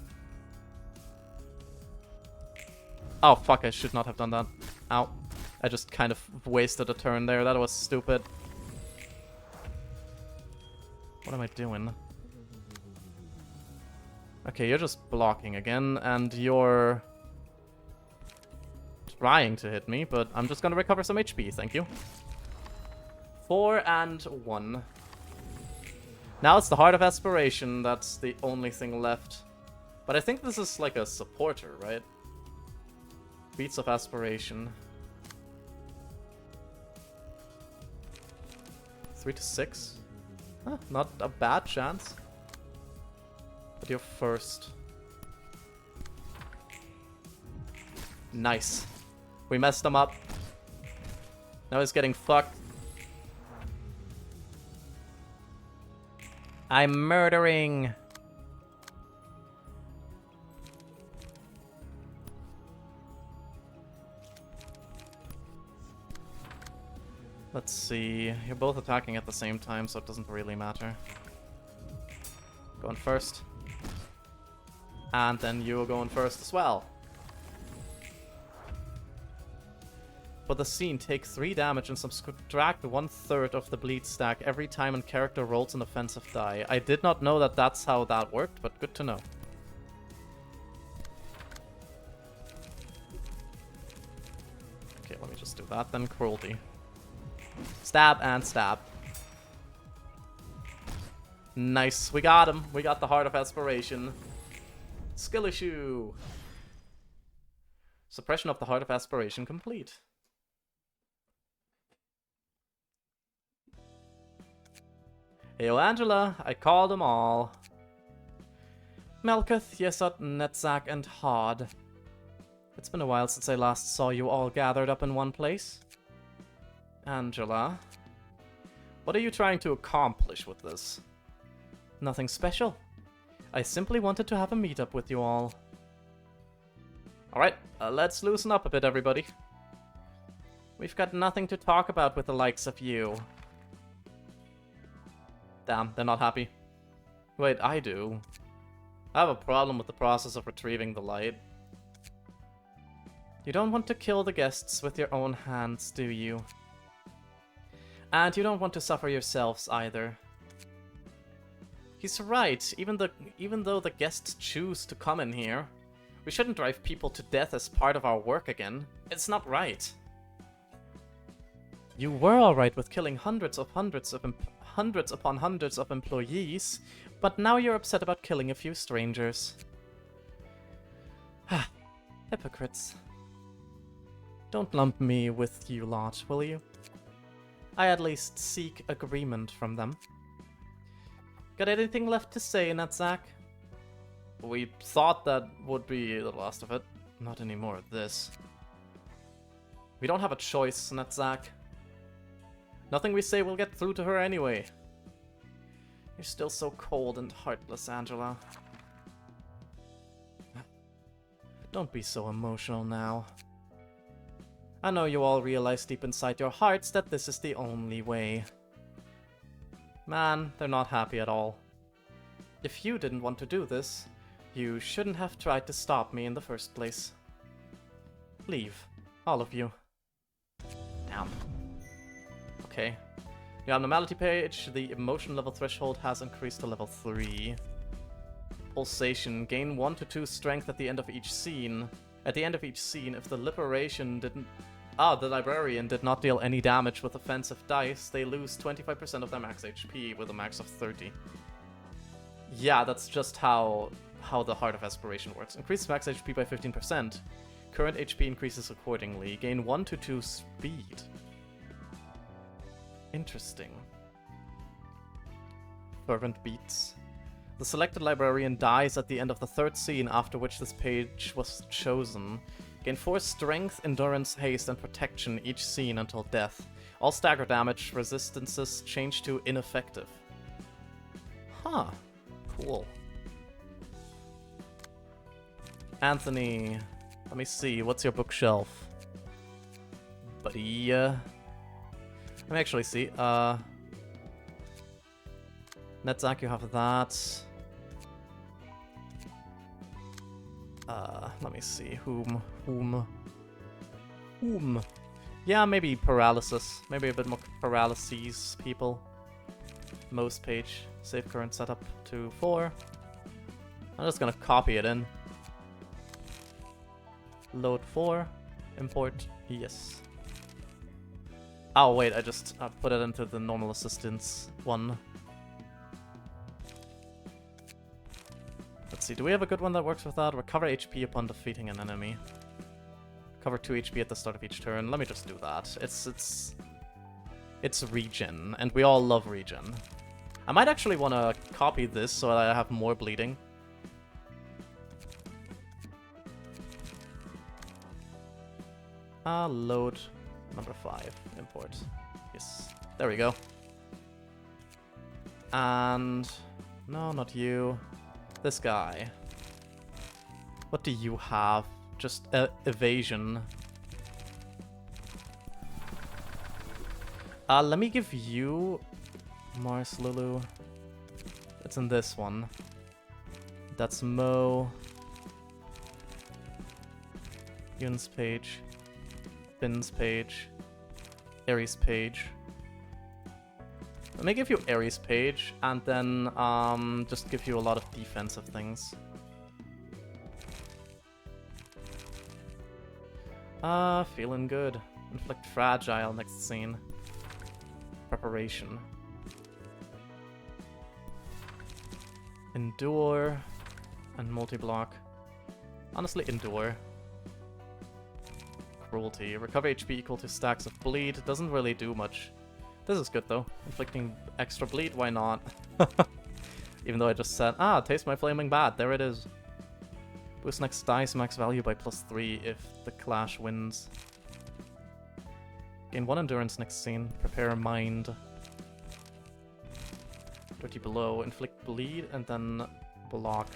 Oh fuck, I should not have done that. Ow. I just kind of wasted a turn there. That was stupid. What am I doing? Okay, you're just blocking again, and you're trying to hit me, but I'm just gonna recover some HP, thank you. 4 and 1. Now it's the Heart of Aspiration, that's the only thing left. But I think this is like a supporter, right? Beats of Aspiration. 3 to 6. Huh, not a bad chance. But you're first. Nice. We messed him up. Now he's getting fucked. I'm murdering. Let's see. You're both attacking at the same time, so it doesn't really matter. Going first. And then you're going first as well. For the scene, take 3 damage and subtract 1/3 of the bleed stack every time a character rolls an offensive die. I did not know that that's how that worked, but good to know. Okay, let me just do that then. Cruelty. Stab and stab. Nice, we got him. We got the Heart of Aspiration. Skill issue. Suppression of the Heart of Aspiration complete. Heyo Angela, I called them all. Melketh, Yesot, Netzak, and Hod. It's been a while since I last saw you all gathered up in one place. Angela, what are you trying to accomplish with this? Nothing special. I simply wanted to have a meetup with you all. Alright, let's loosen up a bit, everybody. We've got nothing to talk about with the likes of you. Damn, they're not happy. Wait, I do. I have a problem with the process of retrieving the light. You don't want to kill the guests with your own hands, do you? And you don't want to suffer yourselves either. He's right, even though the guests choose to come in here, we shouldn't drive people to death as part of our work again. It's not right. You were alright with killing hundreds upon hundreds of employees, but now you're upset about killing a few strangers. Hypocrites. Don't lump me with you lot, will you? I at least seek agreement from them. Got anything left to say, Netzak? We thought that would be the last of it. Not anymore of this. We don't have a choice, Netzak. Nothing we say will get through to her anyway. You're still so cold and heartless, Angela. Don't be so emotional now. I know you all realize deep inside your hearts that this is the only way. Man, they're not happy at all. If you didn't want to do this, you shouldn't have tried to stop me in the first place. Leave. All of you. Damn. Okay. The abnormality page, the emotion level threshold has increased to level 3. Pulsation. Gain 1 to 2 strength at the end of each scene. At the end of each scene, if the the librarian did not deal any damage with offensive dice, they lose 25% of their max HP with a max of 30. Yeah, that's just how the Heart of Aspiration works. Increase max HP by 15%. Current HP increases accordingly. Gain 1 to 2 speed. Interesting. Fervent beats. The selected librarian dies at the end of the third scene, after which this page was chosen. Gain 4 strength, endurance, haste, and protection each scene until death. All stagger damage resistances change to ineffective. Huh. Cool. Anthony, let me see. What's your bookshelf? Buddy, let me actually see. Netzak, you have that. Let me see. Whom? Yeah, maybe paralysis. Maybe a bit more paralyses people. Most page. Save current setup to 4. I'm just gonna copy it in. Load 4. Import. Yes. Oh, wait, I just put it into the normal assistance one. Let's see, do we have a good one that works with that? Recover HP upon defeating an enemy. Recover 2 HP at the start of each turn. Let me just do that. It's regen, and we all love regen. I might actually want to copy this so that I have more bleeding. Load number 5. Import. Yes. There we go. And... no, not you. This guy. What do you have? Just evasion. Let me give you Mars Lulu. It's in this one. That's Mo. Yun's page. Bin's page. Ares page. Let me give you Ares page, and then just give you a lot of defensive things. Feeling good. Inflict fragile next scene. Preparation. Endure. And multi-block. Honestly, endure. Cruelty. Recover HP equal to stacks of bleed. Doesn't really do much. This is good though. Inflicting extra bleed, why not? Even though I just said, taste my flaming bat. There it is. Boost next dice max value by +3 if the clash wins. Gain 1 endurance next scene. Prepare mind. Dirty blow. Inflict bleed and then block.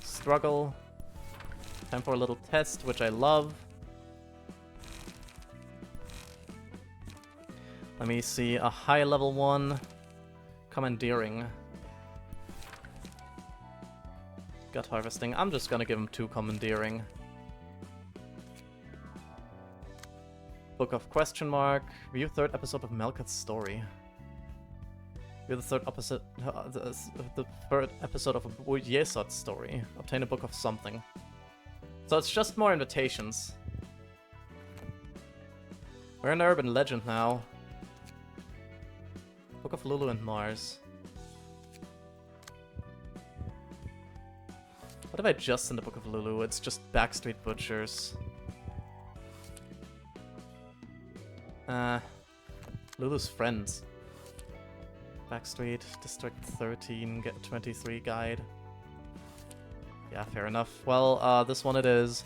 Struggle. Time for a little test, which I love. Let me see, a high level one. Commandeering. Gut harvesting. I'm just gonna give him 2 commandeering. Book of question mark. View 3rd episode of Melkat's story. View the 3rd episode, the 3rd episode of Yesod's story. Obtain a book of something. So it's just more invitations. We're in urban legend now. Book of Lulu and Mars. What have I just in the Book of Lulu? It's just Backstreet Butchers. Lulu's friends. Backstreet, District 13, get 23 guide. Yeah, fair enough. Well, this one it is.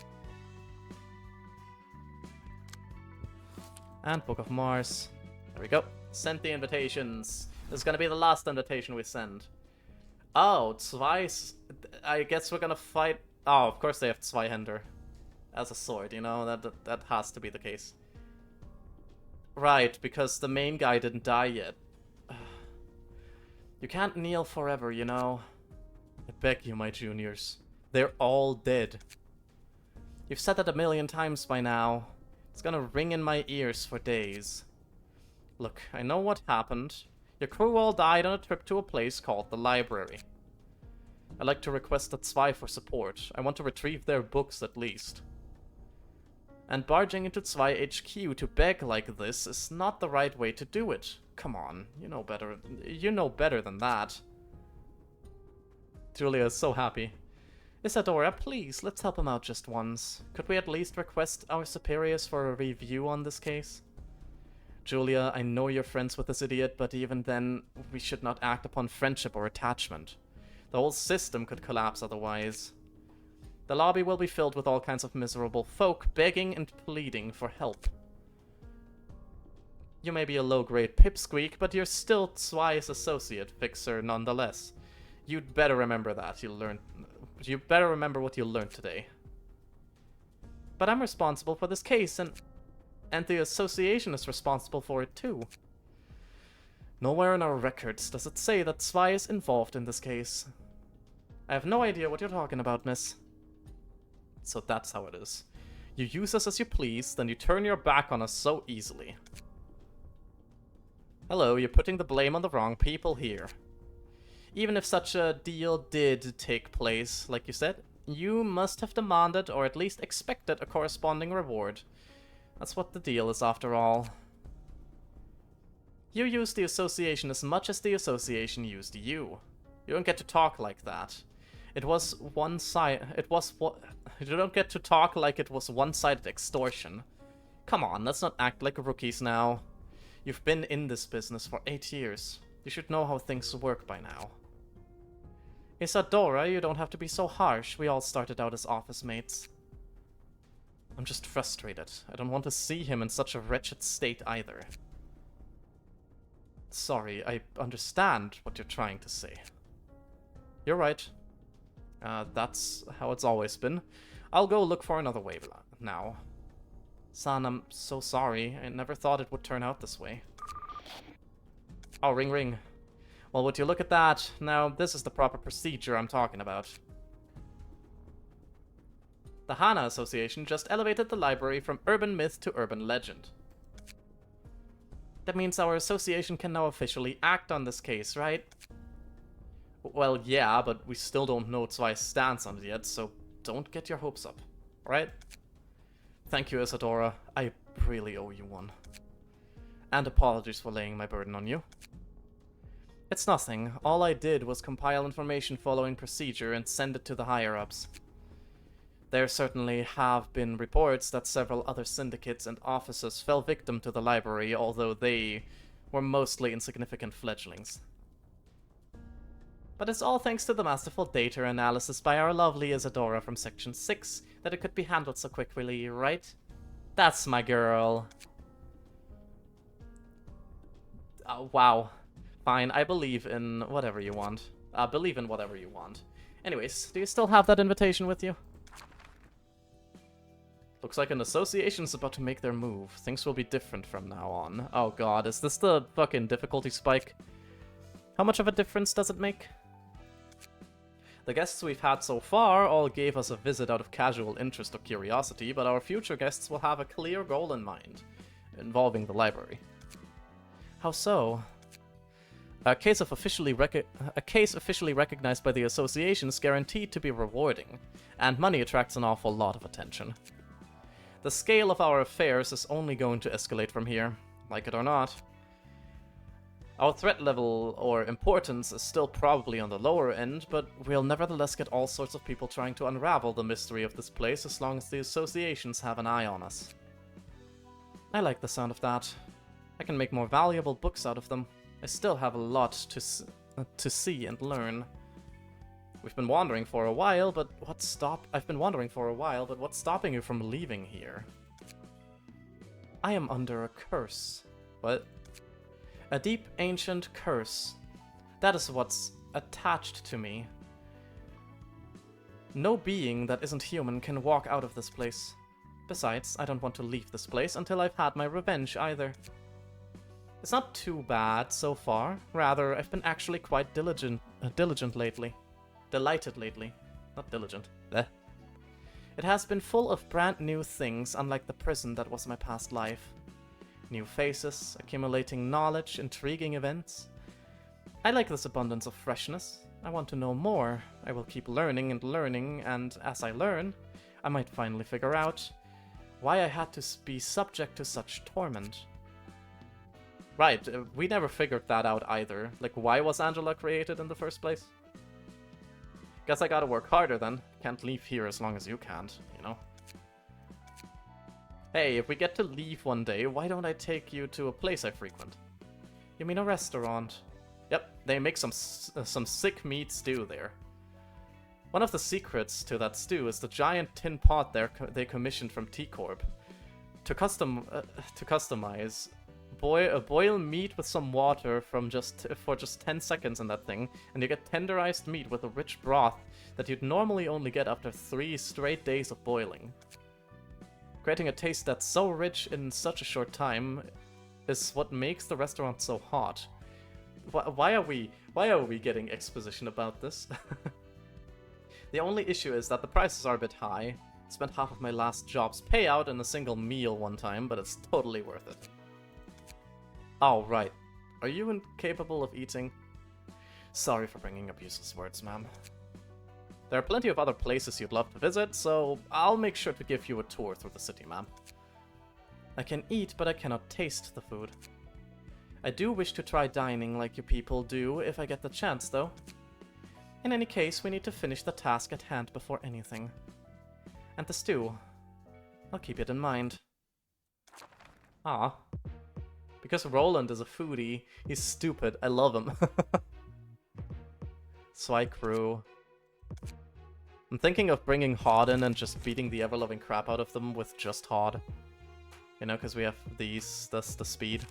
And Book of Mars. There we go. Send the invitations. This is gonna be the last invitation we send. Oh, Zwei's... I guess we're gonna fight... Oh, of course they have Zweihänder as a sword, you know? That has to be the case. Right, because the main guy didn't die yet. You can't kneel forever, you know? I beg you, my juniors. They're all dead. You've said that 1,000,000 times by now. It's gonna ring in my ears for days. Look, I know what happened. Your crew all died on a trip to a place called the library. I'd like to request a Zwei for support. I want to retrieve their books at least. And barging into Zwei HQ to beg like this is not the right way to do it. Come on, you know better. You know better than that. Julia is so happy. Isadora, please, let's help him out just once. Could we at least request our superiors for a review on this case? Julia, I know you're friends with this idiot, but even then, we should not act upon friendship or attachment. The whole system could collapse otherwise. The lobby will be filled with all kinds of miserable folk begging and pleading for help. You may be a low-grade pipsqueak, but you're still Zwei's associate fixer nonetheless. You'd better remember that. You better remember what you learned today. But I'm responsible for this case, and the association is responsible for it too. Nowhere in our records does it say that Zwei is involved in this case. I have no idea what you're talking about, miss. So that's how it is. You use us as you please, then you turn your back on us so easily. Hello, you're putting the blame on the wrong people here. Even if such a deal did take place, like you said, you must have demanded or at least expected a corresponding reward. That's what the deal is after all. You used the association as much as the association used you. You don't get to talk like that. It was you don't get to talk like it was one-sided extortion. Come on, let's not act like rookies now. You've been in this business for 8 years. You should know how things work by now. Isadora, you don't have to be so harsh. We all started out as office mates. I'm just frustrated. I don't want to see him in such a wretched state either. Sorry, I understand what you're trying to say. You're right. That's how it's always been. I'll go look for another way now. San, I'm so sorry. I never thought it would turn out this way. Oh, ring ring. Well, would you look at that? Now, this is the proper procedure I'm talking about. The Hana Association just elevated the library from urban myth to urban legend. That means our association can now officially act on this case, right? Well, yeah, but we still don't know Zwei's stance on it yet, so don't get your hopes up, alright? Thank you, Isadora. I really owe you one. And apologies for laying my burden on you. It's nothing. All I did was compile information following procedure and send it to the higher-ups. There certainly have been reports that several other syndicates and officers fell victim to the library, although they were mostly insignificant fledglings. But it's all thanks to the masterful data analysis by our lovely Isadora from Section 6 that it could be handled so quickly, right? That's my girl. Wow. Fine, I believe in whatever you want. Believe in whatever you want. Anyways, do you still have that invitation with you? Looks like an association's about to make their move. Things will be different from now on. Oh god, is this the fucking difficulty spike? How much of a difference does it make? The guests we've had so far all gave us a visit out of casual interest or curiosity, but our future guests will have a clear goal in mind, involving the library. How so? A case officially recognized by the association is guaranteed to be rewarding, and money attracts an awful lot of attention. The scale of our affairs is only going to escalate from here, like it or not. Our threat level or importance is still probably on the lower end, but we'll nevertheless get all sorts of people trying to unravel the mystery of this place as long as the associations have an eye on us. I like the sound of that. I can make more valuable books out of them. I still have a lot to see and learn. I've been wondering for a while, but what's stopping you from leaving here? I am under a curse. What? A deep, ancient curse. That is what's attached to me. No being that isn't human can walk out of this place. Besides, I don't want to leave this place until I've had my revenge either. It's not too bad so far. Rather, I've been actually quite delighted lately. Not diligent. Bleh. It has been full of brand new things, unlike the prison that was my past life. New faces, accumulating knowledge, intriguing events. I like this abundance of freshness. I want to know more. I will keep learning and learning, and as I learn, I might finally figure out why I had to be subject to such torment. Right, we never figured that out either. Like, why was Angela created in the first place? Guess I gotta work harder then. Can't leave here as long as you can't, you know? Hey, if we get to leave one day, why don't I take you to a place I frequent? You mean a restaurant? Yep, they make some sick meat stew there. One of the secrets to that stew is the giant tin pot they commissioned from T-Corp. To customize, boil meat with some water for just 10 seconds in that thing, and you get tenderized meat with a rich broth that you'd normally only get after 3 straight days of boiling. Creating a taste that's so rich in such a short time is what makes the restaurant so hot. Why are we getting exposition about this? The only issue is that the prices are a bit high. Spent half of my last job's payout in a single meal one time, but it's totally worth it. Oh, right. Are you incapable of eating? Sorry for bringing up useless words, ma'am. There are plenty of other places you'd love to visit, so I'll make sure to give you a tour through the city, ma'am. I can eat, but I cannot taste the food. I do wish to try dining like you people do if I get the chance, though. In any case, we need to finish the task at hand before anything. And the stew. I'll keep it in mind. Ah. Because Roland is a foodie, he's stupid. I love him. Swai crew. I'm thinking of bringing Hod in and just beating the ever-loving crap out of them with just Hod. You know, because we have that's the speed.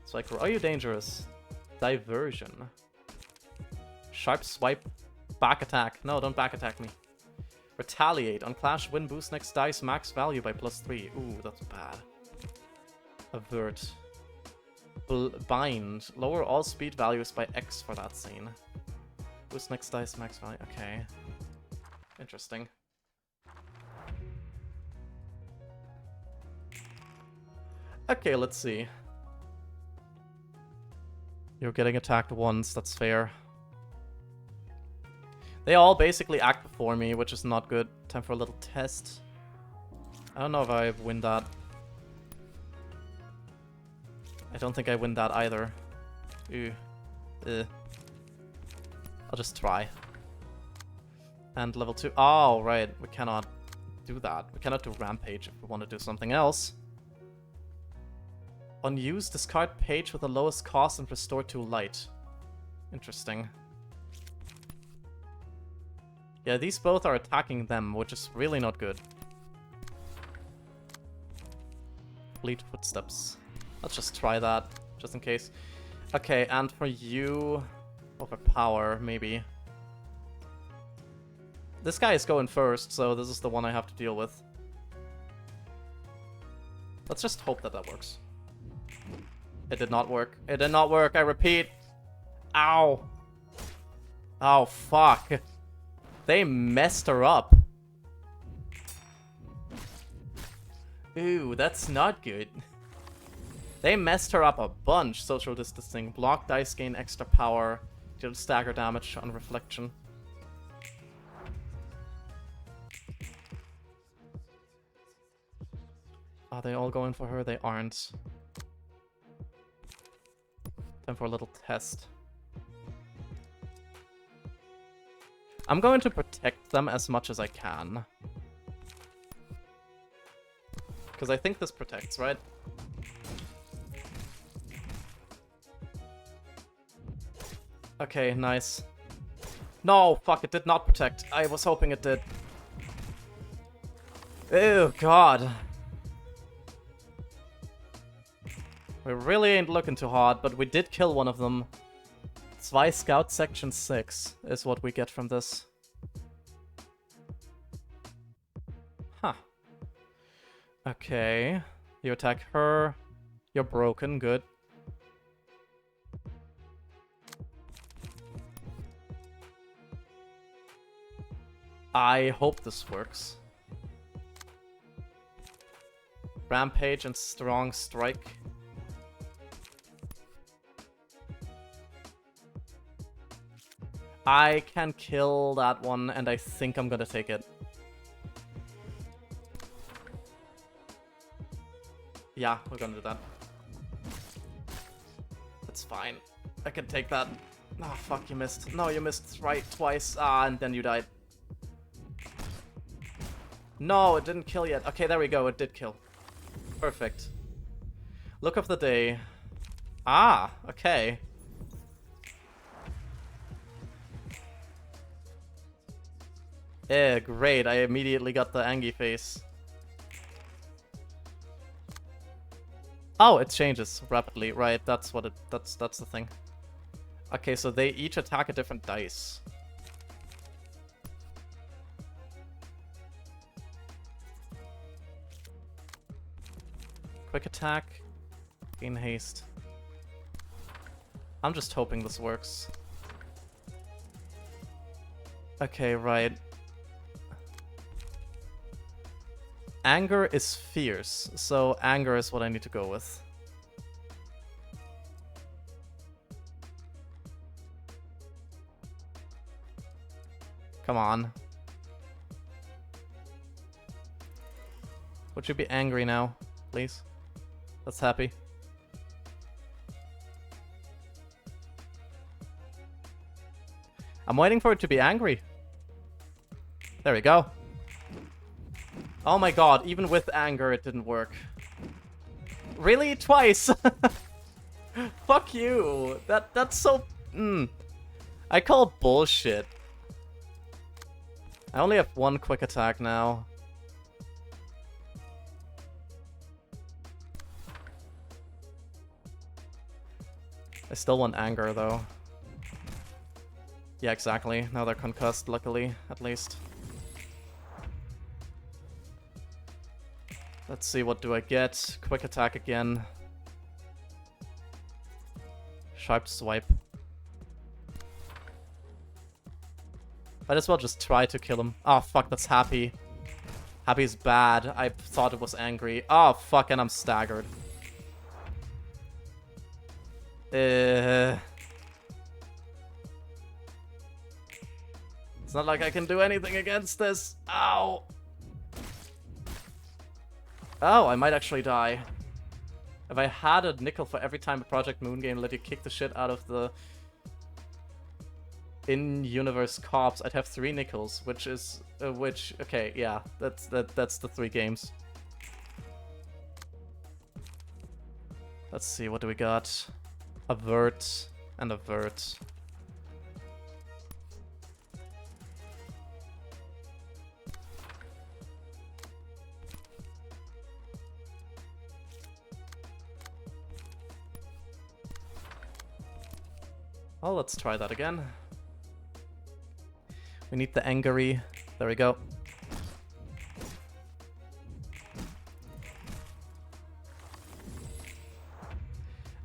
Swai crew. Are you dangerous? Diversion. Sharp swipe. Back attack. No, don't back attack me. Retaliate. On Clash, win boost next dice max value by +3. Ooh, that's bad. Avert. Bind. Lower all speed values by X for that scene. Boost next dice max value. Okay. Interesting. Okay, let's see. You're getting attacked once, that's fair. They all basically act before me, which is not good. Time for a little test. I don't know if I win that. I don't think I win that either. Ooh. I'll just try. And level 2. Oh, right. We cannot do that. We cannot do Rampage if we want to do something else. Unused, discard page with the lowest cost and restore to light. Interesting. Yeah, these both are attacking them, which is really not good. Fleet footsteps. Let's just try that, just in case. Okay, and for you... Overpower, maybe. This guy is going first, so this is the one I have to deal with. Let's just hope that that works. It did not work. It did not work, I repeat. Ow. Oh, fuck. They messed her up. Ooh, that's not good. They messed her up a bunch. Social distancing. Block dice gain extra power. Deal stagger damage on reflection. Are they all going for her? They aren't. Time for a little test. I'm going to protect them as much as I can. Because I think this protects, right? Okay, nice. No, fuck, it did not protect. I was hoping it did. Oh, God. We really ain't looking too hard, but we did kill one of them. Zwei Scout Section 6 is what we get from this. Huh. Okay. You attack her. You're broken, good. I hope this works. Rampage and Strong Strike. I can kill that one, and I think I'm gonna take it. Yeah, we're gonna do that. That's fine. I can take that. Oh, fuck, you missed. No, you missed right twice. Ah, and then you died. No, it didn't kill yet. Okay, there we go. It did kill. Perfect. Look of the day. Ah, okay. Yeah, great. I immediately got the Angie face. Oh, it changes rapidly. Right, that's what it that's the thing. Okay, so they each attack a different dice. Quick attack, gain haste. I'm just hoping this works. Okay, right. Anger is fierce, so anger is what I need to go with. Come on. Would you be angry now, please? That's happy. I'm waiting for it to be angry. There we go. Oh my god, even with anger it didn't work. Really? Twice? Fuck you. That's so... I call bullshit. I only have one quick attack now. I still want anger, though. Yeah, exactly. Now they're concussed, luckily, at least. Let's see, what do I get? Quick attack again. Sharp swipe. Might as well just try to kill him. Oh, fuck, that's Happy. Happy's bad. I thought it was angry. Oh, fuck, and I'm staggered. It's not like I can do anything against this. Ow! Oh, I might actually die. If I had a nickel for every time a Project Moon game let you kick the shit out of the in-universe cops, I'd have 3 nickels, which is okay, yeah, that's the 3 games. Let's see, what do we got? Avert and avert. Well, let's try that again. We need the angry. There we go.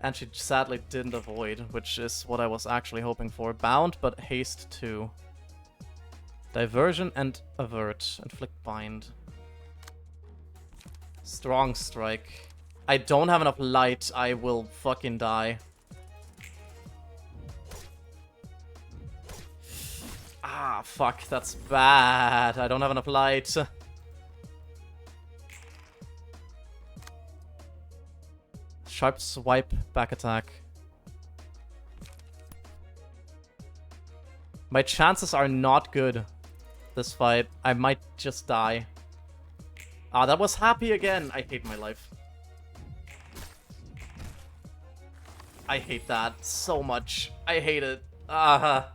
And she sadly didn't avoid, which is what I was actually hoping for. Bound, but haste too. Diversion and avert. Inflict bind. Strong strike. I don't have enough light. I will fucking die. Ah, fuck, that's bad. I don't have enough light. Sharp swipe, back attack. My chances are not good this fight. I might just die. Ah, that was Happy again. I hate my life. I hate that so much. I hate it. Ah.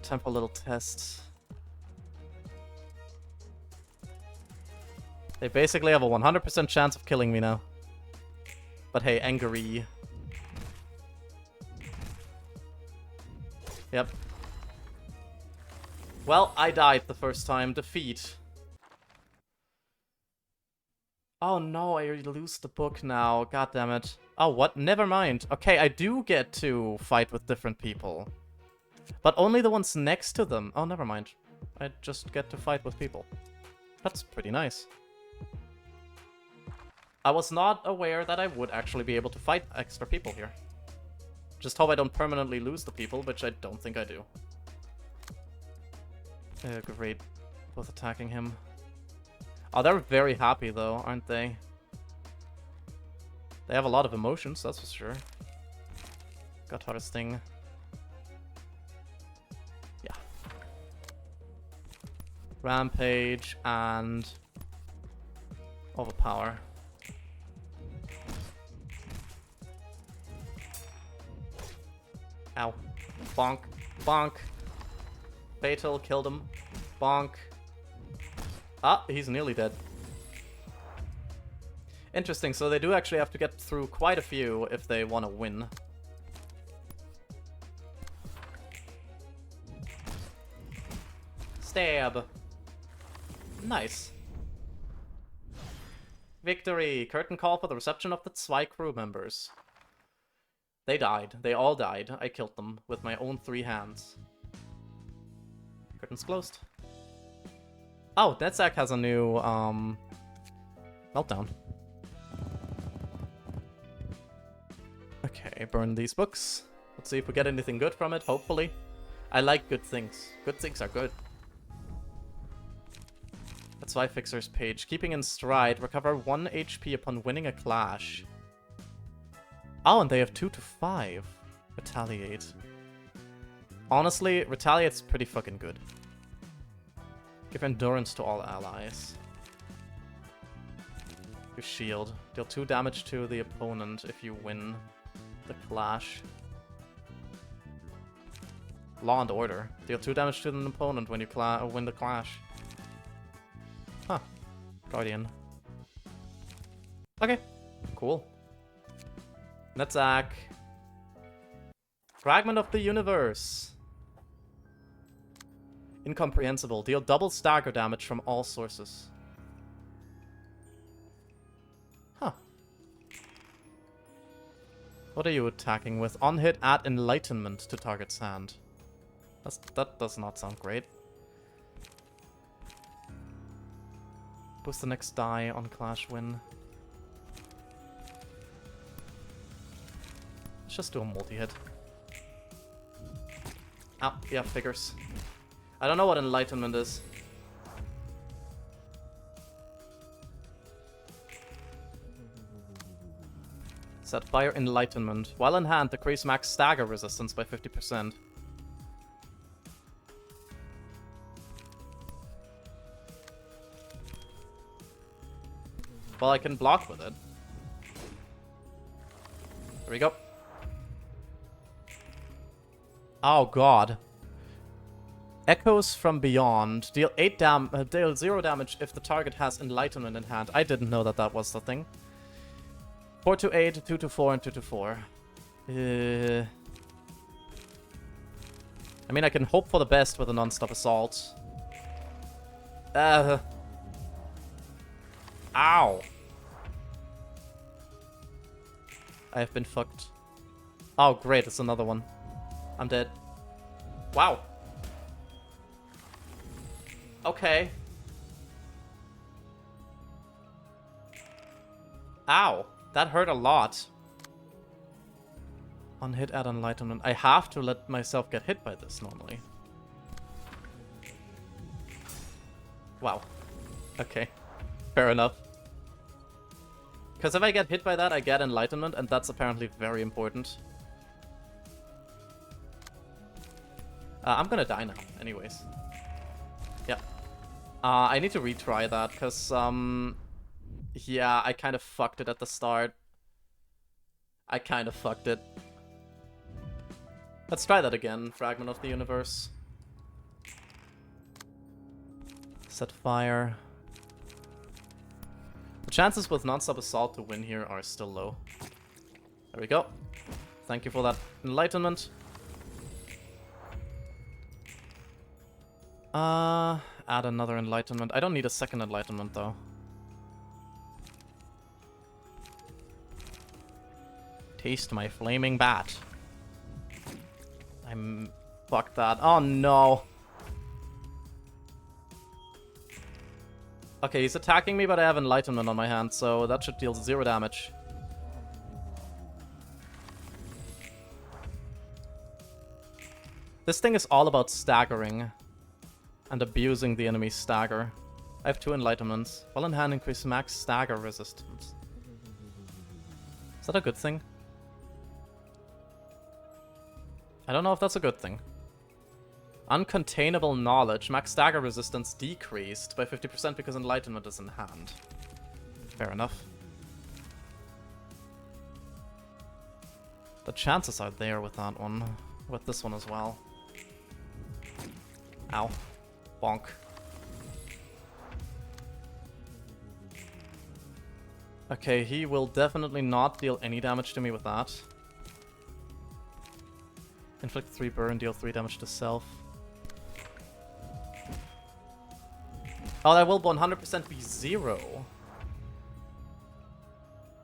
Time for a little test. They basically have a 100% chance of killing me now. But hey, angry. Yep. Well, I died the first time. Defeat. Oh no, I lose the book now. God damn it. Oh, what? Never mind. Okay, I do get to fight with different people. But only the ones next to them. Oh, never mind. I just get to fight with people. That's pretty nice. I was not aware that I would actually be able to fight extra people here. Just hope I don't permanently lose the people, which I don't think I do. Great. Both attacking him. Oh, they're very happy though, aren't they? They have a lot of emotions, that's for sure. Got harvesting. Yeah. Rampage and Overpower. Ow. Bonk. Bonk. Fatal, killed him. Bonk. Ah, he's nearly dead. Interesting, so they do actually have to get through quite a few if they want to win. Stab. Nice. Victory! Curtain call for the reception of the Zwei crew members. They died. They all died. I killed them with my own 3 hands. Curtains closed. Oh, Netzak has a new, meltdown. Okay, burn these books. Let's see if we get anything good from it, hopefully. I like good things. Good things are good. That's why Fixer's page. Keeping in stride, recover 1 HP upon winning a clash. Oh, and they have 2 to 5. Retaliate. Honestly, Retaliate's pretty fucking good. Give endurance to all allies. Your shield. Deal 2 damage to the opponent if you win the clash. Law and Order. Deal 2 damage to an opponent when you win the clash. Huh. Guardian. Okay. Cool. Netzak. Fragment of the Universe. Incomprehensible. Deal double stagger damage from all sources. Huh. What are you attacking with? On hit, add Enlightenment to target's hand. That does not sound great. Boost the next die on clash win. Let's just do a multi-hit. Oh, yeah, figures. I don't know what Enlightenment is. Set fire Enlightenment. While in hand, decrease max stagger resistance by 50%. Well, I can block with it. There we go. Oh god. Echoes from Beyond. Deal 0 damage if the target has Enlightenment in hand. I didn't know that was the thing. 4 to 8, 2 to 4, and 2 to 4. I mean, I can hope for the best with a non-stop assault. Ow. I have been fucked. Oh, great. It's another one. I'm dead. Wow. Okay. Ow. That hurt a lot. On hit, add Enlightenment. I have to let myself get hit by this normally. Wow. Okay. Fair enough. Because if I get hit by that, I get Enlightenment, and that's apparently very important. I'm gonna die now, anyways. Yeah. I need to retry that, because, yeah, I kind of fucked it at the start. I kind of fucked it. Let's try that again, Fragment of the Universe. Set fire. The chances with non-stop assault to win here are still low. There we go. Thank you for that Enlightenment. Add another Enlightenment. I don't need a second Enlightenment, though. Taste my flaming bat. I'm... Fuck that. Oh, no. Okay, he's attacking me, but I have Enlightenment on my hand, so that should deal 0 damage. This thing is all about staggering and abusing the enemy's stagger. I have 2 Enlightenments. While in hand, increase max stagger resistance. Is that a good thing? I don't know if that's a good thing. Uncontainable knowledge. Max stagger resistance decreased by 50% because enlightenment is in hand. Fair enough. The chances are there with that one. With this one as well. Ow. Bonk. Okay, he will definitely not deal any damage to me with that. Inflict 3 burn, deal 3 damage to self. Oh, that will 100% be 0.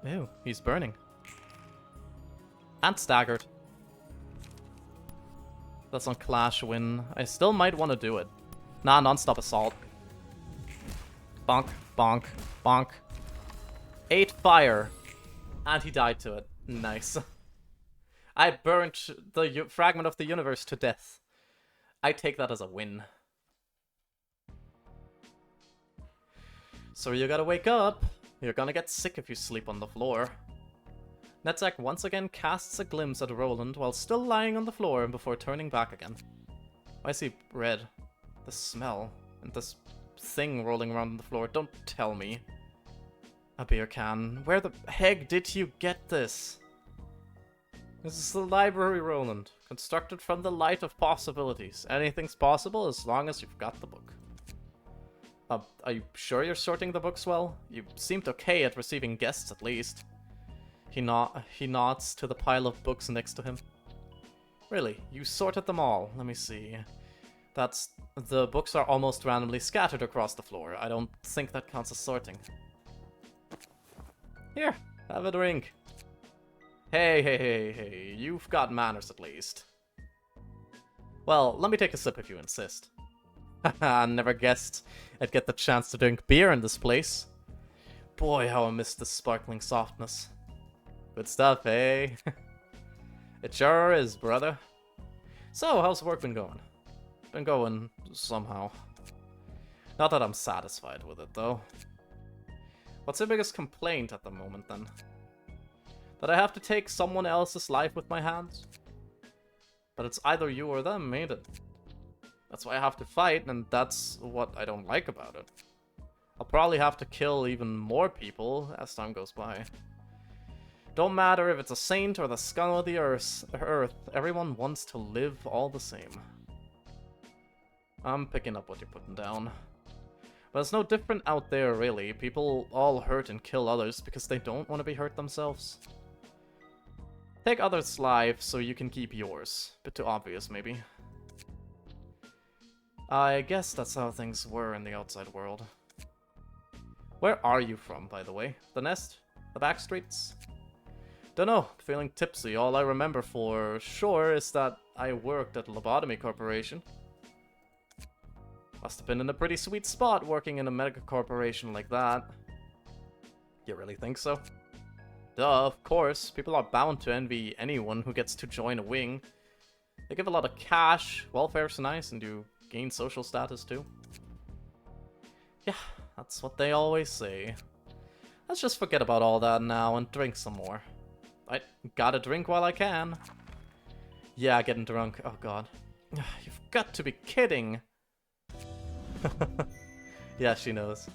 Ew, he's burning. And staggered. That's on Clash win. I still might want to do it. Nah, non-stop assault. Bonk, bonk, bonk. 8 fire. And he died to it. Nice. I burnt the fragment of the universe to death. I take that as a win. So you gotta wake up. You're gonna get sick if you sleep on the floor. Netzach once again casts a glimpse at Roland while still lying on the floor before turning back again. Why is he red? The smell and this thing rolling around on the floor. Don't tell me. A beer can. Where the heck did you get this? This is the library, Roland. Constructed from the light of possibilities. Anything's possible as long as you've got the book. Are you sure you're sorting the books well? You seemed okay at receiving guests, at least. He nods to the pile of books next to him. Really? You sorted them all? Let me see. The books are almost randomly scattered across the floor. I don't think that counts as sorting. Here, have a drink. Hey, you've got manners at least. Well, let me take a sip if you insist. Haha, never guessed I'd get the chance to drink beer in this place. Boy, how I miss this sparkling softness. Good stuff, eh? It sure is, brother. So, how's work been going? Been going somehow. Not that I'm satisfied with it, though. What's your biggest complaint at the moment, then? That I have to take someone else's life with my hands? But it's either you or them, ain't it? That's why I have to fight, and that's what I don't like about it. I'll probably have to kill even more people as time goes by. Don't matter if it's a saint or the scum of the earth, everyone wants to live all the same. I'm picking up what you're putting down. But it's no different out there, really. People all hurt and kill others because they don't want to be hurt themselves. Take others' lives so you can keep yours. Bit too obvious, maybe. I guess that's how things were in the outside world. Where are you from, by the way? The Nest? The back streets? Dunno, feeling tipsy. All I remember for sure is that I worked at Lobotomy Corporation. Must have been in a pretty sweet spot working in a mega corporation like that. You really think so? Duh, of course. People are bound to envy anyone who gets to join a wing. They give a lot of cash, welfare's nice, and you gain social status too. Yeah, that's what they always say. Let's just forget about all that now and drink some more. I gotta drink while I can. Yeah, getting drunk. Oh god. You've got to be kidding. Yeah, she knows.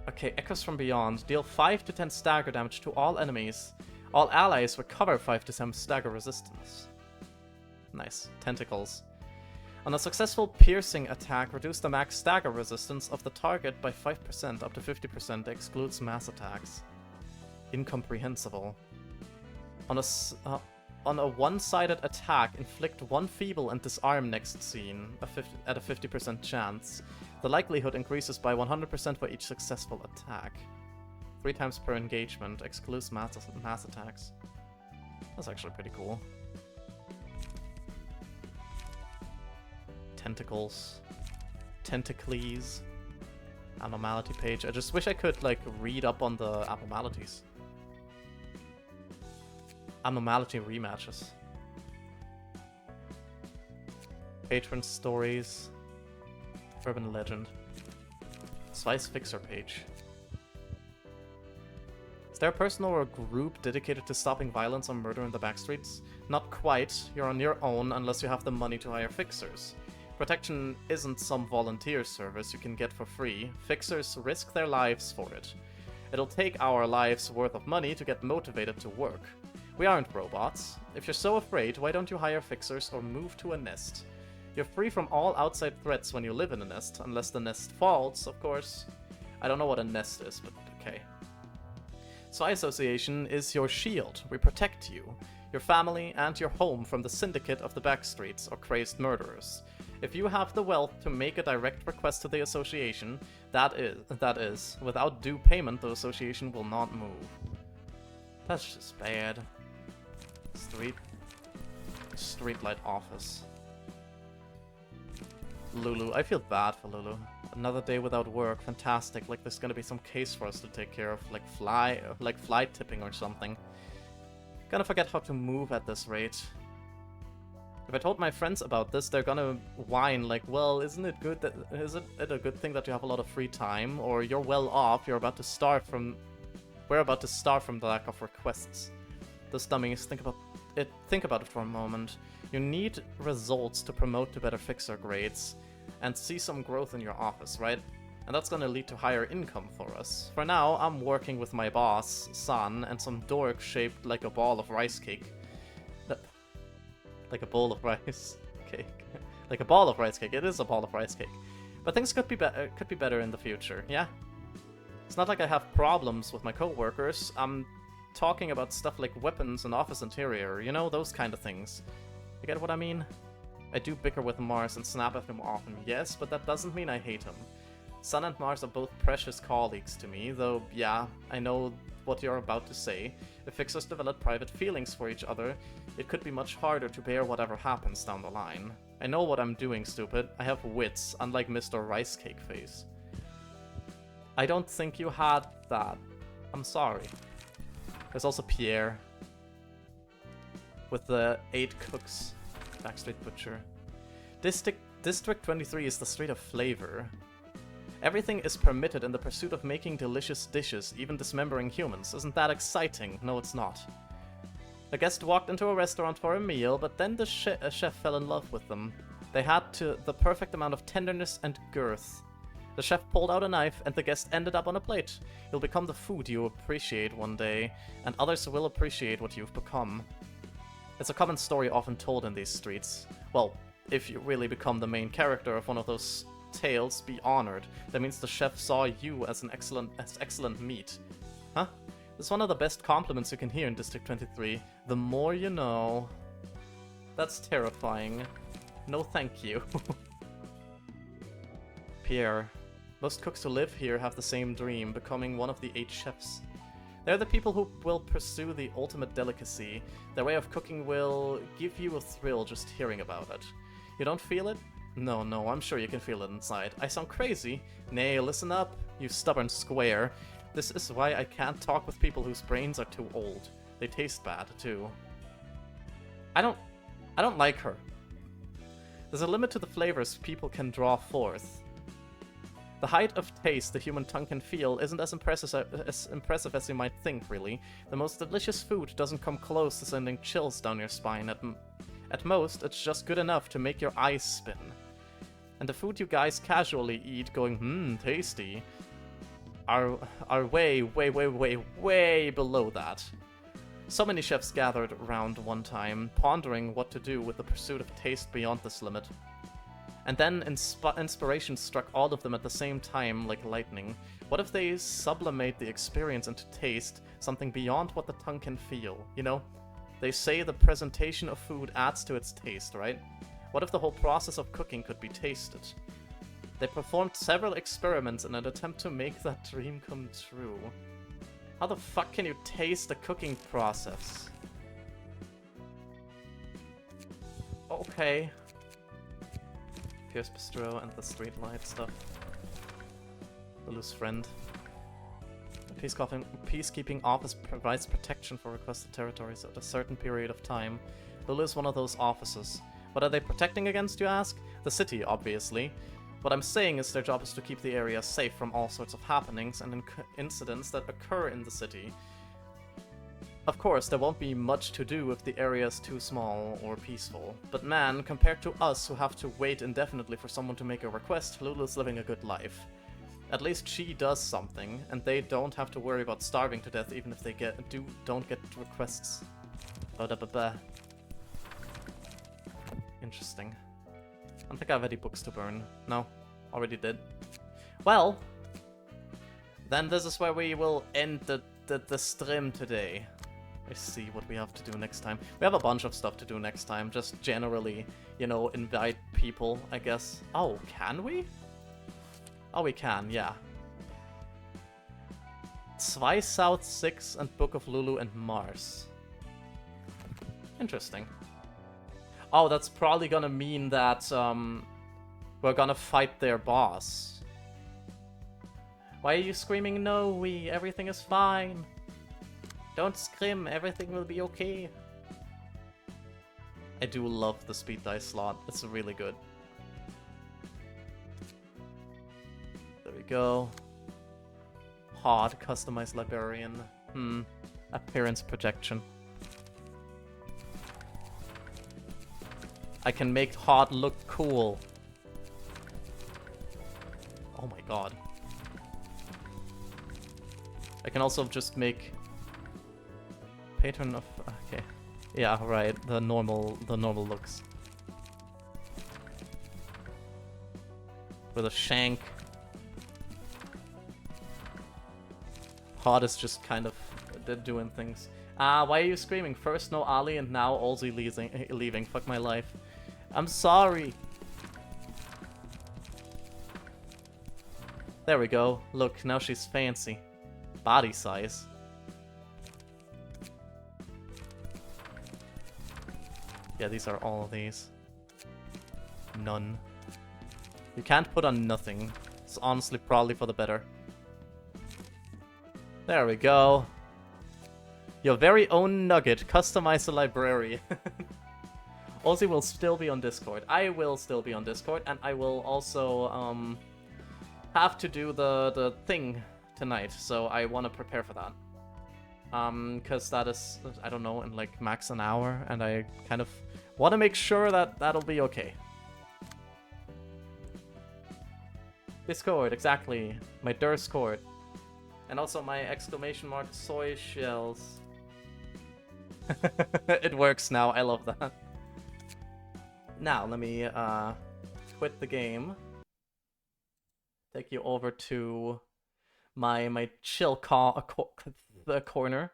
Okay, Echoes from Beyond. Deal 5 to 10 stagger damage to all enemies. All allies recover 5 to 10 stagger resistance. Nice. Tentacles. On a successful piercing attack, reduce the max stagger resistance of the target by 5% up to 50%. Excludes mass attacks. Incomprehensible. On a one-sided attack, inflict one feeble and disarm next scene at a 50% chance. The likelihood increases by 100% for each successful attack. 3 times per engagement, excludes mass attacks. That's actually pretty cool. Tentacles. Tentacles. Abnormality page. I just wish I could, like, read up on the abnormalities. Abnormality rematches. Patron stories. Urban legend. Slice fixer page. Is there a person or a group dedicated to stopping violence or murder in the backstreets? Not quite, you're on your own unless you have the money to hire fixers. Protection isn't some volunteer service you can get for free. Fixers risk their lives for it. It'll take our lives worth of money to get motivated to work. We aren't robots. If you're so afraid, why don't you hire fixers or move to a nest? You're free from all outside threats when you live in a nest, unless the nest falls, of course. I don't know what a nest is, but okay. Psi Association is your shield. We protect you, your family, and your home from the syndicate of the backstreets or crazed murderers. If you have the wealth to make a direct request to the association, that is, without due payment, the association will not move. That's just bad. Streetlight office. Lulu. I feel bad for Lulu. Another day without work. Fantastic. Like there's gonna be some case for us to take care of. Like fly tipping or something. Gonna forget how to move at this rate. If I told my friends about this, they're gonna whine like, well, isn't it good that... Isn't it a good thing that you have a lot of free time? Or you're well off, you're about to starve from... We're about to starve from the lack of requests. Those dummies, think about it for a moment. You need results to promote to better fixer grades and see some growth in your office, right? And that's gonna lead to higher income for us. For now, I'm working with my boss, San, and some dork shaped like a ball of rice cake. Like a bowl of rice cake. Like a ball of rice cake. It is a ball of rice cake. But things could be better in the future, yeah? It's not like I have problems with my coworkers. I'm talking about stuff like weapons and office interior, you know, those kind of things. You get what I mean? I do bicker with Mars and snap at him often, yes, but that doesn't mean I hate him. Sun and Mars are both precious colleagues to me, though, yeah, I know what you're about to say. If fixers develop private feelings for each other, it could be much harder to bear whatever happens down the line. I know what I'm doing, stupid. I have wits, unlike Mr. Rice Cake Face. I don't think you had that. I'm sorry. There's also Pierre. With the 8 cooks. Backstreet Butcher. District 23 is the street of flavor. Everything is permitted in the pursuit of making delicious dishes, even dismembering humans. Isn't that exciting? No, it's not. A guest walked into a restaurant for a meal, but then the chef fell in love with them. They had the perfect amount of tenderness and girth. The chef pulled out a knife, and the guest ended up on a plate. You'll become the food you appreciate one day, and others will appreciate what you've become. It's a common story often told in these streets. Well, if you really become the main character of one of those tales, be honored. That means the chef saw you as excellent meat. Huh? It's one of the best compliments you can hear in District 23. The more you know. That's terrifying. No thank you. Pierre. Most cooks who live here have the same dream, becoming one of the 8 chefs. They're the people who will pursue the ultimate delicacy. Their way of cooking will give you a thrill just hearing about it. You don't feel it? No, I'm sure you can feel it inside. I sound crazy? Nay, listen up, you stubborn square. This is why I can't talk with people whose brains are too old. They taste bad, too. I don't like her. There's a limit to the flavors people can draw forth. The height of taste the human tongue can feel isn't as impressive as you might think, really. The most delicious food doesn't come close to sending chills down your spine. At most, it's just good enough to make your eyes spin. And the food you guys casually eat going, tasty, are way below that. So many chefs gathered around one time, pondering what to do with the pursuit of taste beyond this limit. And then inspiration struck all of them at the same time like lightning. What if they sublimate the experience into taste, something beyond what the tongue can feel, you know? They say the presentation of food adds to its taste, right? What if the whole process of cooking could be tasted? They performed several experiments in an attempt to make that dream come true. How the fuck can you taste the cooking process? Okay. Pierce Bistro and the streetlight stuff. Lulu's friend. The peacekeeping office provides protection for requested territories at a certain period of time. Lulu is one of those offices. What are they protecting against, you ask? The city, obviously. What I'm saying is their job is to keep the area safe from all sorts of happenings and incidents that occur in the city. Of course, there won't be much to do if the area is too small or peaceful. But man, compared to us who have to wait indefinitely for someone to make a request, Lulu's living a good life. At least she does something, and they don't have to worry about starving to death even if they don't get requests. Interesting. I don't think I have any books to burn. No, already did. Well, then this is where we will end the stream today. I see what we have to do next time. We have a bunch of stuff to do next time. Just generally, you know, invite people, I guess. Oh, can we? Oh, we can, yeah. Zwei South 6 and Book of Lulu and Mars. Interesting. Oh, that's probably gonna mean that we're gonna fight their boss. Why are you screaming no, everything is fine. Don't scream, everything will be okay. I do love the speed dice slot, it's really good. There we go. Hard, customized librarian. Appearance projection. I can make Hard look cool. Oh my god. I can also just make patron of okay. Yeah, right. The normal looks. With a shank. Hard is just kind of doing things. Why are you screaming? First no Ali and now Olsie leaving. Fuck my life. I'm sorry. There we go. Look, now she's fancy. Body size. Yeah, these are all of these. None. You can't put on nothing. It's honestly probably for the better. There we go. Your very own nugget. Customize the librarian. Olsie will still be on Discord. I will still be on Discord, and I will also have to do the thing tonight, so I want to prepare for that. Because that is, I don't know, in like max an hour, and I kind of want to make sure that that'll be okay. Discord, exactly. My Discord. And also my exclamation mark soy shells. It works now, I love that. Now, let me quit the game. Take you over to my chill corner.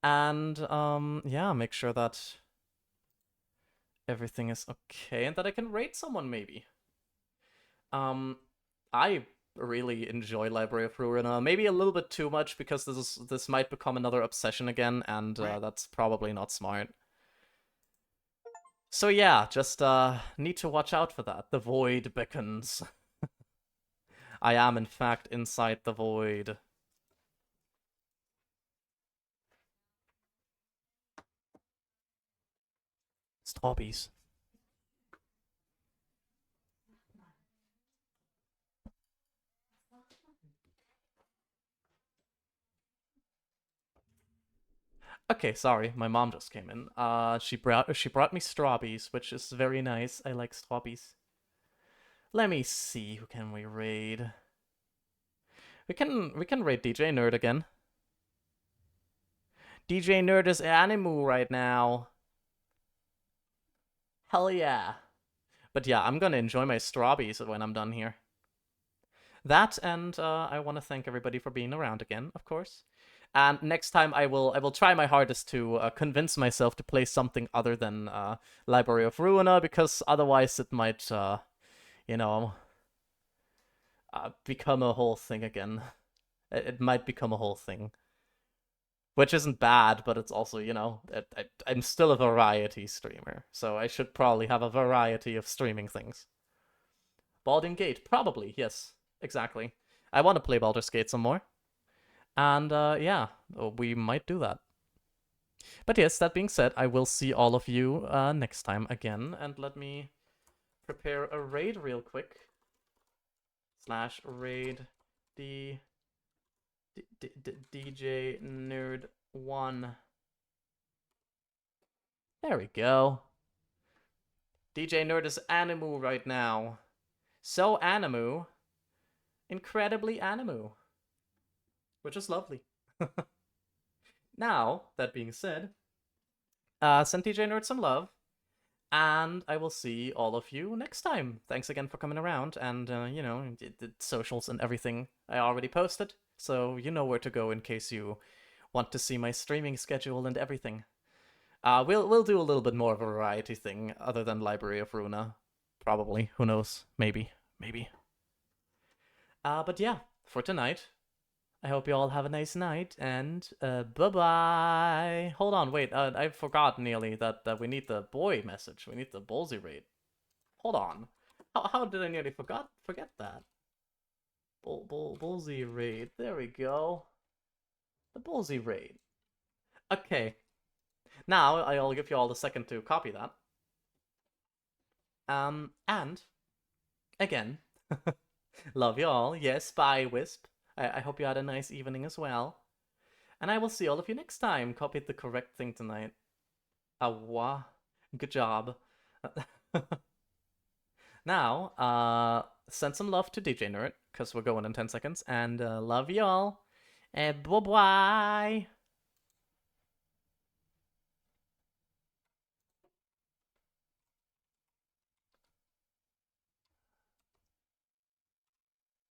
And, yeah, make sure that everything is okay and that I can rate someone, maybe. I really enjoy Library of Ruina. Maybe a little bit too much because this might become another obsession again, and that's probably not smart. So yeah, just need to watch out for that. The void beckons. I am in fact inside the void. Strawberries. Okay, sorry, my mom just came in. She brought me strawberries, which is very nice. I like strawberries. Let me see, who can we raid? We can raid DJ Nerd again. DJ Nerd is Animu right now. Hell yeah. But yeah, I'm gonna enjoy my strawberries when I'm done here. That, and I want to thank everybody for being around again, of course. And next time I will try my hardest to convince myself to play something other than Library of Ruina, because otherwise it might, you know, become a whole thing again. It might become a whole thing. Which isn't bad, but it's also, you know, I'm still a variety streamer, so I should probably have a variety of streaming things. Baldur's Gate, probably, yes, exactly. I want to play Baldur's Gate some more. And yeah, we might do that. But yes, that being said, I will see all of you next time again. And let me prepare a raid real quick. /raid DJ Nerd 1. There we go. DJ Nerd is animu right now. So animu. Incredibly animu. Which is lovely. Now, that being said, send DJ Nerd some love. And I will see all of you next time. Thanks again for coming around. And, you know, the socials and everything I already posted. So you know where to go in case you want to see my streaming schedule and everything. We'll do a little bit more of a variety thing other than Library of Runa. Probably. Who knows? Maybe. But yeah, for tonight, I hope you all have a nice night, and bye-bye. Hold on, wait, I forgot nearly that we need the boy message. We need the Ballsy raid. Hold on. How did I nearly forget that? Ballsy raid. There we go. The Ballsy raid. Okay. Now I'll give you all a second to copy that. And again, love you all. Yes, bye, Wisp. I hope you had a nice evening as well. And I will see all of you next time. Copied the correct thing tonight. Awa. Good job. Now, send some love to DJ Nerd, because we're going in 10 seconds. And love y'all. And bye-bye.